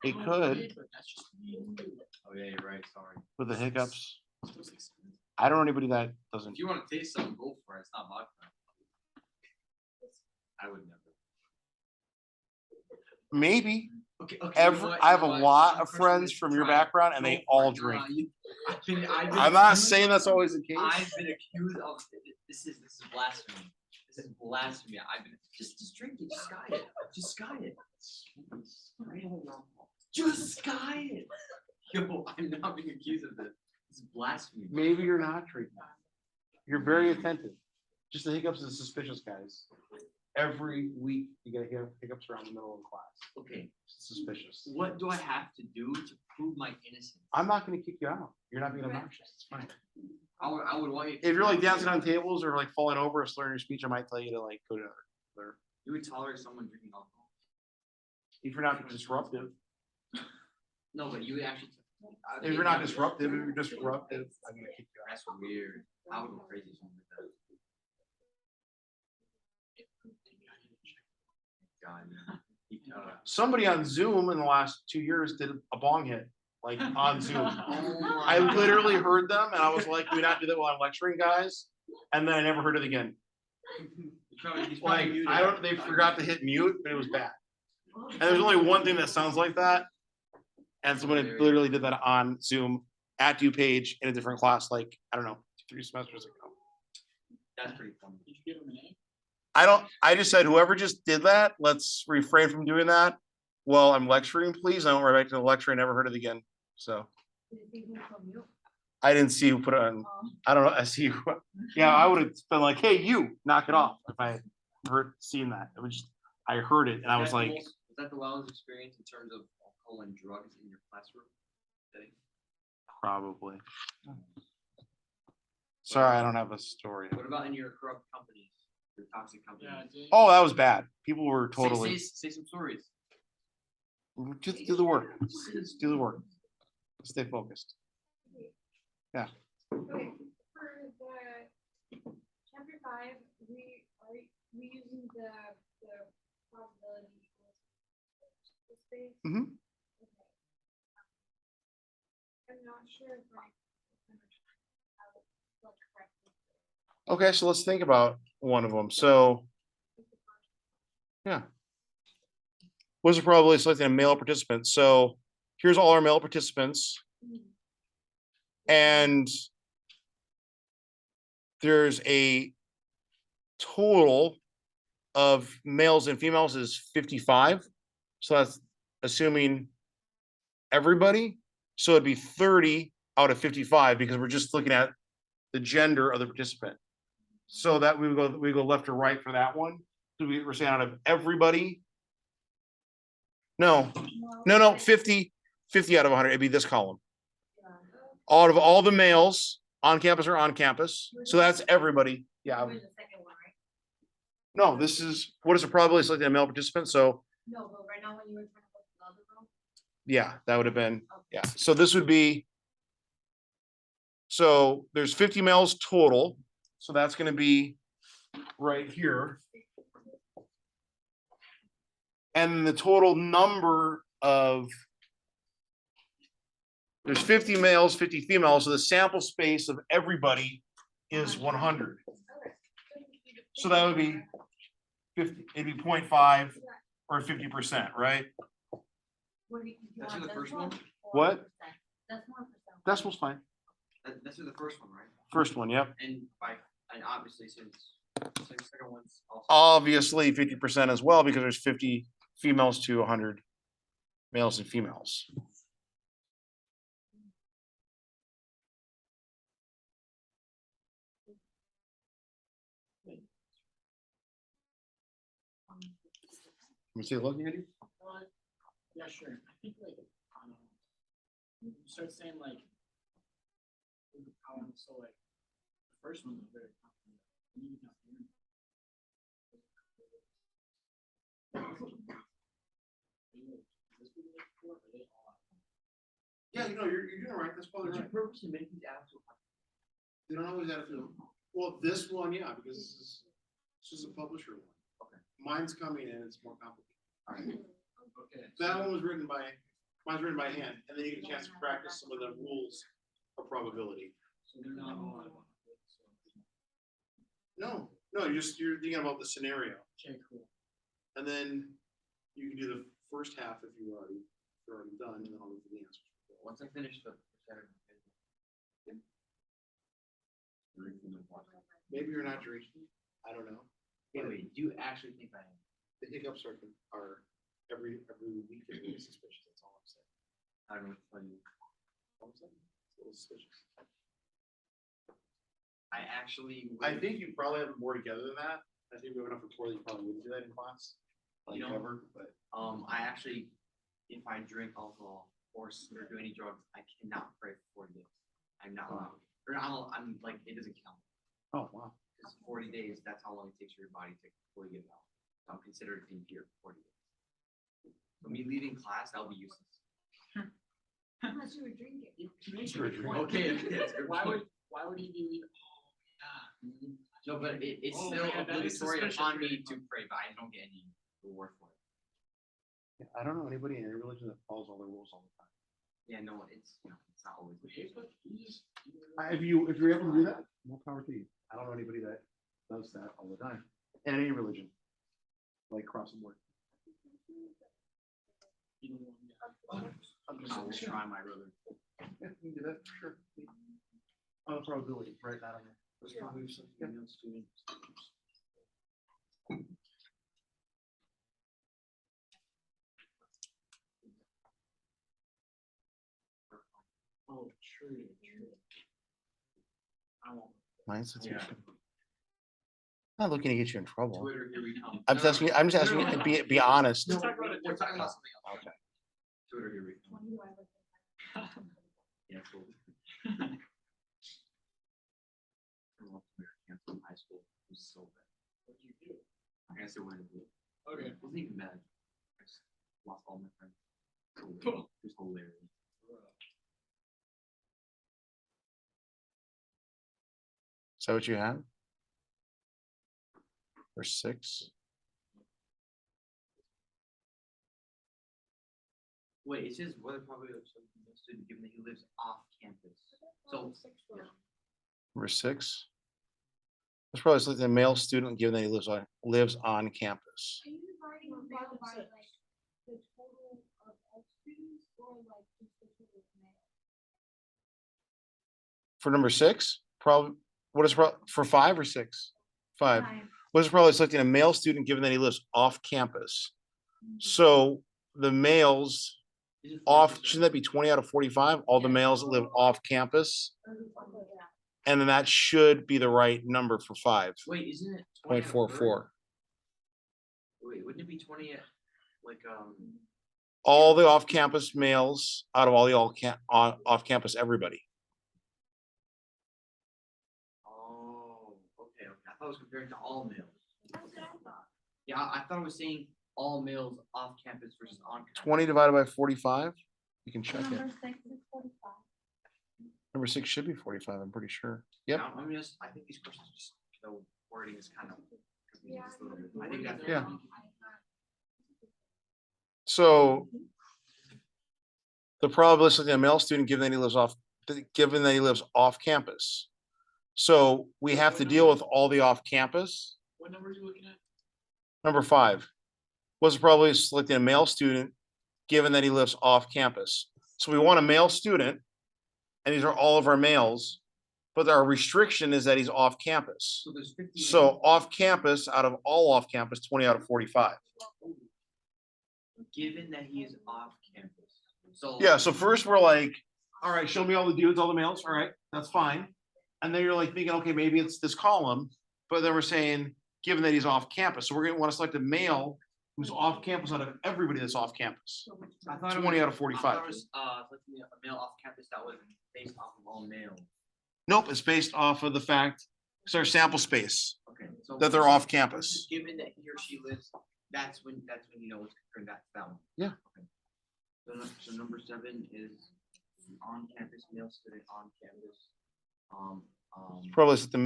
It could But that's just me and you. Oh, yeah, you're right, sorry. with the hiccups. It's supposed to explain. I don't know anybody that doesn't. If you wanna taste something, go for it, it's not vodka. I would never. Maybe. Okay, okay. You know what, I have you a know what? lot I'm of crushing friends this. from your Try it. background and Go they for all it. drink. I've been I'm not accused- saying that's always the case. I've been accused of, this is blasphemy. This is blasphemy. I've been, just drink it, just sky it, just sky it. Just sky it. Yo, I'm not being accused of this. This is blasphemy. Maybe you're not drinking. You're very attentive. Just the hiccups is suspicious, guys. Every week you get hiccups around the middle of the class. Okay, It's suspicious. what do I have to do to prove my innocence? I'm not gonna kick you out. You're not being obnoxious. It's fine. I would want you. to If you're like kick me out. dancing on tables or like falling over or slurring your speech, I might tell you to like go to another. You would tolerate someone drinking alcohol? If you're not disruptive, No, but you would actually. if you're not disruptive, if you're disruptive, I'm gonna kick you out. That's weird. I would go crazy if someone did that. God, man. Somebody on Zoom in the last 2 years did a bong hit, like on Zoom. I literally heard them and I was like, we not do that while I'm lecturing, guys. And then I never heard it again. Like, I don't, they forgot to hit mute, but it was bad. And there's only one thing that sounds like that. And someone had literally did that on Zoom at DuPage in a different class, like, I don't know, 3 semesters ago. That's pretty funny. Did you give him an A? I just said, whoever just did that, let's refrain from doing that. Well, I'm lecturing, please. I went right back to the lecture. I never heard it again. So I didn't see who put it on. I don't know. I see. Yeah, I would have been like, hey, you knock it off if I heard seen that. It was just, I heard it and I was like, Was that the wellness experience in terms of alcohol and drugs in your classroom setting? probably. Sorry, I don't have a story. What about in your corrupt companies, your toxic companies? Yeah. Oh, that was bad. People were Say- totally, Say some stories. just do the work. Just do the work. Stay focused. Okay, for the chapter 5, we using the probability space. Mhm. Okay. I'm not sure if I. how to correct this. Okay, so let's think about one of them. So, yeah. What's the probability of selecting a male participant? So here's all our male participants. And there's a total of males and females is 55. So that's assuming everybody. So it'd be 30 out of 55 because we're just looking at the gender of the participant. So that we go left to right for that one. So we're saying out of everybody. No, 50 out of 100. It'd be this column. Out of all the males, On campus or on campus. So that's everybody. Yeah. Where's the second one, right? No, this is, what is the probability of selecting a male participant? So No, but right now when you were trying to look at the other row. yeah, that would have been, yeah. So this would be. So there's 50 males total. So that's gonna be right here. And the total number of. There's 50 males, 50 females, so the sample space of everybody is 100. So that would be 50, it'd be 0.5 or 50%, right? What do you That's want the this first one one? or What? That's more percent. Decimal's fine. That's the first one, right? First one, yep. And obviously since second one's also. Obviously 50% as well, because there's 50 females to 100 males and females. Let me see the look, Andy. Yeah, sure. I think like, you start saying like. So like, the first one was very complicated. And you got the Yeah, you're doing right, that's probably right. purposely make these apps so hard? You don't always have to, well, this one, yeah, because this is a publisher one. Okay. Mine's coming in, it's more complicated. Okay. That one was mine's written by hand, and then you get a chance to practice some of the rules of probability. So they're not all. No, you're thinking about the scenario, Okay, cool. and then you can do the first half if you're already done, and then I'll look at the answers. Once I finish the percentage. Maybe you're not drinking, I don't know. Anyway, do you actually think I am? The hiccups are every week, they're really suspicious, that's all I'm saying. I don't know what to tell you. All I'm saying, it's a little suspicious. I actually. I think you probably have more together than that. I think we have enough rapport that you probably wouldn't do that in class. Like You know- ever, but I actually, if I drink alcohol or do any drugs, I cannot pray for 40 days. I'm not allowed. Or I'm like, it doesn't count. oh wow. Because 40 days, that's how long it takes for your body to fully get out. So I'm considered impure for 40 days. So me leaving class, that'll be useless. Unless you were drinking. Okay, yes, good Why point. would he be leaving? Oh, yeah. No, but it's Oh, still man, that is obligatory suspicious, upon me really. to pray, but I don't get any reward for it. I don't know anybody in any religion that follows all the rules all the time. Yeah, no, it's not always. Hey, but you just- If you're able to do that, more power to you. I don't know anybody that does that all the time, in any religion, like across the board. You don't want to- I will try my brother. Yeah, you can do that, for sure. On the probability, right, not on the. There's probably some female students. Oh, true. I won't. Mine's Yeah. not looking to get you in trouble. Twitter, here we come. I'm just asking you, to be honest. Let's talk about it. We're talking about something else. Okay. Twitter, here we come. When do I look at that? Yeah, cool. I love Twitter, canceled in high school. It was so bad. What do you do? I guess it went. It Okay. wasn't even bad. I just lost all my friends. It was hilarious. Is that what you have? Or 6? Wait, it says whether probably a student given that he lives off campus. So, yeah. Number 6? That's probably like the male student, given that he lives on campus. Are you dividing them by like the total of all students or like just the total of male? For number 6, probably, what is for 5 or 6? 5. Time. What is probably selecting a male student, given that he lives off campus. So the males Is it off, 40%? shouldn't that be 20 out of 45? All the males that live off campus? Or is it something like that? And then that should be the right number for 5. Wait, isn't it 20 out of 0.44. Wait, wouldn't it be 20 at like All the off-campus males out of all the off-campus everybody. thought it was comparing to all males. That's what I thought. Yeah, I thought it was saying all males off campus versus on. campus. 20 divided by 45. You can check it. Number 6 is 45. Number 6 should be 45, I'm pretty sure. Yep. I mean, I think these questions just, the wording is kind of confusing just a little bit. I think that's. Yeah. So the probability of a male student given that he lives off campus. So we have to deal with all the off campus. What number are you looking at? Number 5. What's the probability of selecting a male student given that he lives off campus? So we want a male student, and these are all of our males, but our restriction is that he's off campus. So there's 50. So off campus, out of all off campus, 20 out of 45. Given that he is off campus. So. Yeah, so first we're like, all right, show me all the dudes, all the males, all right, that's fine. And then you're like thinking, okay, maybe it's this column, but then we're saying, given that he's off campus, so we're gonna want to select a male who's off campus out of everybody that's off campus. I thought it 20 was- out of 45. I thought it was, selecting a male off campus that was based off of all male. Nope, it's based off of the fact, it's our sample space, Okay. So. that they're off campus. Given that he or she lives, that's when you know it's comparing that to that one. Yeah. Okay. So number 7 is on campus, male student on campus. Probably is the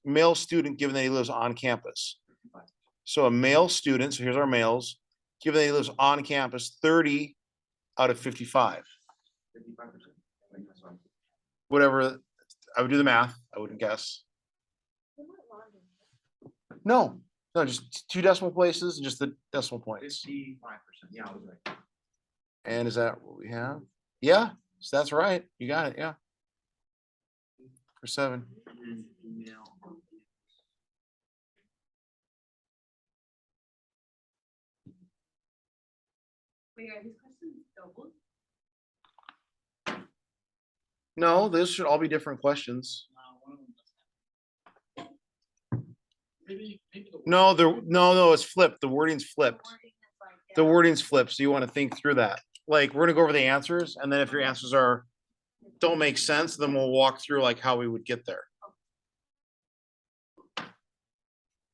male student, given that he lives on campus. 55. So a male student, so here's our males, given that he lives on campus, 30 out of 55. 55%. Whatever, I would do the math, I wouldn't guess. No, just 2 decimal places and just the decimal points. 55%. Yeah, I was right. And is that what we have? Yeah, so that's right. You got it, yeah. For 7. And then female on campus. Wait, are these questions doubled? No, this should all be different questions. One of them doesn't. Maybe the. No, it's flipped. The wording's flipped. Wording is like, The yeah. wording's flipped, so you want to think through that. Like, we're gonna go over the answers, and then if your answers don't make sense, then we'll walk through like how we would get there.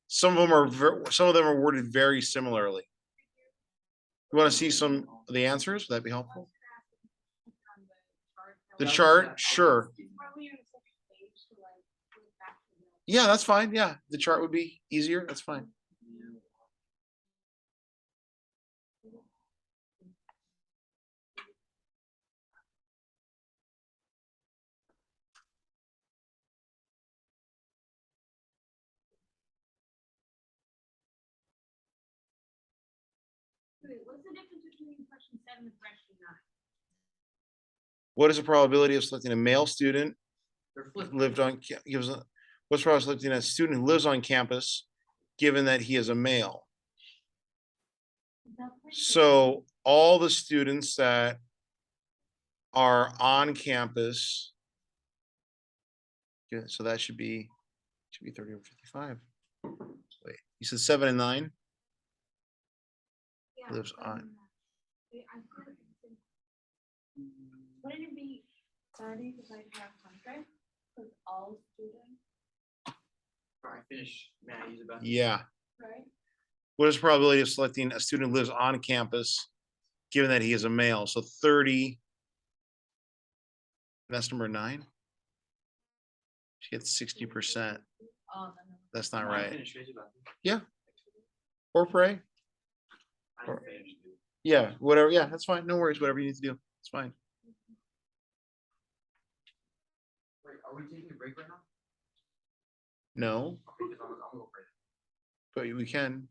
Some of them are worded very similarly. You want to see some of the answers? Would that be helpful? The chart, sure. Probably on a second page to like, go back to the. Yeah, that's fine. Yeah, the chart would be easier. That's fine. Wait, what's the difference between question 7 and question 9? What is the probability of selecting a male student They're flipped. lived on, what's the probability of selecting a student who lives on campus, given that he is a male? Is that right? So all the students that are on campus. Yeah, so that should be 30 over 55. Wait, you said 7 and 9? Yeah, Lives but, on. wait, I thought it said- Wouldn't it be 30 divided by 100? Because all students, All right, finish. May I use it back? Yeah. right? What is the probability of selecting a student who lives on campus, given that he is a male? So 30. That's number 9. She gets 60%. Oh, then That's not I right. finished, raise it back. Or pray. I Or- finished. Yeah, whatever. Yeah, that's fine. No worries. Whatever you need to do. It's fine. Wait, are we taking a break right now? No, Okay, 'cause I'm gonna go pray. but we can.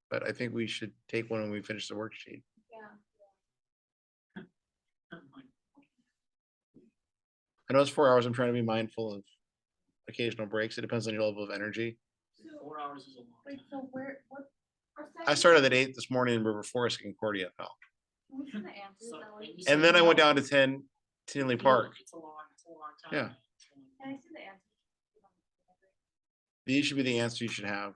But I think we should take one when we finish the worksheet. Yeah. I know it's 4 hours. I'm trying to be mindful of occasional breaks. It depends on your level of energy. 4 hours is a long Wait, time. so what, I started at 8 this morning in River Forest, Concordia, pal. what's the answers So, that like? and you And then I went no. down to 10 Tinley Park. It's a long time. Yeah. Can I see the answers? These should be the answer you should have.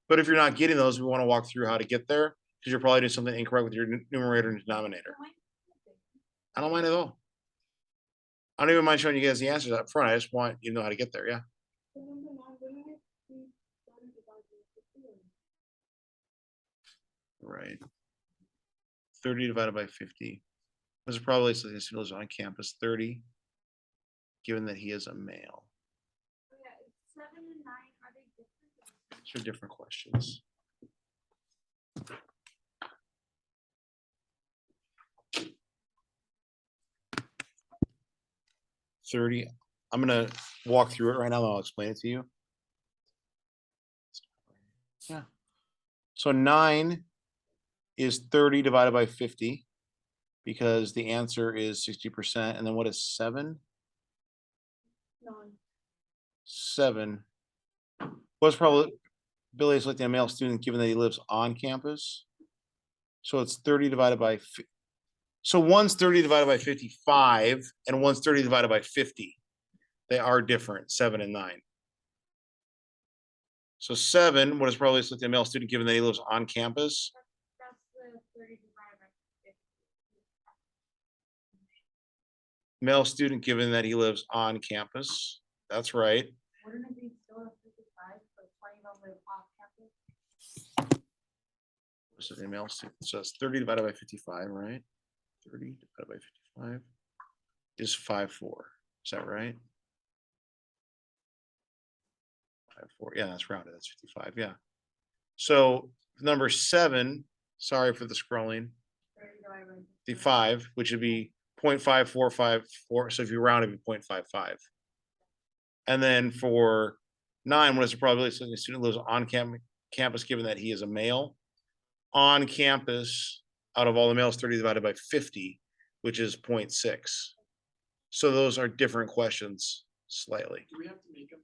But if you're not getting those, we want to walk through how to get there, because you're probably doing something incorrect with your numerator and denominator. I don't mind at all. I don't even mind showing you guys the answers up front. I just want you to know how to get there. Yeah. Right. 30 divided by 50. This is probably so the student lives on campus, 30, given that he is a male. Oh, yeah, it's 7 and 9, are they different? These are different questions. $30. I'm gonna walk through it right now, and I'll explain it to you. Yeah. So 9 is 30 divided by 50, because the answer is 60%. And then what is 7? 7. Was probably Billy is selecting a male student given that he lives on campus. So it's 30 divided by so one's 30 divided by 55 and one's 30 divided by 50. They are different, 7 and 9. So 7, what is probably selecting a male student given that he lives on campus? That's the 30 divided by 50. Male student given that he lives on campus. That's right. Wouldn't it be still a 55, but 20 of them live off campus? So the male student, so it's 30 divided by 55, right? 30 divided by 55 is 54. Is that right? 54. Yeah, that's rounded. That's 55. Yeah. So number 7, sorry for the scrolling, 30 divided by 55, which would be 0.5454. So if you round it, it'd be 0.55. And then for 9, what is the probability that the student lives on campus given that he is a male? On campus, out of all the males, 30 divided by 50, which is 0.6. So those are different questions slightly. Do we have to make them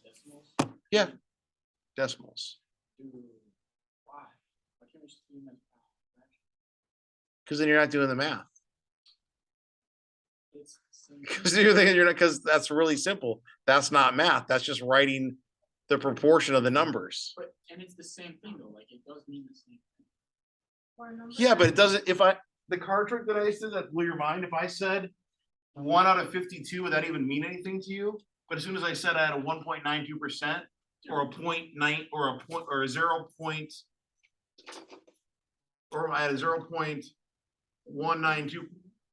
decimals? Yeah, decimals. Why? Why can't we just do them as fractions? Because then you're not doing the math. It's the same Because thing. you're thinking you're not, because that's really simple. That's not math. That's just writing the proportion of the numbers. But, and it's the same thing though, like it does mean the same thing. Or number Yeah, but it 9. doesn't, the card trick that I used to that blew your mind, if I said 1 out of 52, would that even mean anything to you? But as soon as I said I had a 1.92% or a 0.9 or a point or a 0. Or I had a 0.192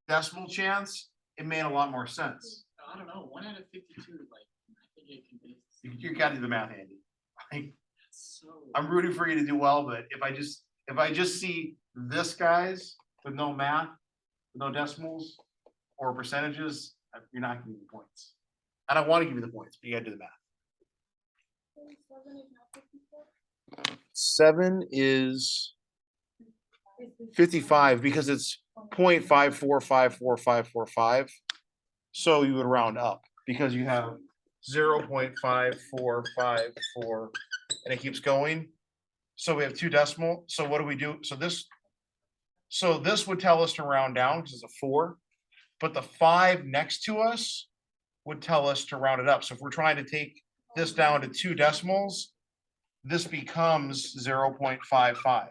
decimal chance, it made a lot more sense. I don't know, 1 out of 52, like, I think it can be. You gotta do the math, Andy. So. I'm rooting for you to do well, but if I just see this guys with no math, with no decimals or percentages, you're not giving me the points. I don't want to give you the points, but you gotta do the math. 7 is 55 because it's 0.545455. So you would round up because you have 0.5454 and it keeps going. So we have 2 decimal. So what do we do? So this would tell us to round down because it's a 4, but the 5 next to us would tell us to round it up. So if we're trying to take this down to 2 decimals, this becomes 0.55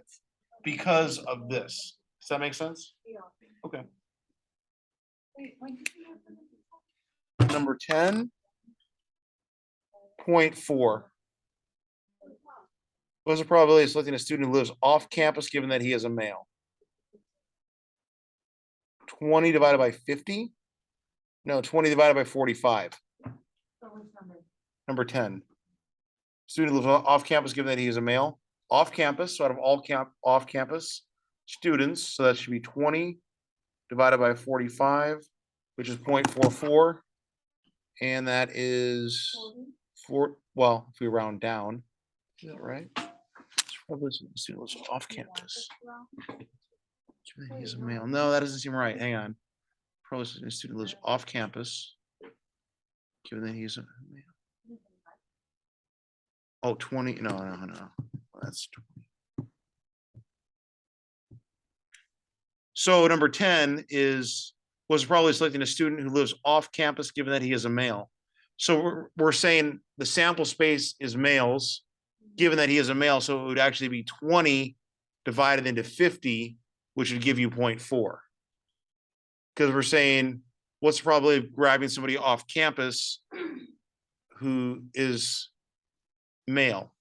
because of this. Does that make sense? Yeah. Okay. Wait, when did you have them? Number 10.4. What's the probability of selecting a student who lives off campus given that he is a male? 20 divided by 50? No, 20 divided by 45. So which number? Number 10. Student lives off campus given that he is a male. Off campus, so out of all off campus students, so that should be 20 divided by 45, which is 0.44. And that is 4, well, if we round down, is that right? Probably student lives off campus. Given that he is a male. No, that doesn't seem right. Hang on. Probably a student lives off campus. Given that he's a male. Oh, 20, no. That's 20. So number 10 was probably selecting a student who lives off campus, given that he is a male. So we're saying the sample space is males, given that he is a male, so it would actually be 20 divided into 50, which would give you 0.4. Because we're saying, what's the probability of grabbing somebody off campus who is male?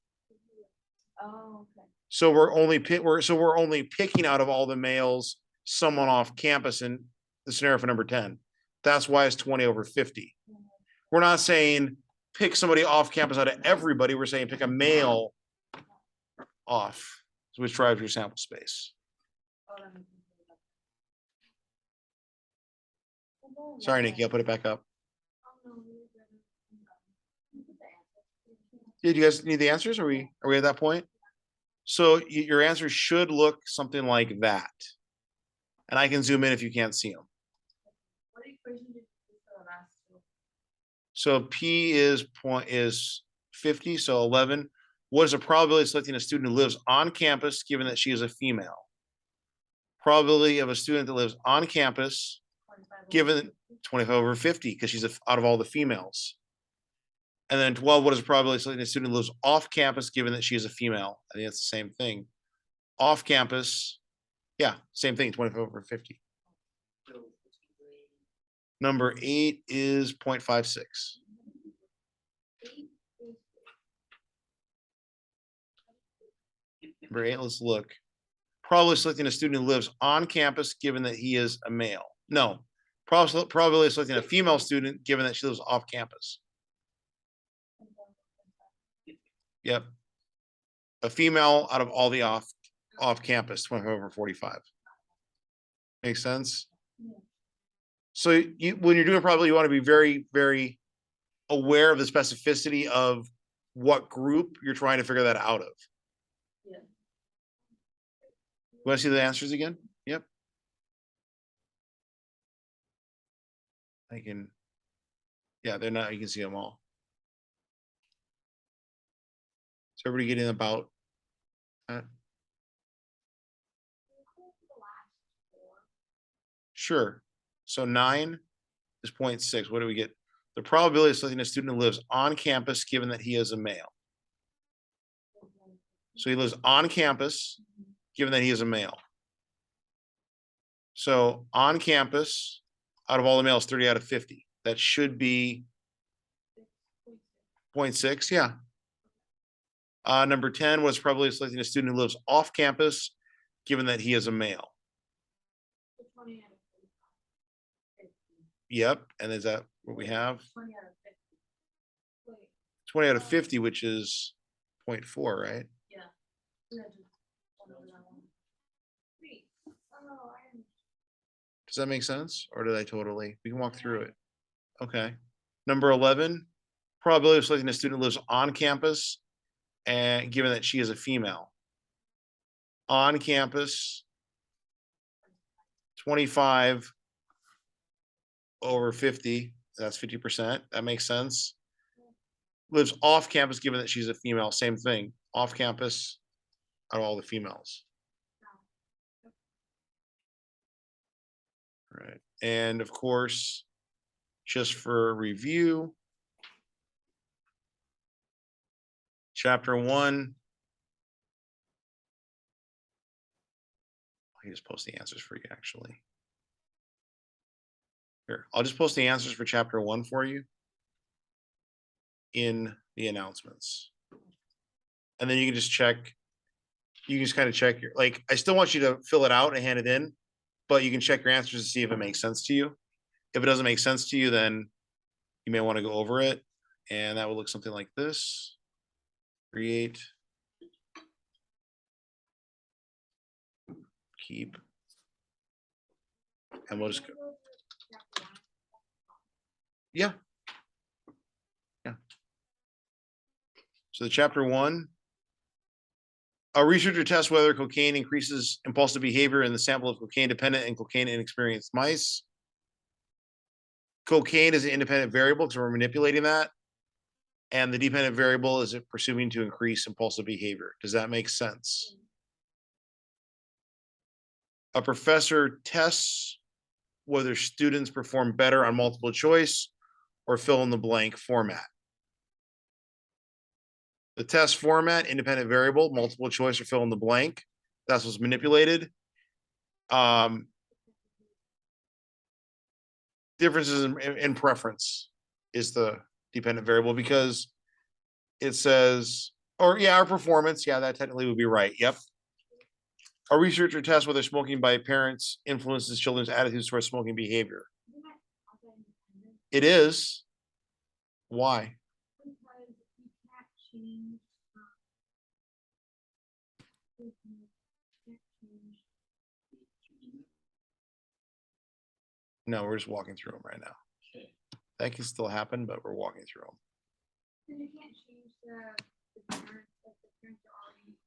Oh, okay. So we're only picking out of all the males, someone off campus in the scenario for number 10. That's why it's 20/50. We're not saying pick somebody off campus out of everybody. We're saying pick a male off, which drives your sample space. Oh, that makes sense. Sorry, Nikki, I'll put it back up. Oh, no, we were gonna- you put the answer. Did you guys need the answers? Are we at that point? So your answer should look something like that. And I can zoom in if you can't see them. What equation did you use for the last two? So P is 50, so 11. What is the probability of selecting a student who lives on campus, given that she is a female? Probability of a student that lives on campus, 25 given 25/50, because she's out of all the females. And then 12, what is the probability of selecting a student who lives off campus, given that she is a female? I think it's the same thing. Off campus, yeah, same thing, 25/50. Number 8 is 0.56. Number 8, let's look. Probably selecting a student who lives on campus, given that he is a male. No, probably selecting a female student, given that she lives off campus. Yep. A female out of all the off campus, 25/45. Makes sense? So when you're doing probably, you want to be very, very aware of the specificity of what group you're trying to figure that out of. Yeah. Want to see the answers again? Yep. I can, yeah, they're not, you can see them all. So everybody getting about that? Sure. So 9 is 0.6. What do we get? The probability of selecting a student who lives on campus, given that he is a male. So he lives on campus, given that he is a male. So on campus, out of all the males, 30 out of 50. That should be 0.6, yeah. Number 10 was probably selecting a student who lives off campus, given that he is a male. 20 out of 50. Yep, and is that what we have? 20 out of 50. Wait, 20 out of 50, which is 0.4, right? yeah. We had to one over that one. Wait, oh, I am. Does that make sense? Or did I totally? We can walk through it. Okay. Number 11, probability of selecting a student who lives on campus, and given that she is a female. On campus, 25/50, that's 50%. That makes sense. Lives off campus, given that she's a female, same thing. Off campus, out of all the females. All right. And of course, just for review, chapter 1. I can just post the answers for you, actually. Here, I'll just post the answers for chapter 1 for you in the announcements. And then you can just check, you can just kind of check your, like, I still want you to fill it out and hand it in, but you can check your answers to see if it makes sense to you. If it doesn't make sense to you, then you may want to go over it. And that would look something like this. Create. Keep. And we'll just go. Yeah. Yeah. So the chapter 1. A researcher tests whether cocaine increases impulsive behavior in the sample of cocaine dependent and cocaine inexperienced mice. Cocaine is an independent variable because we're manipulating that. And the dependent variable is it pursuing to increase impulsive behavior. Does that make sense? A professor tests whether students perform better on multiple choice or fill in the blank format. The test format, independent variable, multiple choice or fill in the blank. That's what's manipulated. Differences in preference is the dependent variable because it says, Or yeah, our performance, yeah, that technically would be right, yep. A researcher tests whether smoking by parents influences children's attitudes towards smoking behavior. Isn't that also independent? It is. Why? Because you can't change, you can't change. No, we're just walking through them right now. Okay. That can still happen, but we're walking through them. And you can't change the parents, like the parents are already.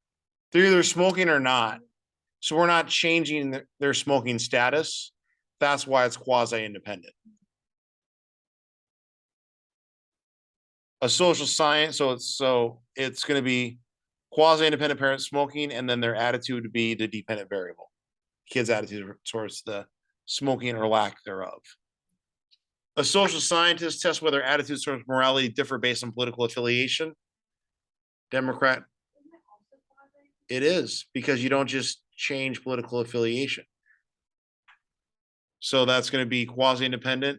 They're either smoking or not. So we're not changing their smoking status. That's why it's quasi-independent. A social science, so it's gonna be quasi-independent parents smoking, and then their attitude to be the dependent variable. Kids' attitude towards the smoking or lack thereof. A social scientist tests whether attitudes towards morality differ based on political affiliation. Democrat, Isn't it also quasi? it is, because you don't just change political affiliation. So that's gonna be quasi-independent.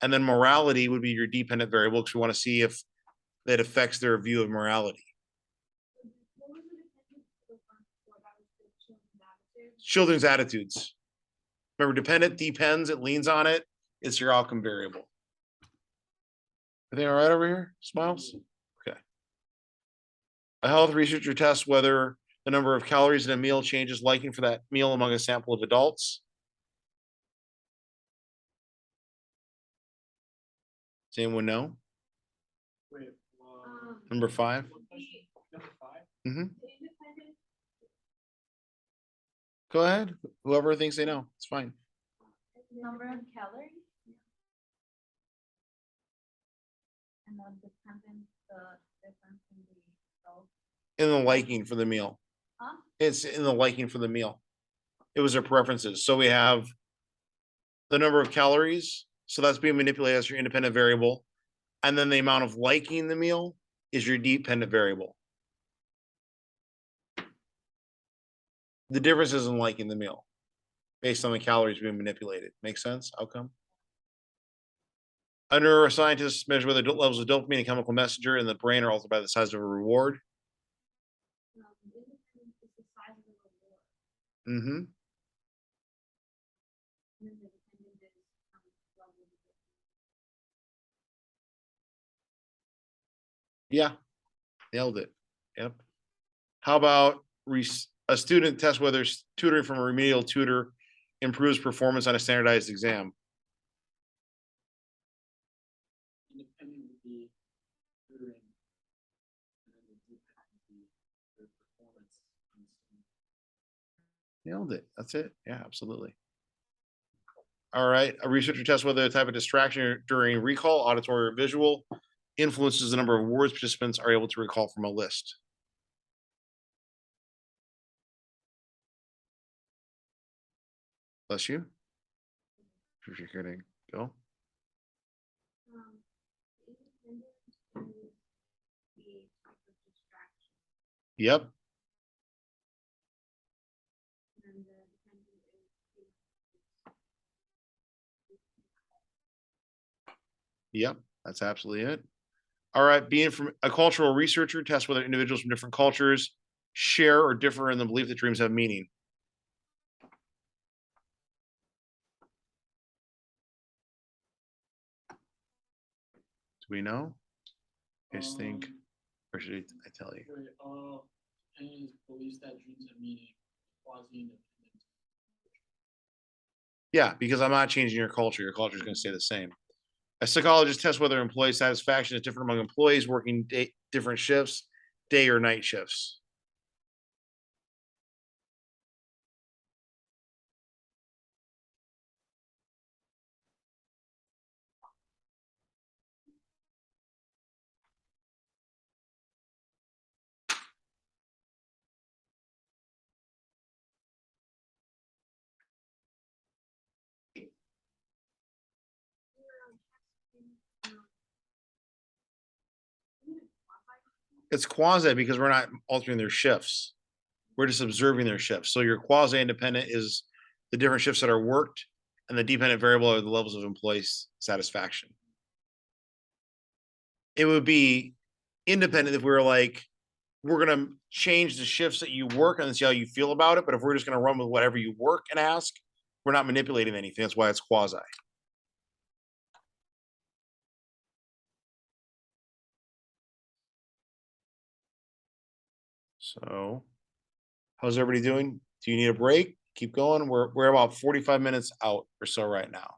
And then morality would be your dependent variable, because we want to see if that affects their view of morality. What was the dependent for the one before that was the children's attitude? Children's attitudes. Remember, dependent depends, it leans on it, it's your outcome variable. Everything all right over here? Smiles? Okay. A health researcher tests whether the number of calories in a meal changes liking for that meal among a sample of adults. Does anyone know? Wait, Number 5? what question? Number 5? The independent, Go ahead. Whoever thinks they know, it's fine. Number of calories? And then dependent, the difference in the results. In the liking for the meal. Huh? It's in the liking for the meal. It was their preferences. So we have the number of calories. So that's being manipulated as your independent variable. And then the amount of liking the meal is your dependent variable. The difference is in liking the meal based on the calories being manipulated. Make sense? Outcome? A neuroscientist measure whether levels of dopamine, a chemical messenger in the brain, are altered by the size of a reward. independent is the size of the reward, Mm-hmm. and then the dependent is, level of the- Yeah, nailed it. Yep. How about a student tests whether tutoring from a remedial tutor improves performance on a standardized exam? Independent would be tutoring. And then the dependent would be their performance. on the student. Nailed it. That's it. Yeah, absolutely. All right. A researcher tests whether the type of distraction during recall, auditory or visual, influences the number of words participants are able to recall from a list. Bless you. If you're gonna go. the independent is the type of distraction, Yep. and the dependent is Yep. That's absolutely it. All right. Being from a cultural researcher tests whether individuals from different cultures share or differ in the belief that dreams have meaning. Do we know? I just think, or should I tell you? Wait, and believes that dreams have meaning, quasi-independent. Yeah, because I'm not changing your culture. Your culture is going to stay the same. A psychologist tests whether employee satisfaction is different among employees working different shifts, day or night shifts. It's quasi because we're not altering their shifts. We're just observing their shifts. So your quasi independent is the different shifts that are worked, and the dependent variable are the levels of employee satisfaction. It would be independent if we were like, we're gonna change the shifts that you work and see how you feel about it, but if we're just gonna run with whatever you work and ask, we're not manipulating anything, that's why it's quasi. So, how's everybody doing? Do you need a break? Keep going, we're about 45 minutes out or so right now,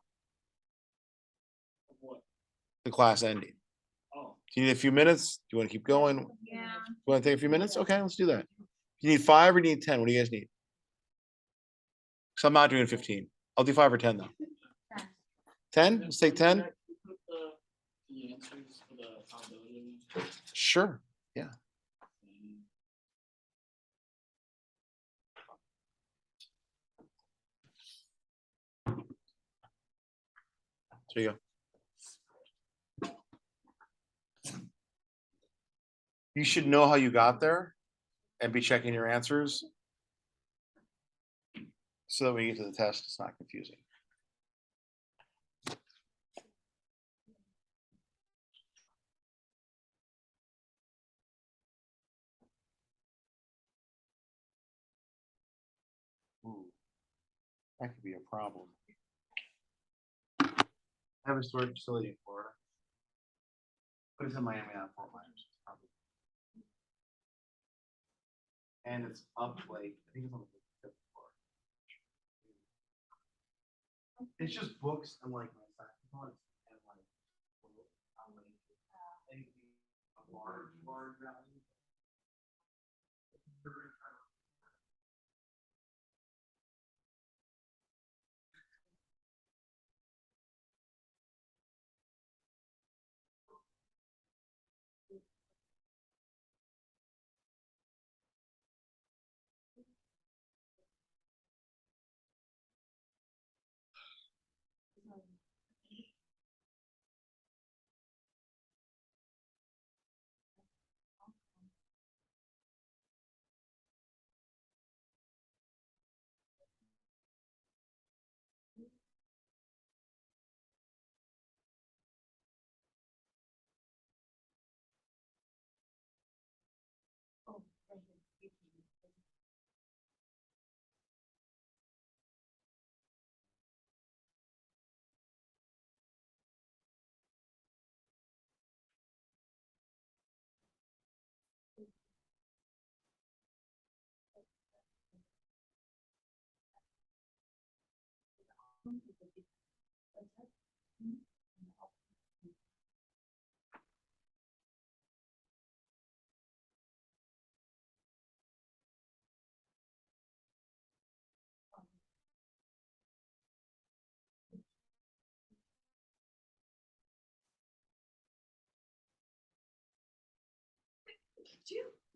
What? the class ending. Oh, Do you need a few minutes? Do you wanna keep going? Yeah. You wanna take a few minutes? Okay, let's do that. You need 5 or do you need 10? What do you guys need? So I'm not doing 15. I'll do 5 or 10 though. 10? Let's take 10? Put the answers for the probability. Sure. And There you go. You should know how you got there and be checking your answers. So that when you get to the test, it's not confusing. Ooh, that could be a problem. I have a storage facility in Florida. But it's in Miami, not Fort Myers. Probably. And it's up like, I think it's on the fifth floor. It's just books and like my saxophone and like. A large value.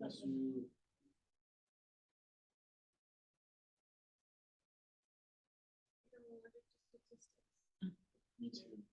Yes, you. Me too.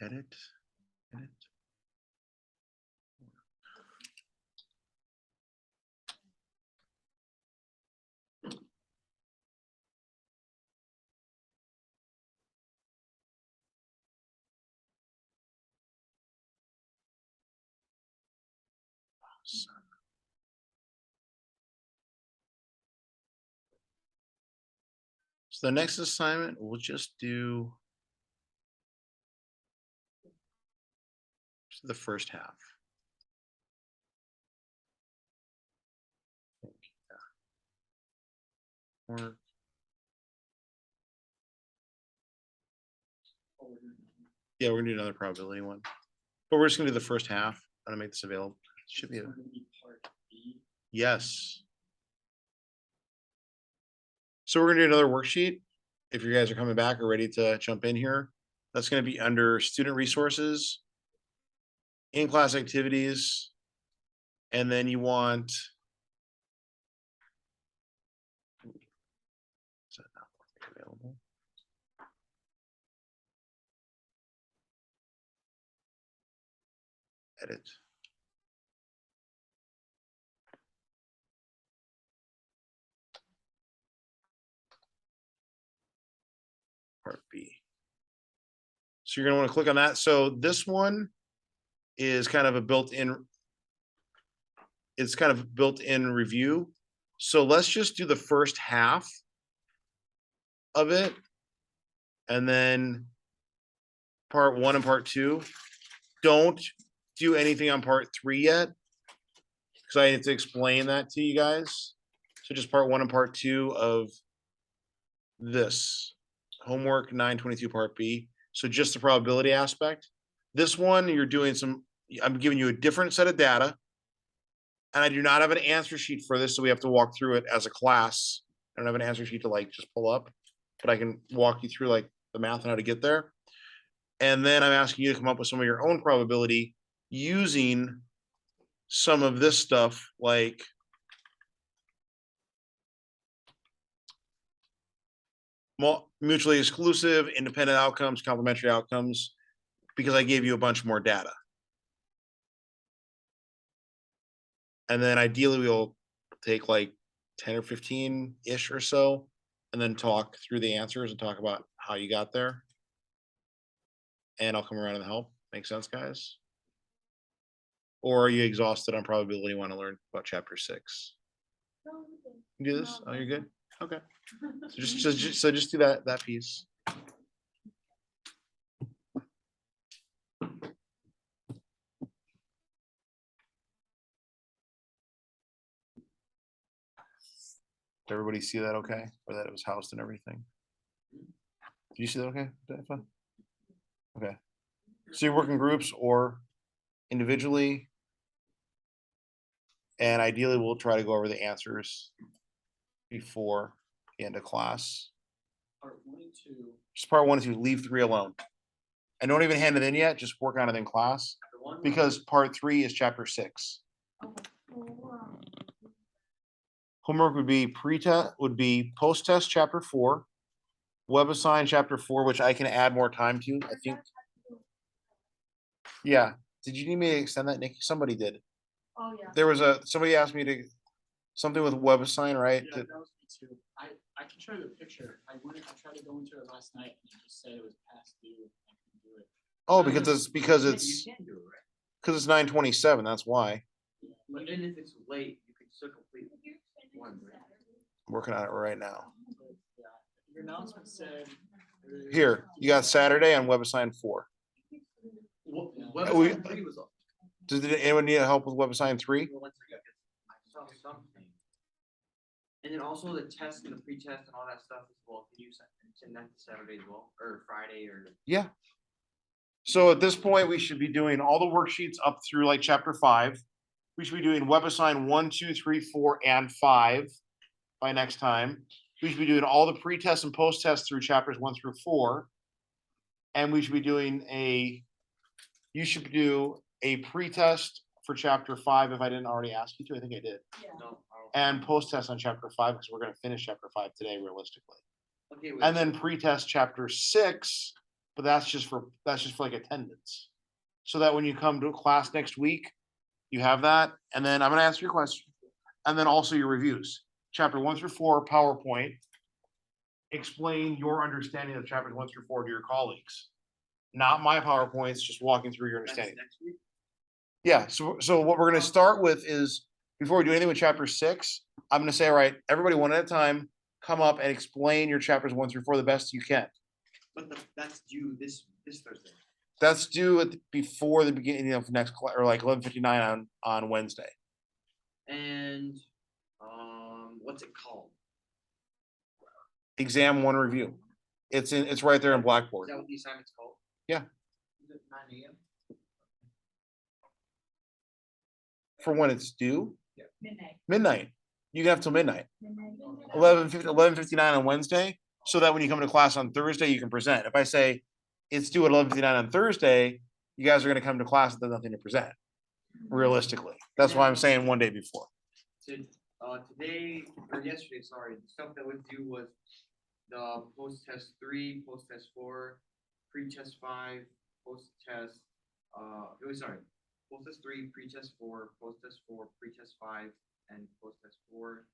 Edit, edit. So the next assignment, we'll just do the first half. Or yeah, we're gonna do another probability one, but we're just gonna do the first half. I'm gonna make this available. Should be, It's gonna be part B. yes. So we're gonna do another worksheet. If you guys are coming back or ready to jump in here, that's gonna be under student resources, in-class activities, and then you want. Is that not available? Edit. Part B. So you're gonna want to click on that. So this one is kind of a built-in. It's kind of built-in review. So let's just do the first half of it. And then part 1 and part 2. Don't do anything on part 3 yet, because I need to explain that to you guys. So just part 1 and part 2 of this homework 922 part B. So just the probability aspect. This one, you're doing some, I'm giving you a different set of data. And I do not have an answer sheet for this, so we have to walk through it as a class. I don't have an answer sheet to like just pull up, but I can walk you through like the math and how to get there. And then I'm asking you to come up with some of your own probability using some of this stuff like mutually exclusive, independent outcomes, complementary outcomes, because I gave you a bunch more data. And then ideally we'll take like 10 or 15-ish or so, and then talk through the answers and talk about how you got there. And I'll come around and help. Make sense, guys? Or are you exhausted on probability, want to learn about chapter 6? You do this? Oh, you're good? Okay. So just do that piece. Did everybody see that okay? Or that it was housed and everything? Did you see that okay? Okay. So you work in groups or individually. And ideally, we'll try to go over the answers before the end of class. Part 1 and 2. Just part 1 and 2, leave 3 alone. And don't even hand it in yet, just work on it in class. Because part 3 is chapter 6. Homework would be pre-test, would be post-test chapter 4, WebAssign chapter 4, which I can add more time to, I think. Yeah. Did you need me to extend that, Nikki? Somebody did. Oh, yeah. There was somebody asked me to, something with WebAssign, right? Yeah, that was me too. I can show you the picture. I tried to go into it last night and it just said it was past due. I couldn't do it. Oh, because You it's can do it, right? because it's 9:27. That's why. But even if it's late, you can still complete one, right? I'm working on it right now. Yeah. Your announcement said. Here, you got Saturday on WebAssign 4. WebAssign 3 was up. Did anyone need help with WebAssign 3? I saw something. And then also the test and the pre-test and all that stuff as well. Can you send that to Saturday as well, or Friday, or? Yeah. So at this point, we should be doing all the worksheets up through like chapter 5. We should be doing WebAssign 1, 2, 3, 4, and 5 by next time. we should be doing all the pre-tests and post-tests through chapters 1 through 4. And we should be doing you should do a pre-test for chapter 5 if I didn't already ask you to. I think I did. Yeah. No. I don't- And post-test on chapter 5 because we're gonna finish chapter 5 today realistically. Okay, wait, And then pre-test chapter 6, but that's just for like attendance. So that when you come to class next week, you have that, and then I'm gonna ask you a question. And then also your reviews, chapter 1 through 4, PowerPoint. Explain your understanding of chapters 1 through 4 to your colleagues. Not my PowerPoints, just walking through your that's understanding. next week? Yeah, so what we're gonna start with is, before we do anything with chapter 6, I'm gonna say, all right, everybody one at a time, come up and explain your chapters 1 through 4 the best you can. But that's due this Thursday. That's due before the beginning of next class, or like 11:59 on Wednesday. And what's it called? Exam 1 review. It's right there in Is Blackboard. that what the assignment's called? Yeah. Is it 9 a.m.? For when it's due, Midnight. midnight. You can have till midnight. Midnight. 11:59 on Wednesday, so that when you come to class on Thursday, you can present. If I say it's due at 11:59 on Thursday, you guys are gonna come to class with nothing to present, realistically. That's why I'm saying one day before. Today or yesterday, sorry, the stuff that was due was the post-test 3, post-test 4, pre-test 5, post-test, post-test 3, pre-test 4, post-test 4, pre-test 5, and post-test 4,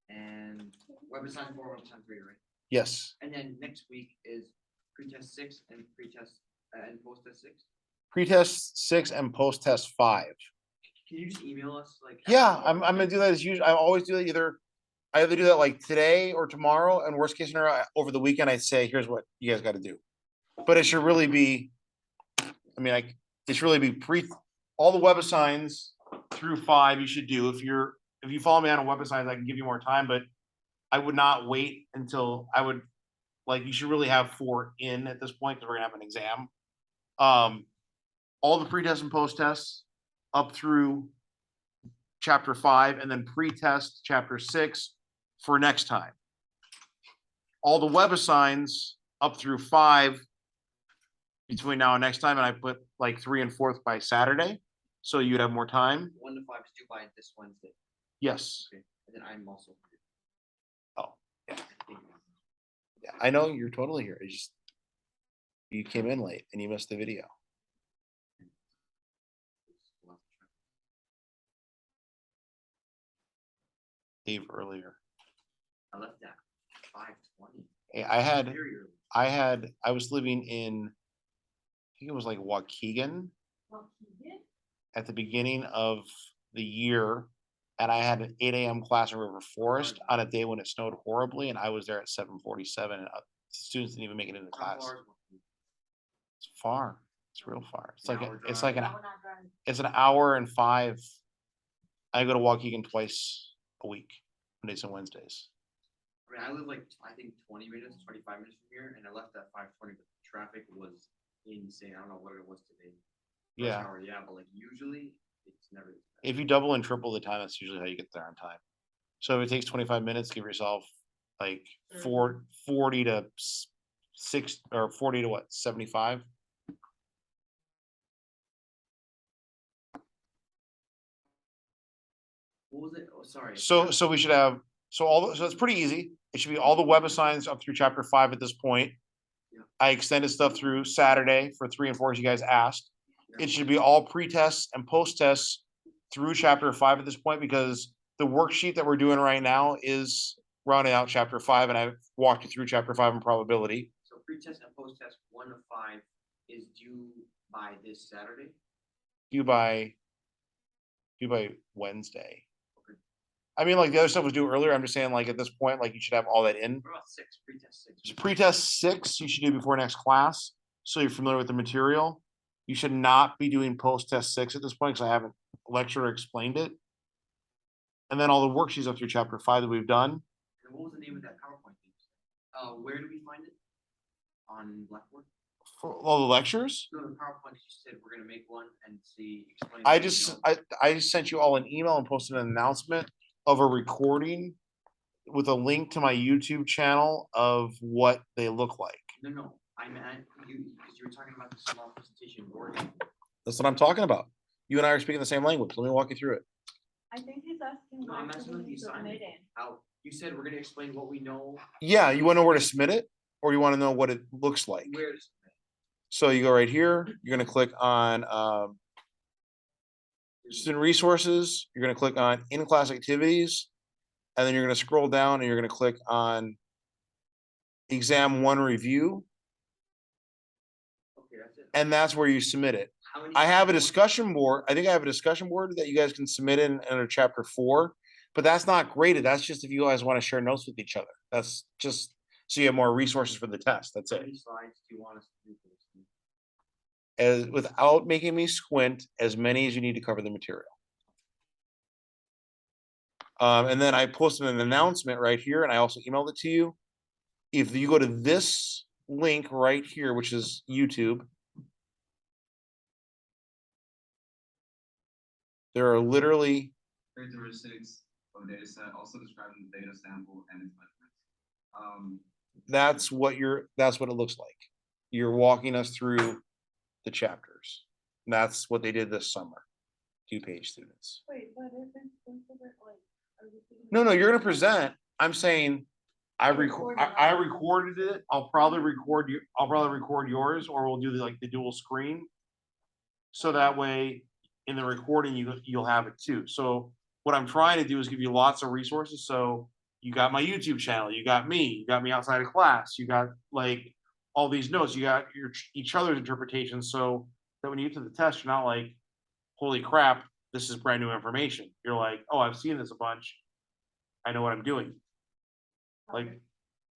and web assignment 4, web assignment 3, right? Yes, And then next week is pre-test 6 and pre-test and post-test 6. pre-test 6 and post-test 5. Can you just email us like? Yeah, I'm gonna do that as usual. I always do that I either do that like today or tomorrow, and worst case scenario, over the weekend, I say, here's what you guys gotta do. But it should really be, it should really be all the web assigns through 5 you should do. If you follow me on a web assigns, I can give you more time, but I would not wait until you should really have 4 in at this point, because we're gonna have an exam. All the pre-tests and post-tests up through chapter 5, and then pre-test chapter 6 for next time. All the web assigns up through 5 between now and next time, and I put like 3 and 4 by Saturday, so you'd have more time. 1 to 5 is due by this Wednesday. Yes. Okay, and then I'm also. Oh, yeah. Yeah, I know you're totally here. It's just you came in late and you missed the video. Dave earlier. I left at 5:20. Hey, Very early. I was living in, I think it was like Waukegan Well, he did. at the beginning of the year. And I had an 8 a.m. class in River Forest on a day when it snowed horribly, and I was there at 7:47, and students didn't even make it into How class. far is Waukegan? It's far. It's real far. It's An like, hour it's drive. like No, we're not driving. it's an hour and 5. I go to Waukegan twice a week, Mondays and Wednesdays. I mean, I live like, I think 20 minutes, 25 minutes from here, and I left at 5:20, but the traffic was insane. I don't know what it was today. Rush Yeah. hour, yeah, but like usually it's never. this bad. If you double and triple the time, that's usually how you get there on time. So if it takes 25 minutes, give yourself like 40 to 6 or 40 to what, 75? What was it? Oh, sorry. So we should have, so it's pretty easy. It should be all the web assigns up through chapter 5 at this point. Yeah. I extended stuff through Saturday for 3 and 4, as you guys asked. Yeah. It should be all pre-tests and post-tests through chapter 5 at this point, because the worksheet that we're doing right now is rounding out chapter 5, and I've walked you through chapter 5 in probability. So pre-test and post-test 1 to 5 is due by this Saturday. Due by Wednesday. Okay. I mean, like the other stuff was due earlier. I'm just saying, like at this point, like you should have all that in. What about 6? Pre-test 6. So pre-test 6 you should do before next class, so you're familiar with the material. You should not be doing post-test 6 at this point, because I haven't lectured or explained it. And then all the worksheets up through chapter 5 that we've done. And what was the name of that PowerPoint thing? Where do we find it? On Blackboard? For all the lectures, No, the PowerPoint, you said we're gonna make one and see, explain. I what just we know. I sent you all an email and posted an announcement of a recording with a link to my YouTube channel of what they look like. No, I meant you, because you were talking about the small presentation wording. That's what I'm talking about. You and I are speaking the same language. Let me walk you through it. I think he's asking. No, where I'm to asking with be the assignment. submitted. How, you said we're gonna explain what we know, Yeah, you want to know where to submit it, or you want to know what it looks like? where to submit. So you go right here, you're gonna click on student resources, you're gonna click on in-class activities, and then you're gonna scroll down and you're gonna click on exam one review, Okay, that's it. and that's where you submit it. How many I have a times- discussion board. I think I have a discussion board that you guys can submit in under chapter 4, but that's not graded. That's just if you guys want to share notes with each other. That's just so you have more resources for the test. That's How it. many slides do you want us to do for this thing? As without making me squint, as many as you need to cover the material. And then I posted an announcement right here, and I also emailed it to you. If you go to this link right here, which is YouTube, there are literally Characteristics of a data set, also describing the data sample and its measurements. that's what it looks like. You're walking us through the chapters. And that's what they did this summer. 2-page students. Wait, but if it's considered like. are we thinking No, about- you're gonna present. I'm saying I recorded it. I'll probably record yours, or we'll do the dual screen. So that way, in the recording, you'll have it too. So what I'm trying to do is give you lots of resources. So you got my YouTube channel, you got me outside of class, you got like all these notes, you got each other's interpretations, so that when you get to the test, you're not like, holy crap, this is brand new information. You're like, oh, I've seen this a bunch. I know what I'm doing. Like,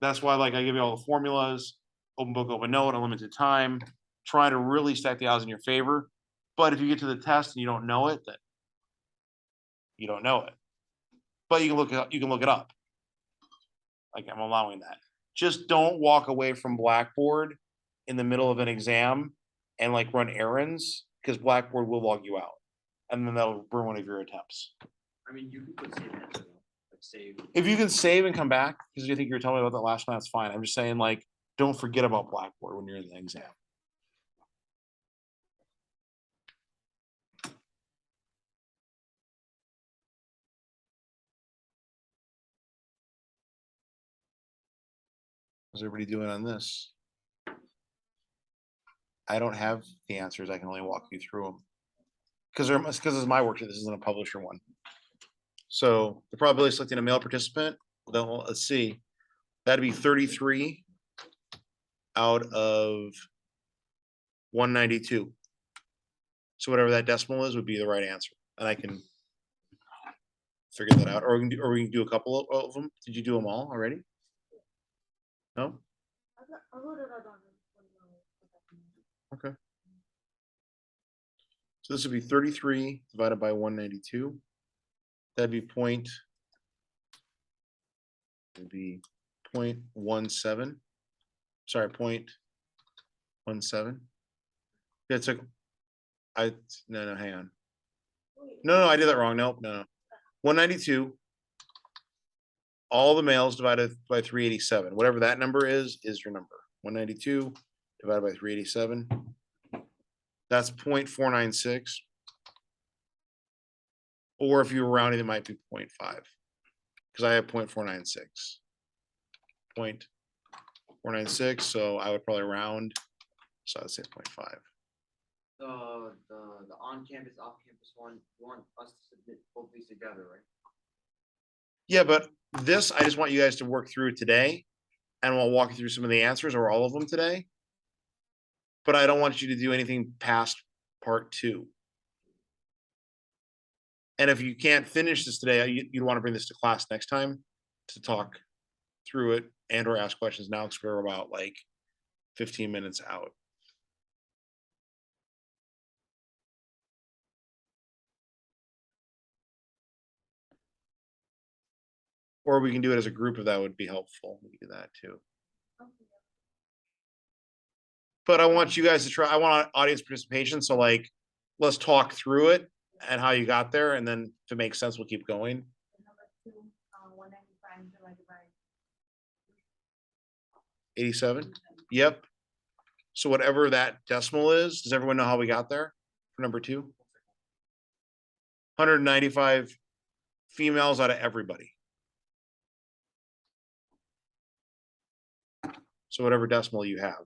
that's why like I give you all the formulas, open book, open note, unlimited time, try to really stack the odds in your favor. But if you get to the test and you don't know it, then you don't know it. But you can look it up. Like, I'm allowing that. Just don't walk away from Blackboard in the middle of an exam and like run errands, because Blackboard will log you out. And then that'll ruin one of your attempts. I mean, you could put save answer though, like save. If you can save and come back, because you think you were telling me about that last time, that's fine. I'm just saying, like, don't forget about Blackboard when you're in the exam. How's everybody doing on this? I don't have the answers. I can only walk you through them. Because this is my worksheet. This isn't a publisher one. So the probability of selecting a male participant, then let's see. That'd be 33 out of 192. So whatever that decimal is would be the right answer. And I can figure that out. Or we can do a couple of them. Did you do them all already? No? I wrote it out on. Okay. So this would be 33 divided by 192. That'd be it'd be 0.17. Sorry, 0.17. Yeah, it took, no, hang on. No, I did that wrong. Nope, no. 192. All the males divided by 387. Whatever that number is your number. 192 divided by 387. That's 0.496. Or if you were rounding, it might be 0.5. Because I have 0.496. 0.496, so I would probably round. So I'd say 0.5. The on-campus, off-campus one, you want us to submit both these together, right? Yeah, but this, I just want you guys to work through today. And we'll walk you through some of the answers, or all of them today. But I don't want you to do anything past part 2. And if you can't finish this today, you'd want to bring this to class next time to talk through it and or ask questions now, because we're about like 15 minutes out. Or we can do it as a group if that would be helpful. We can do that too. But I want you guys to try, I want audience participation. So like, let's talk through it and how you got there. And then if it makes sense, we'll keep going. Number 2, 195 divided by. 87? Yep. So whatever that decimal is, does everyone know how we got there for number 2? 195 females out of everybody. So whatever decimal you have.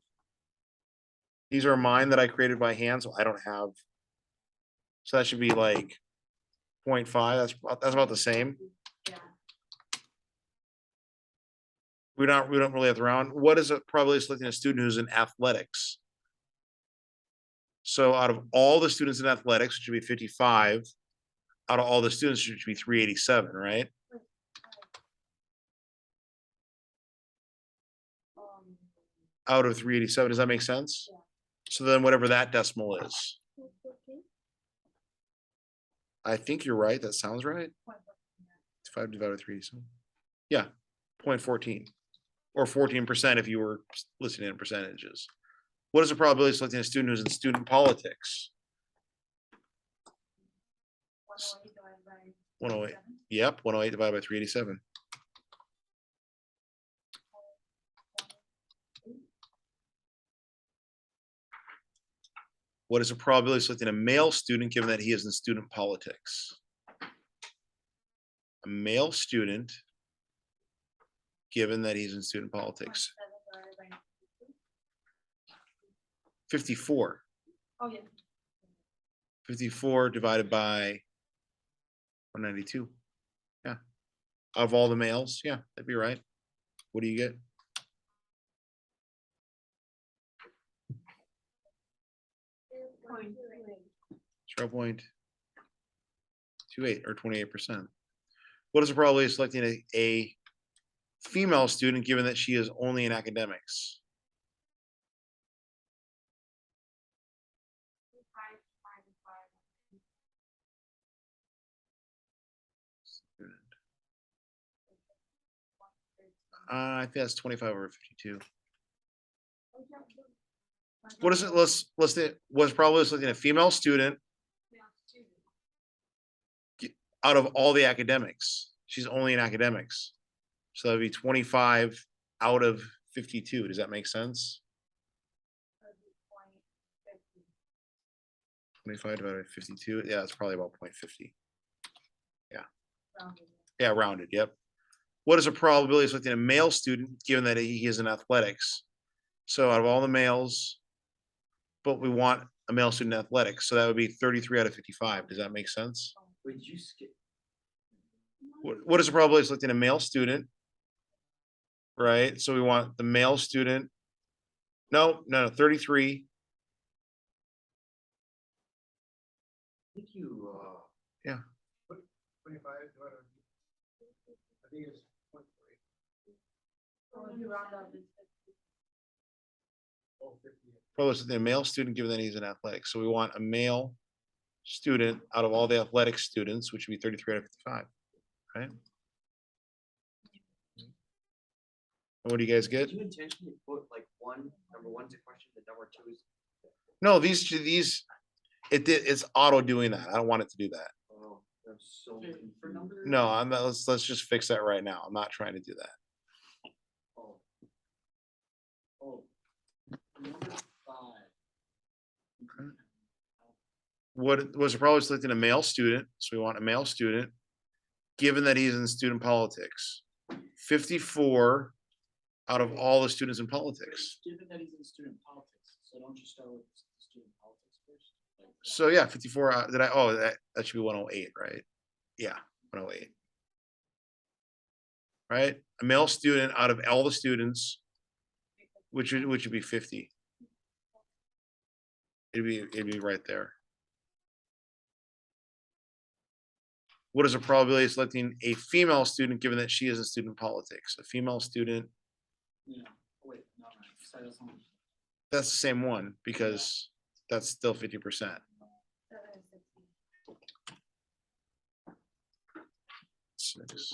These are mine that I created by hand, so I don't have. So that should be like 0.5. That's about the same. Yeah. We don't really have to round. What is it probably selecting a student who's in athletics? So out of all the students in athletics, it should be 55. Out of all the students, it should be 387, right? Out of 387, does that make sense? Yeah. So then whatever that decimal is. I think you're right. That sounds right. 5 divided by 3. Yeah, 0.14 or 14% if you were listening in percentages. What is the probability of selecting a student who's in student politics? 108. Yep, 108 divided by 387. What is the probability of selecting a male student given that he is in student politics? A male student given that he's in student politics. 54. Oh, yeah. 54 divided by 192. Yeah. Of all the males, yeah, that'd be right. What do you get? Point 0.28 or 28%. What is the probability of selecting a female student given that she is only in academics? I think that's 25 over 52. What is it? Let's what's probably selecting a female student out of all the academics. She's only in academics. So that'd be 25 out of 52. Does that make sense? 25 divided by 52. Yeah, that's probably about 0.50. Yeah, rounded. Yep. What is the probability of selecting a male student given that he is in athletics? So out of all the males, but we want a male student in athletics. So that would be 33 out of 55. Does that make sense? Wait, you skip. What is the probability of selecting a male student? Right, so we want the male student. No, 33. I think you, 25 divided by. I think it's 0.3. Oh, 50. Probably selecting a male student given that he's in athletics. So we want a male student out of all the athletic students, which would be 33 out of 55, right? And what do you guys get? did you intentionally put like number one's a question, the number two is, No, it's auto doing that. I don't want it to do that. oh, I'm so Okay, for confused. number. No, let's just fix that right now. I'm not trying to do that. Oh. Oh. Number 5. What was the probability of selecting a male student? So we want a male student, given that he's in student politics. 54 out of all the students in politics. Given that he's in student politics, so don't you start with student politics first? Like, So yeah, 54, that should be 108, right? Yeah, 108. Right? A male student out of all the students, which would be 50. It'd be right there. What is the probability of selecting a female student given that she is in student politics? A female student, yeah, wait, no, sorry, that's not. that's the same one because that's still 50%. Six.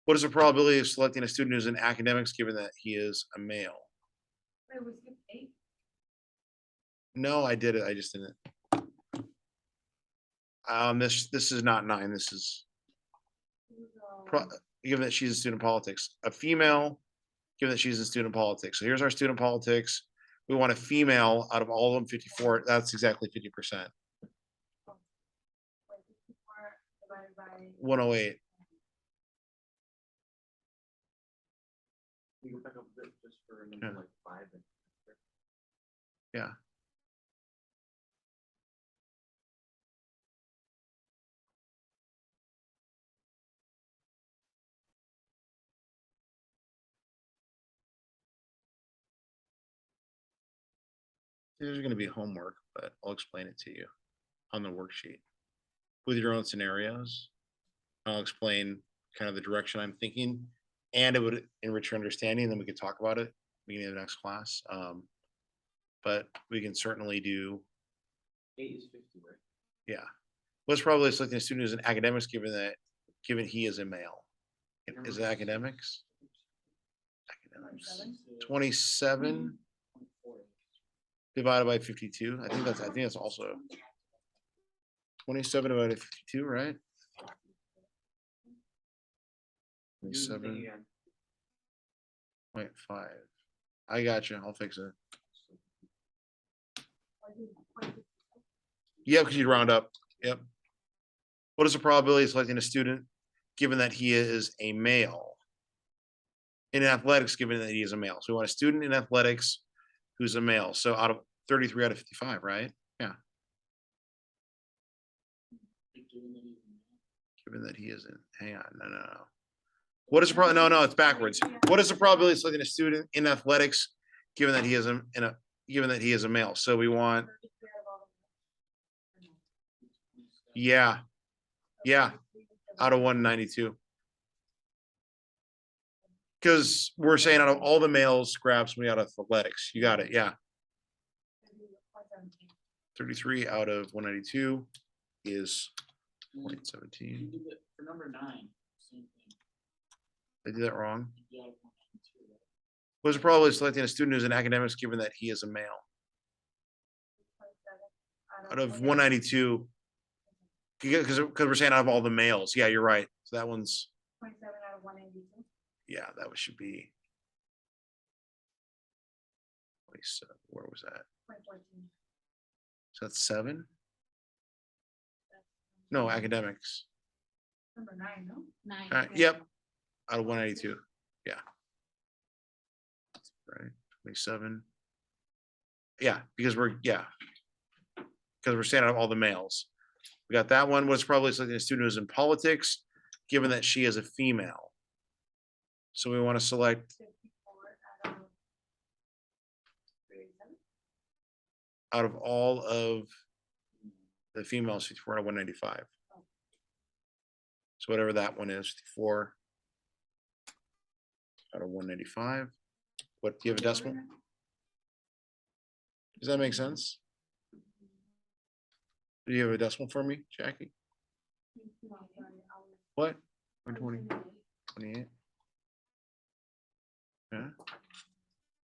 What is the probability of selecting a student who's in academics given that he is a male? Wait, we skipped 8. No, I did it. I just didn't. This is not 9. This is given that she's a student politics, a female, given that she's in student politics. So here's our student politics. We want a female out of all of them, 54. That's exactly 50%. 54 divided by 108. We go back up a bit just for a number Yeah. like 5 and. Yeah. There's gonna be homework, but I'll explain it to you on the worksheet with your own scenarios. I'll explain kind of the direction I'm thinking, and it would enrich your understanding, then we could talk about it beginning of the next class. But we can certainly do, 8 is 50, right? yeah. What's probably selecting a student who's in academics, given he is a male. Is it academics? Academics. 27 divided by 52. I think that's also 27 divided by 52, right? Do the thing 27.5. again. I got you. I'll fix it. Yeah, because you'd round up. Yep. What is the probability of selecting a student given that he is a male? In athletics, given that he is a male. So we want a student in athletics who's a male. So out of 33 out of 55, right? Yeah. Given that he isn't. Hang on. No. What is the problem? No, it's backwards. What is the probability of selecting a student in athletics given that he is given that he is a male? So we want, yeah, out of 192. Because we're saying out of all the males, grab somebody out of athletics. You got it, yeah. 33 out of 192 is 0.17. For number 9, same thing. I did that wrong. You got 192, right? What's the probability of selecting a student who's in academics given that he is a male? Out of 192. Because we're saying out of all the males. Yeah, you're right. So that one's, 27 out of 182. yeah, that should be. Where was that? 2014. So that's 7? No, academics. Number 9, no? 9. Yep. Out of 192. Yeah. Right. 27. Yeah, because we're saying out of all the males. We got that one. Was probably selecting a student who's in politics, given that she is a female. So we want to select 54 out of 37. out of all of the females, 54 out of 195. So whatever that one is, 54 out of 195. What, do you have a decimal? Does that make sense? Do you have a decimal for me, Jackie? No, sorry, I was- What? 120, 28? Yeah.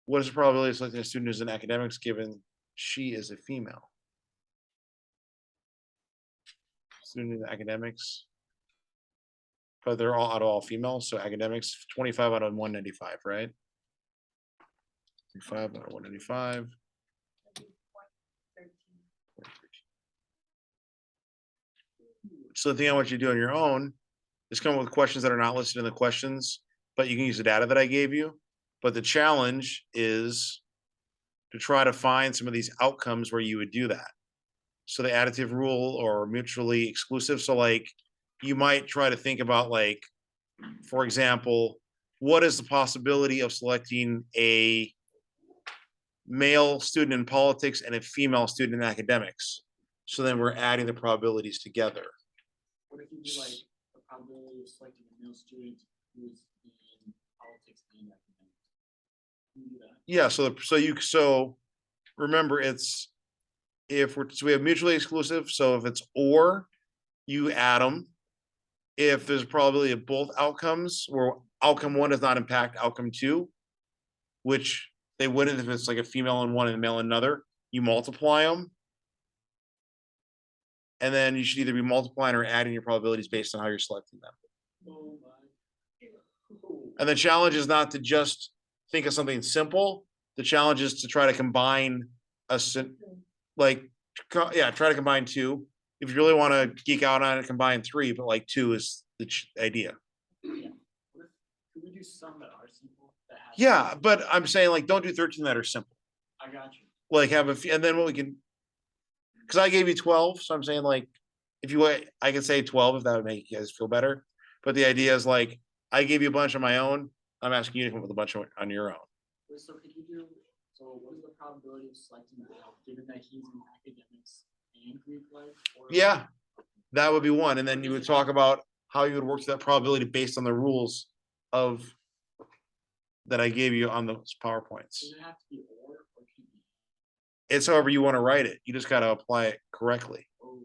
What is the probability of selecting a student who's in academics given she is a female? Student in academics. But they're all out of all females, so academics, 25 out of 195, right? 25 out of 195. That'd be 0.13. So the thing I want you to do on your own is come up with questions that are not listed in the questions, but you can use the data that I gave you. But the challenge is to try to find some of these outcomes where you would do that. So the additive rule or mutually exclusive. So like you might try to think about like, for example, what is the possibility of selecting a male student in politics and a female student in academics? So then we're adding the probabilities together. What if you do like the probability of selecting a male student who's in politics and academics? Can you do that? Yeah, so remember it's so we have mutually exclusive, so if it's or, you add them. If there's a probability of both outcomes where outcome 1 does not impact outcome 2, which they wouldn't if it's like a female in one and a male in another, you multiply them. And then you should either be multiplying or adding your probabilities based on how you're selecting them. Oh my. And the challenge is not to just think of something simple. The challenge is to try to combine like, try to combine two. If you really want to geek out on it, combine three, but like two is the idea. Could we do some that are simple? That have- Yeah, but I'm saying like, don't do 13 that are simple. I got you. Like have a few, and then what we can, because I gave you 12, so I'm saying like, if you wait, I can say 12 if that would make you guys feel better. But the idea is like, I gave you a bunch on my own. I'm asking you to come up with a bunch on your own. So could you do, so what is the probability of selecting Al, given that he's in academics and Greek life? Or- Yeah, that would be one. And then you would talk about how you would work to that probability based on the rules of that I gave you on those PowerPoints. Does it have to be or can it be? It's however you want to write it. You just got to apply it correctly. Oh,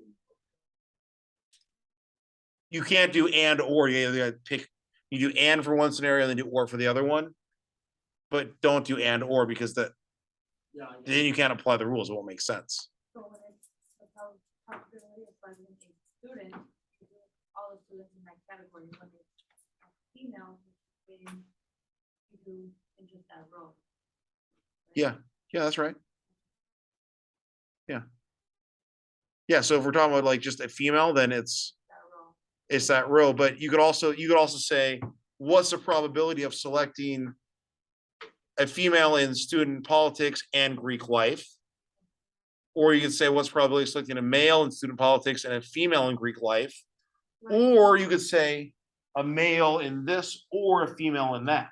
You can't do and or. You gotta pick. You do and for one scenario, and then do or for the other one. But don't do and or because yeah, I then you can't apply the rules. It won't make sense. So when it's the probability of finding a student, all the students in that category, when it's a female, then you do in just that row. right? Yeah. Yeah, that's right. Yeah. Yeah. So if we're talking about like just a female, then it's That row. that row. But you could also say what's the probability of selecting a female in student politics and Greek life? Or you could say what's probability of selecting a male in student politics and a female in Greek life? Right. Or you could say a male in this or a female in that.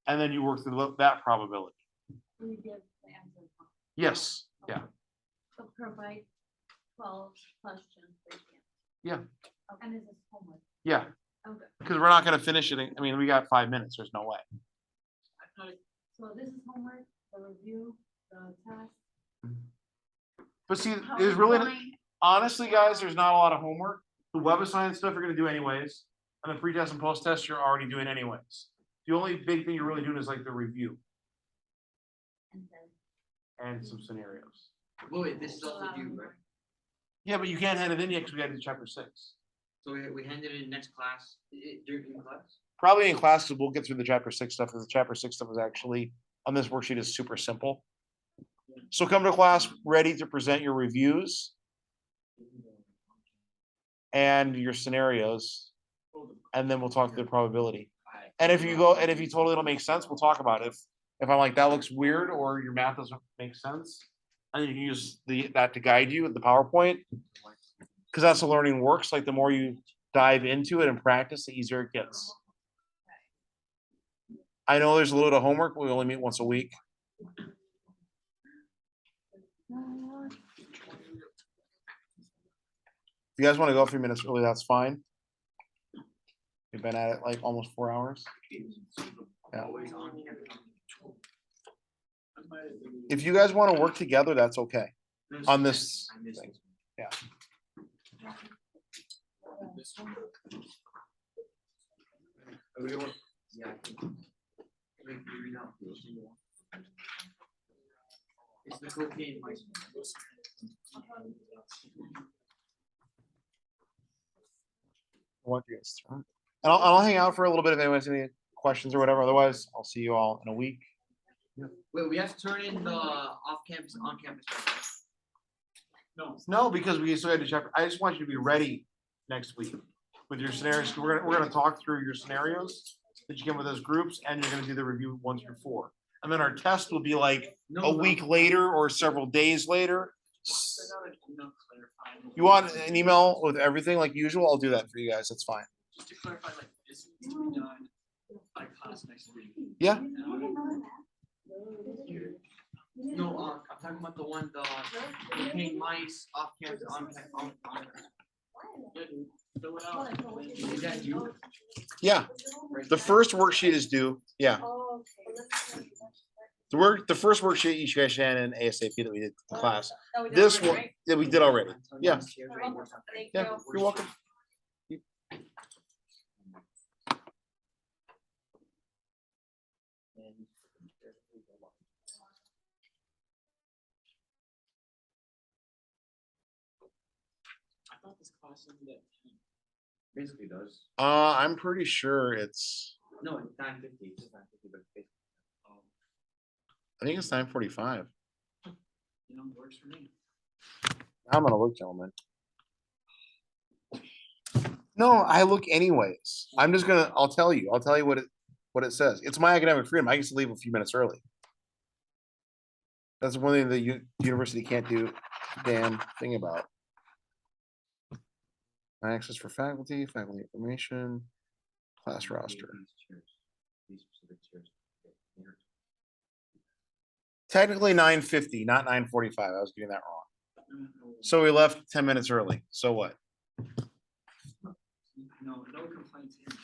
And then you work through that probability. And you give the answer. Yes. Yeah. So provide 12 questions for example. Yeah. Okay. And is this homework? Yeah. Okay. Because we're not going to finish it. I mean, we got 5 minutes. There's no way. I thought it- So this is homework, the review, the test. But see, How there's are really, we going- honestly, guys, there's not a lot of homework. The web assignment stuff you're going to do anyways. And the pre-test and post-test you're already doing anyways. The only big thing you're really doing is like the review And then. and some scenarios. Wait, this is fill also out due, homework. right? Yeah, but you can't hand it in yet because we got to do chapter 6. So we handed it in next class, during class? Probably in classes, we'll get through the chapter 6 stuff because the chapter 6 stuff is actually on this worksheet is super simple. So come to class ready to present your reviews and your scenarios, and then we'll talk to the probability. And if you totally don't make sense, we'll talk about it. If I'm like, that looks weird, or your math doesn't make sense, and you can use that to guide you with the PowerPoint. Because that's the learning works. Like the more you dive into it and practice, the easier it gets. I know there's a little bit of homework, but we only meet once a week. If you guys want to go a few minutes early, that's fine. We've been at it like almost 4 hours. Yeah. Always on campus. I might have been- If you guys want to work together, that's okay. No, On I this missed thing. it. Yeah. This one? Yeah. I think- Wait, maybe not. It's the cocaine. I want you guys to- And I'll hang out for a little bit if anyone has any questions or whatever. Otherwise, I'll see you all in a week. Wait, we have to turn in the off-campus, on-campus. part, right? No. No, because we still had to check. I just want you to be ready next week with your scenarios. We're gonna talk through your scenarios that you came with those groups, and you're gonna do the review 1 through 4. And then our test will be like No, a week later or several days later. Send out an email clarifying. You want an email with everything like usual? I'll do that for you guys. That's fine. Just to clarify, like, this needs to be done by class next week. Yeah. And No, I'm talking about the one, the cocaine mice, off-campus, on-campus. Fill it out. Is that you? Yeah. The first worksheet is due. Yeah. Oh, okay. The first worksheet you guys had in ASAP that we did in class. Oh, we did This already, one right? that we did already. Yeah. Thank Yeah. you. You're welcome. I thought this class ended at 10. Basically does. I'm pretty sure No, it's 9:50, it's just 9:50, but it's basically. I think it's 9:45. You know, works for me. I'm gonna look, gentlemen. No, I look anyways. I'll tell you what it says. It's my academic freedom. I used to leave a few minutes early. That's one thing the university can't do a damn thing about. Access for faculty information, class roster. These specific chairs. Technically 9:50, not 9:45. I was getting that wrong. So we left 10 minutes early. So what? No complaints here.